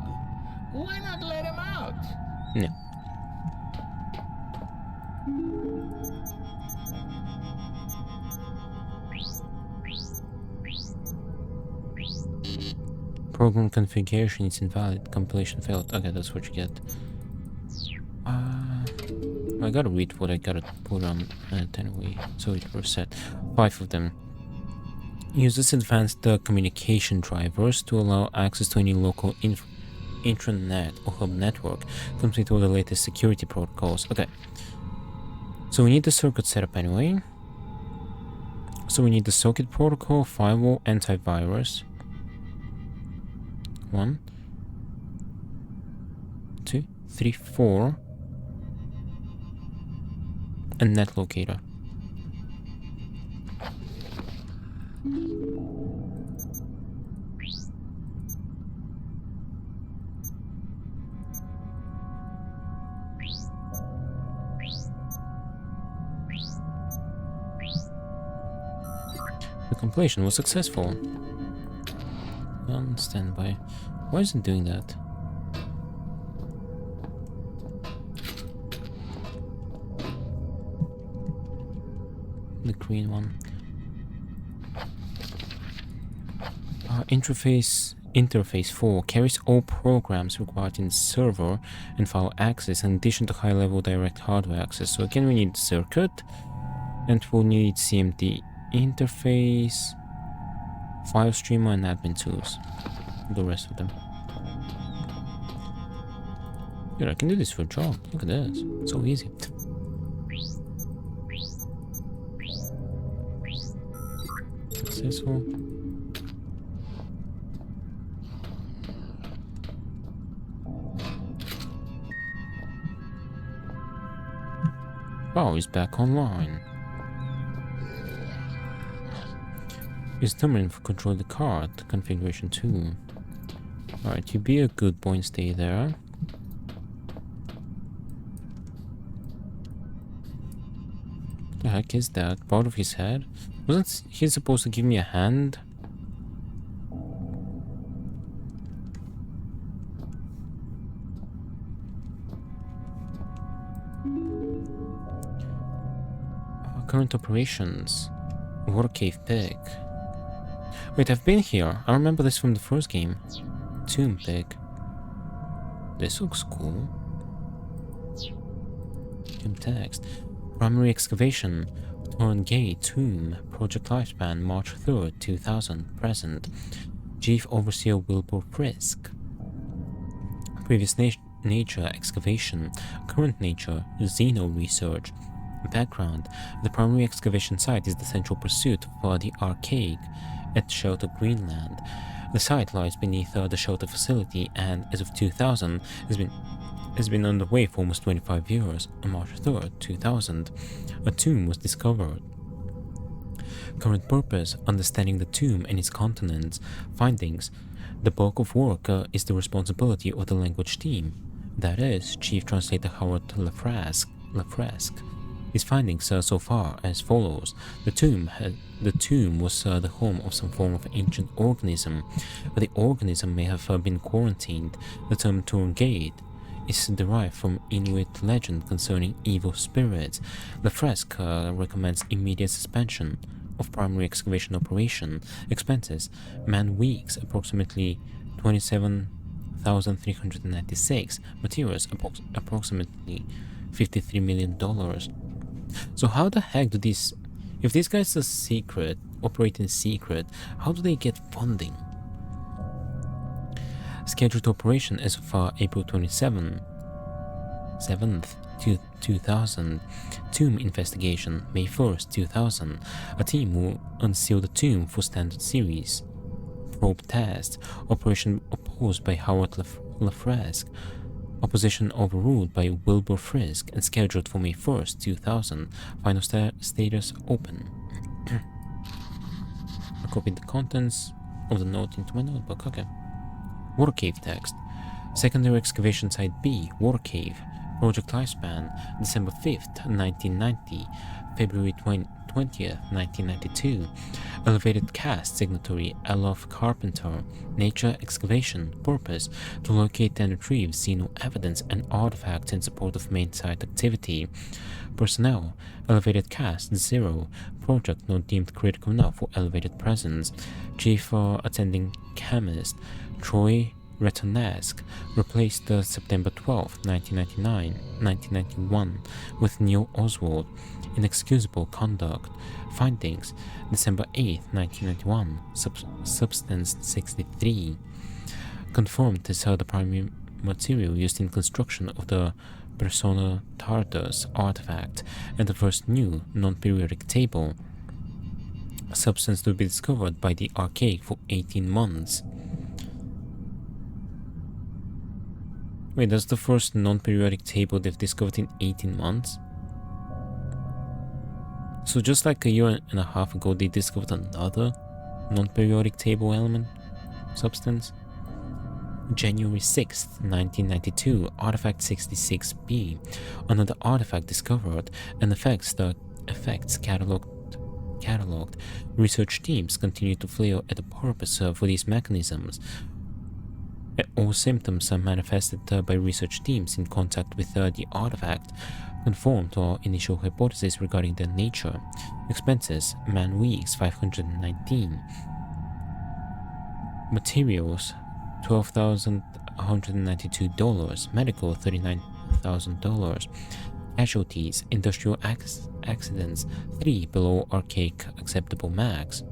Why not let him out? No. Program configuration is invalid. Compilation failed. Okay, that's what you get. I gotta read what I gotta put on it anyway. So it reset. 5 of them. Uses advanced communication drivers to allow access to any local intranet or hub network. Complete all the latest security protocols. Okay. So we need the circuit setup anyway. So we need the socket protocol, firewall, antivirus. 1, 2, 3, 4. And net locator. The completion was successful. On standby. Why is it doing that? The green one. Interface 4 carries all programs required in server and file access in addition to high-level direct hardware access. So again, we need circuit, and we'll need CMD interface, file streamer, and admin tools. The rest of them. Dude, I can do this for a job. Look at this. It's so easy. Successful. Wow, he's back online. Use thumbprint for control the card configuration too. Alright, you be a good boy and stay there. What the heck is that? Part of his head? Wasn't he supposed to give me a hand? Current operations. Water cave pig. Wait, I've been here. I remember this from the first game. Tomb pig. This looks cool. Tomb text. Primary excavation. Torn Gate Tomb. Project lifespan March 3rd, 2000. Present. Chief Overseer Wilbur Frisk. Previous nature excavation. Current nature Xeno research. Background. The primary excavation site is the central pursuit for the archaic at Shelter Greenland. The site lies beneath the shelter facility and, as of 2000, has been underway for almost 25 years. On March 3rd, 2000, a tomb was discovered. Current purpose: understanding the tomb and its contents. Findings: the bulk of work is the responsibility of the language team. That is, Chief Translator Howard Lafresque. His findings are so far as follows. The tomb was the home of some form of ancient organism, but the organism may have been quarantined. The term Torn Gate is derived from Inuit legend concerning evil spirits. Lafresque recommends immediate suspension of primary excavation operation. Expenses: man weeks approximately 27,396. Materials approximately $53 million. So how the heck do these, if these guys are secret, operate in secret, how do they get funding? Scheduled operation as of April 7th, 2000. Tomb investigation, May 1st, 2000. A team will unseal the tomb for standard series. Probe test. Operation opposed by Howard Lafresque. Opposition overruled by Wilbur Frisk and scheduled for May 1st, 2000. Final status open. I copied the contents of the note into my notebook. Okay. Water cave text. Secondary excavation site B, Water cave. Project lifespan December 5th, 1990, February 20th, 1992. Elevated cast signatory Alof Carpenter. Nature excavation. Purpose: to locate and retrieve xeno evidence and artifacts in support of main site activity. Personnel: elevated cast 0. Project not deemed critical enough for elevated presence. Chief attending chemist Troy Retonesk replaced September 12, 1991 with Neil Oswald. Inexcusable conduct. Findings: December 8, 1991. Substance 63. Confirmed as the primary material used in construction of the Persona Tartarus artifact and the first new non-periodic table. A substance to be discovered by the archaic for 18 months. Wait, that's the first non-periodic table they've discovered in 18 months? So just like a year and a half ago, they discovered another non-periodic table element substance? January 6th, 1992, Artifact 66B. Another artifact discovered and effects cataloged catalogued. Research teams continue to flail at the purpose for these mechanisms. All symptoms are manifested by research teams in contact with the artifact conform to our initial hypothesis regarding their nature. Expenses: man weeks 519. Materials $12,192. Medical $39,000. Casualties: industrial accidents 3 below archaic acceptable max.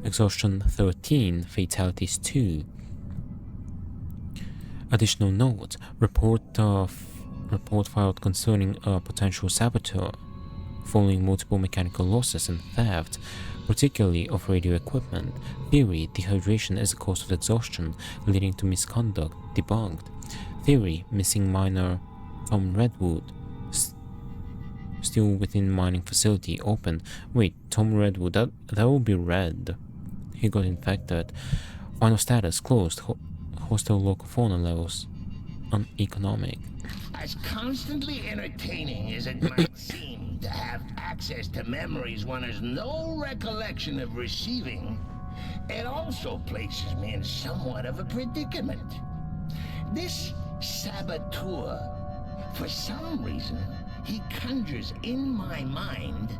Exhaustion 13. Fatalities 2. Additional notes: report filed concerning a potential saboteur following multiple mechanical losses and theft, particularly of radio equipment. Theory: dehydration as a cause of exhaustion, leading to misconduct, debunked. Theory: missing miner Tom Redwood, still within mining facility, open. Wait, Tom Redwood, that will be Red. He got infected. Final status: closed. Hostile local fauna levels uneconomic. As constantly entertaining as it might seem to have access to memories one has no recollection of receiving, it also places me in somewhat of a predicament. This saboteur, for some reason, he conjures in my mind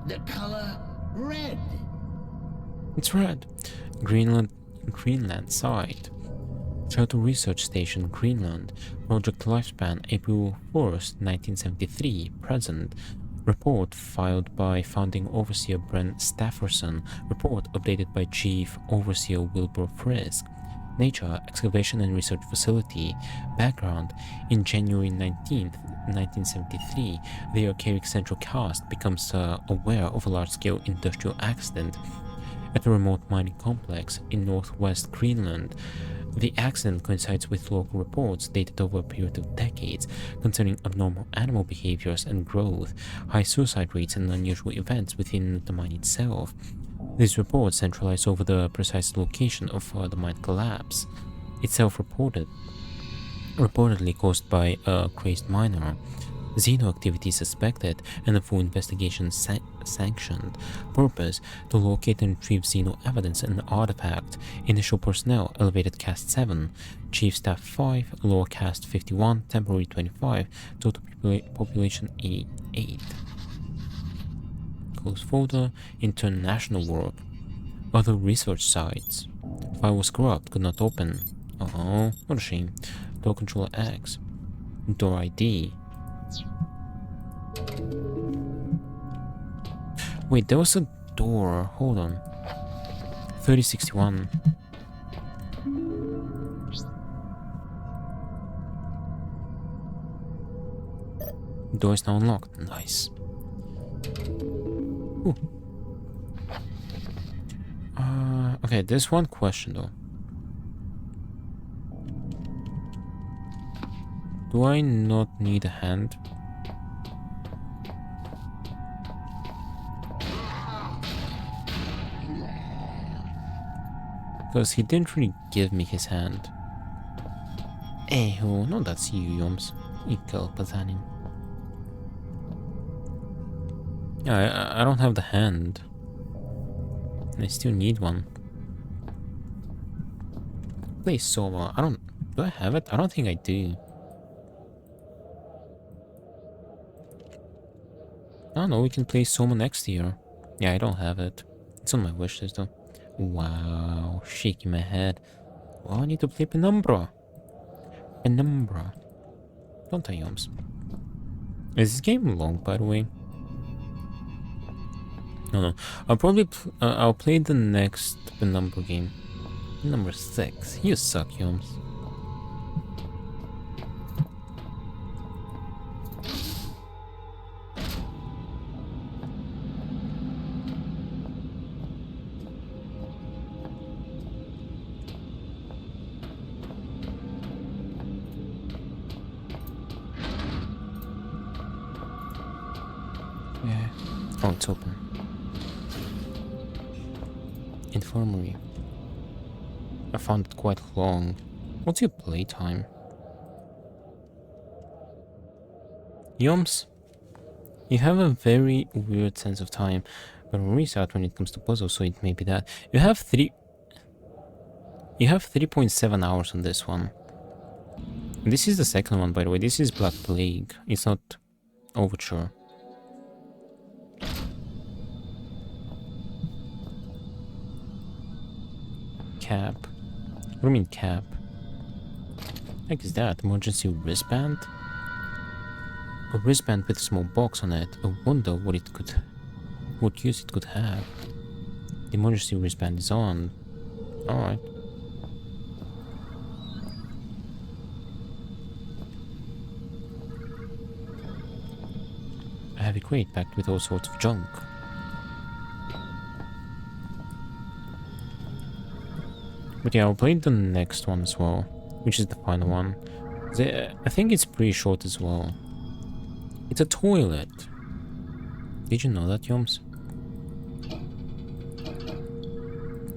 the color red. It's red. Greenland site. Shuttle Research Station, Greenland. Project lifespan April 1st, 1973. Present. Report filed by Founding Overseer Brent Stafferson. Report updated by Chief Overseer Wilbur Frisk. Nature: excavation and research facility. Background: in January 19th, 1973, the archaic central cast becomes aware of a large-scale industrial accident at a remote mining complex in northwest Greenland. The accident coincides with local reports dated over a period of decades concerning abnormal animal behaviors and growth, high suicide rates, and unusual events within the mine itself. These reports centralize over the precise location of the mine collapse, itself reportedly caused by a crazed miner. Xeno activity suspected and a full investigation sanctioned. Purpose: to locate and retrieve Xeno evidence and artifact. Initial personnel: elevated caste 7, chief staff 5, lower caste 51, temporary 25, total population 8. Close folder. International work. Other research sites. File was corrupt, could not open. Oh, what a shame. Door controller X. Door ID. Wait, there was a door. Hold on. 3061. Door is now unlocked. Nice. Ooh. Okay, there's one question though. Do I not need a hand? Because he didn't really give me his hand. Eho, no that's you, Yoms. Ikal Pazanin. Yeah, I don't have the hand. I still need one. Play Soma. Do I have it? I don't think I do. I don't know, we can play Soma next year. Yeah, I don't have it. It's on my wish list though. Wow, shaking my head. Well, I need to play Penumbra. Penumbra. Don't I, Yoms? Is this game long, by the way? No. I'll probably I'll play the next Penumbra game. Number 6. You suck, Yoms. Yeah. Oh, it's open. Infirmary. I found it quite long. What's your playtime? Yoms, you have a very weird sense of time. But we miss out when it comes to puzzles, so it may be that. You have 3.7 hours on this one. This is the second one, by the way. This is Black Plague. It's not Overture. Cap. What do you mean cap? What is that? Emergency wristband? A wristband with a small box on it. I wonder what use it could have. The emergency wristband is on. Alright. A heavy crate packed with all sorts of junk. But yeah, I'll play the next one as well, which is the final one. I think it's pretty short as well. It's a toilet. Did you know that, Yoms?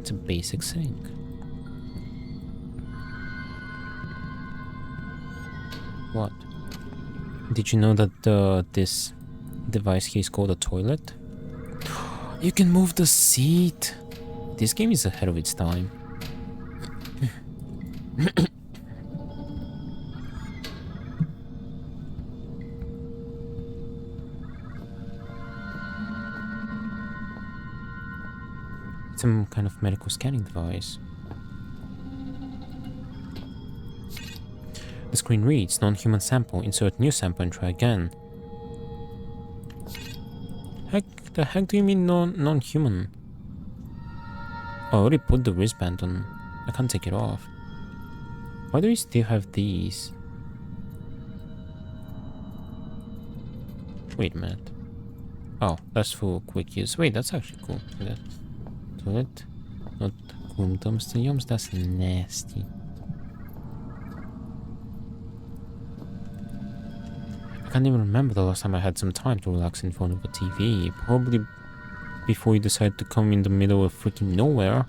It's a basic sink. What? Did you know that this device here is called a toilet? You can move the seat! This game is ahead of its time. Some kind of medical scanning device. The screen reads, non-human sample, insert new sample and try again. The heck do you mean non-human? Oh, I already put the wristband on. I can't take it off. Why do we still have these? Wait a minute. Oh, that's for quick use. Wait, that's actually cool. That toilet, not room dumpster yums. That's nasty. I can't even remember the last time I had some time to relax in front of a TV. Probably before you decide to come in the middle of freaking nowhere.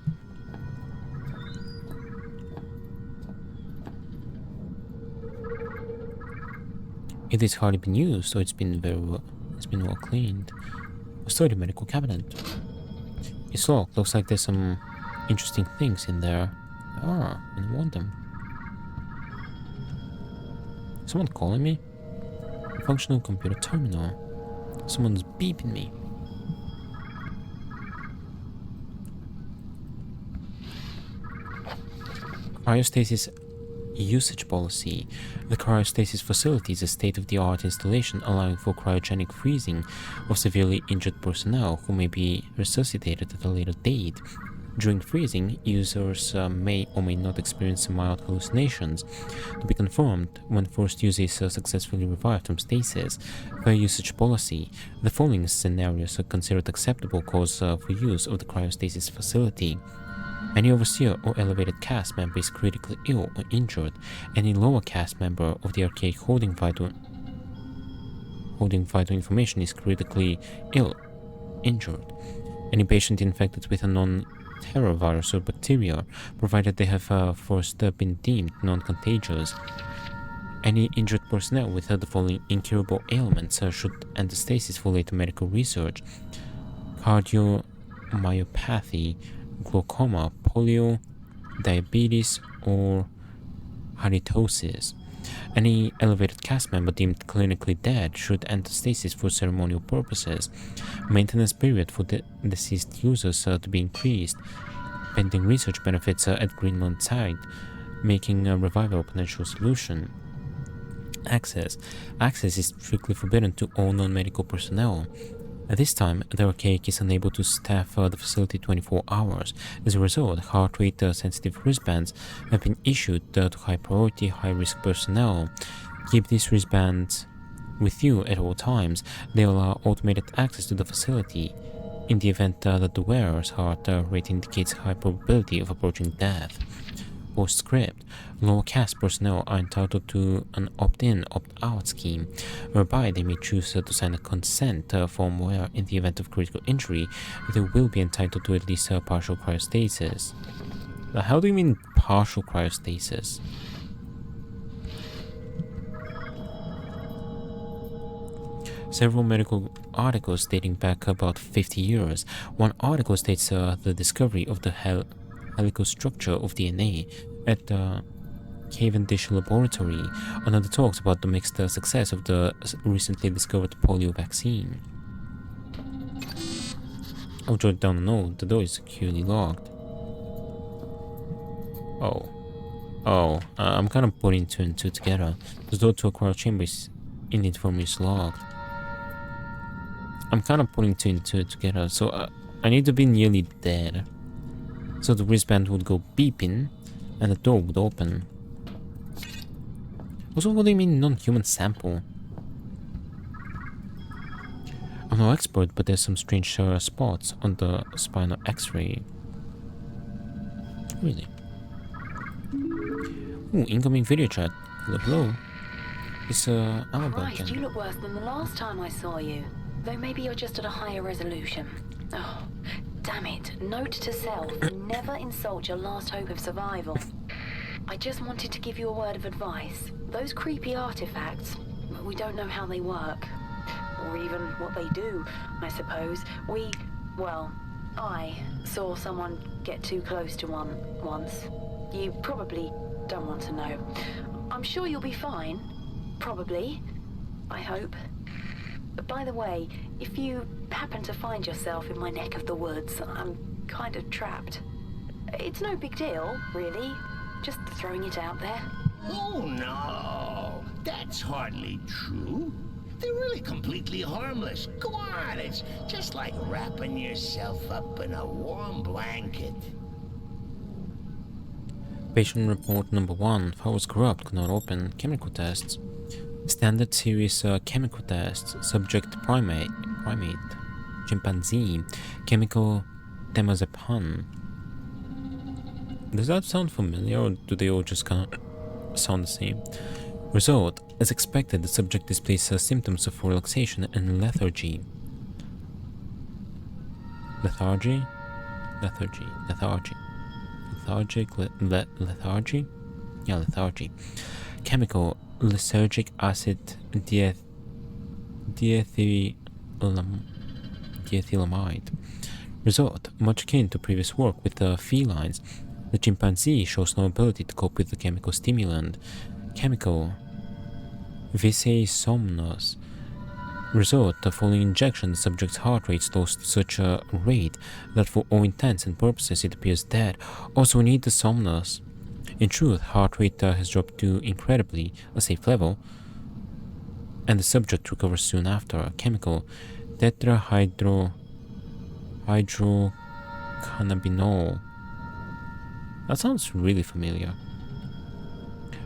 It has hardly been used, so it's been well cleaned. A sturdy medical cabinet. It's locked. Looks like there's some interesting things in there. Ah, and I want them. Someone calling me? Functional computer terminal. Someone's beeping me. Cryostasis usage policy. The cryostasis facility is a state-of-the-art installation allowing for cryogenic freezing of severely injured personnel who may be resuscitated at a later date. During freezing, users may or may not experience mild hallucinations. To be confirmed, when first user is successfully revived from stasis, per usage policy, the following scenarios are considered acceptable cause for use of the cryostasis facility. Any overseer or elevated cast member is critically ill or injured. Any lower cast member of the archaic holding vital information is critically ill, injured. Any patient infected with a non-terror virus or bacteria, provided they have first been deemed non-contagious. Any injured personnel with the following incurable ailments should enter stasis for later medical research: cardiomyopathy, glaucoma, polio, diabetes, or halitosis. Any elevated cast member deemed clinically dead should enter stasis for ceremonial purposes. Maintenance period for the deceased users to be increased. Pending research benefits at Greenland site, making a revival a potential solution. Access. Access is strictly forbidden to all non-medical personnel. At this time, the archaic is unable to staff the facility 24 hours. As a result, heart rate sensitive wristbands have been issued to high priority, high risk personnel. Keep these wristbands with you at all times. They allow automated access to the facility. In the event that the wearer's heart rate indicates high probability of approaching death. Postscript. Lower caste personnel are entitled to an opt-in, opt-out scheme, whereby they may choose to sign a consent form where, in the event of critical injury, they will be entitled to at least partial cryostasis. How do you mean partial cryostasis? several medical articles dating back about 50 years. One article states the discovery of the helical structure of DNA at the Cavendish laboratory. Another talks about the mixed success of the recently discovered polio vaccine. I'll jot down a note. The door is securely locked. I'm kind of putting two and two together. The door to a cryo chamber in the infirmary is locked. I'm kind of putting two and two together, so I need to be nearly dead. So the wristband would go beeping, and the door would open. Also, what do you mean non-human sample? I'm no expert, but there's some strange spots on the spinal X-ray. Really? Ooh, incoming video chat. Hello, hello. It's Christ, you look worse than the last time I saw you. Though maybe you're just at a higher resolution. Oh, damn it. Note to self, never insult your last hope of survival. I just wanted to give you a word of advice. Those creepy artifacts, we don't know how they work. Or even what they do, I suppose. I saw someone get too close to one once. You probably don't want to know. I'm sure you'll be fine. Probably. I hope. By the way, if you happen to find yourself in my neck of the woods, I'm kind of trapped. It's no big deal, really. Just throwing it out there. Oh, no. That's hardly true. They're really completely harmless. Go on, it's just like wrapping yourself up in a warm blanket. Patient report number 1. File was corrupt, could not open. Chemical tests. Standard series chemical tests. Subject primate. Chimpanzee. Chemical temazepam. Does that sound familiar, or do they all just kind of sound the same? Result. As expected, the subject displays symptoms of relaxation and lethargy. Lethargy? Lethargy? Yeah, lethargy. Chemical lysergic acid diethylamide. Result. Much akin to previous work with the felines. The chimpanzee shows no ability to cope with the chemical stimulant. Chemical viscae somnus. Result. Following injection, the subject's heart rate slows to such a rate that for all intents and purposes it appears dead. Also, we need the somnus. In truth, heart rate has dropped to incredibly a safe level, and the subject recovers soon after. Chemical tetrahydrocannabinol. That sounds really familiar.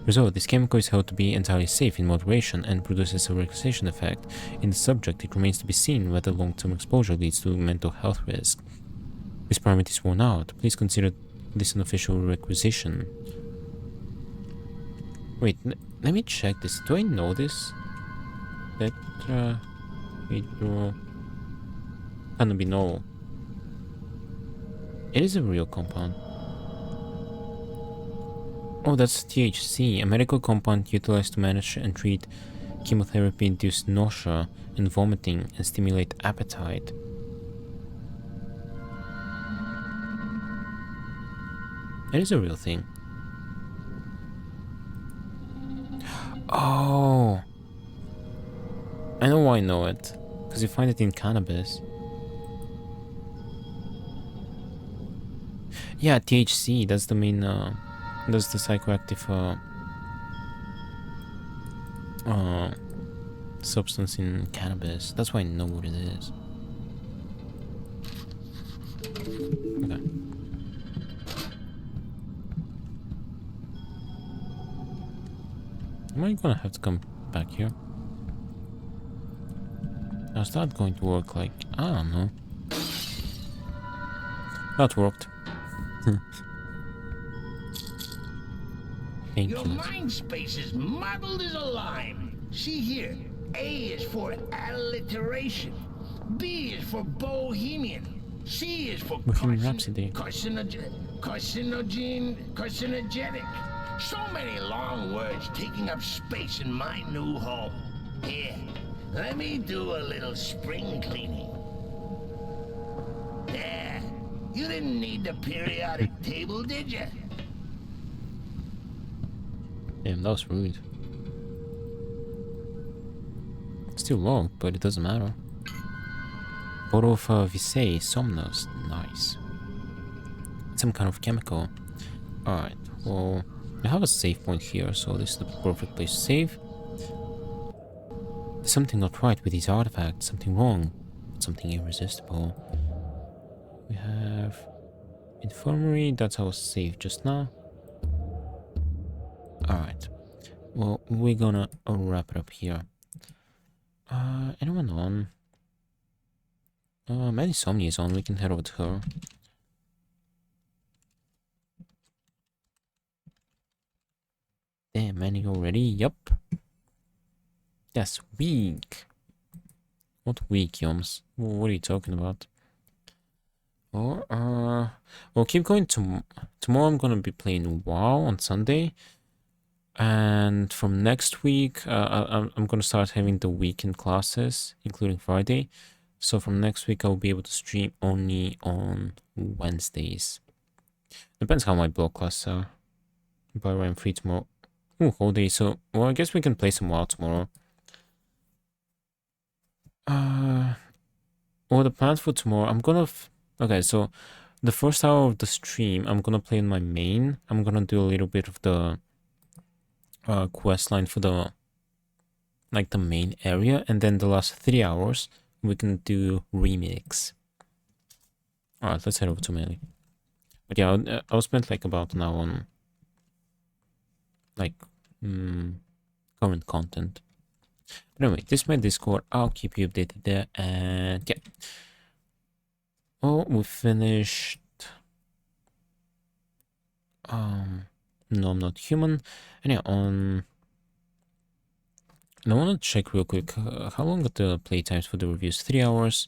Result. This chemical is held to be entirely safe in moderation and produces a relaxation effect. In the subject, it remains to be seen whether long-term exposure leads to mental health risk. This parameter is worn out. Please consider this an official requisition. Wait, let me check this. Do I know this? Tetrahydrocannabinol. It is a real compound. Oh, that's THC, a medical compound utilized to manage and treat chemotherapy-induced nausea and vomiting and stimulate appetite. It is a real thing. Oh, I know why I know it. Because you find it in cannabis. Yeah, THC, that's the main, that's the psychoactive, substance in cannabis. That's why I know what it is. Okay. Am I gonna have to come back here? How's that going to work? Like, I don't know. That worked. Your mind space is muddled as a lime. See here, A is for alliteration, B is for bohemian, C is for Bohemian Rhapsody. carcinogenic. So many long words taking up space in my new home. Here, Let me do a little spring cleaning. There. You didn't need the periodic table, did you? Damn, that was rude. Still long, but it doesn't matter. Bottle of Visay Somnos. Nice. Some kind of chemical. Alright, well, I have a save point here, so this is the perfect place to save. There's something not right with these artifacts, something wrong, but something irresistible. We have infirmary, that's our save just now. Alright, well, we're gonna wrap it up here. Anyone on? Medisomnia is on, we can head over to her. Damn, Manny already? Yup. That's weak. What weak, Yoms? What are you talking about? Or, we'll keep going tomorrow. I'm gonna be playing WoW on Sunday. And from next week, I'm gonna start having the weekend classes, including Friday. So from next week, I'll be able to stream only on Wednesdays. Depends how my block classes are. By the way, I'm free tomorrow. Ooh, whole day. So, well, I guess we can play some WoW tomorrow. Well, the plans for tomorrow, I'm gonna... Okay, so the first hour of the stream, I'm gonna play on my main. I'm gonna do a little bit of the quest line for the... like the main area. And then the last 3 hours, we can do remix. Alright, let's head over to melee. But yeah, I'll spend like about an hour on... like... current content. But anyway, this is my Discord. I'll keep you updated there. And yeah. Oh, we finished. No, I'm not human. And yeah, on. And I want to check real quick. How long are the playtimes for the reviews? 3 hours.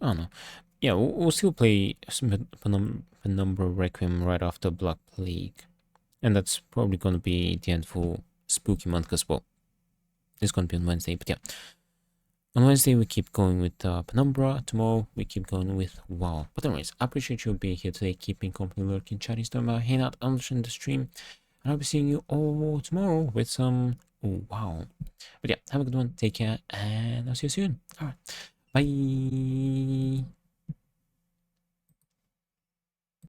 I don't know. Yeah, we'll still play Penumbra Requiem right after Black Plague. And that's probably going to be the end for Spooky Month, because, well, it's going to be on Wednesday. But yeah, on Wednesday we keep going with Penumbra. Tomorrow we keep going with WoW. But anyways, I appreciate you being here today, keeping company, lurking, chatting, storming about, hanging out, understanding the stream. And I'll be seeing you all tomorrow with some WoW. But yeah, have a good one, take care, and I'll see you soon. Alright, bye.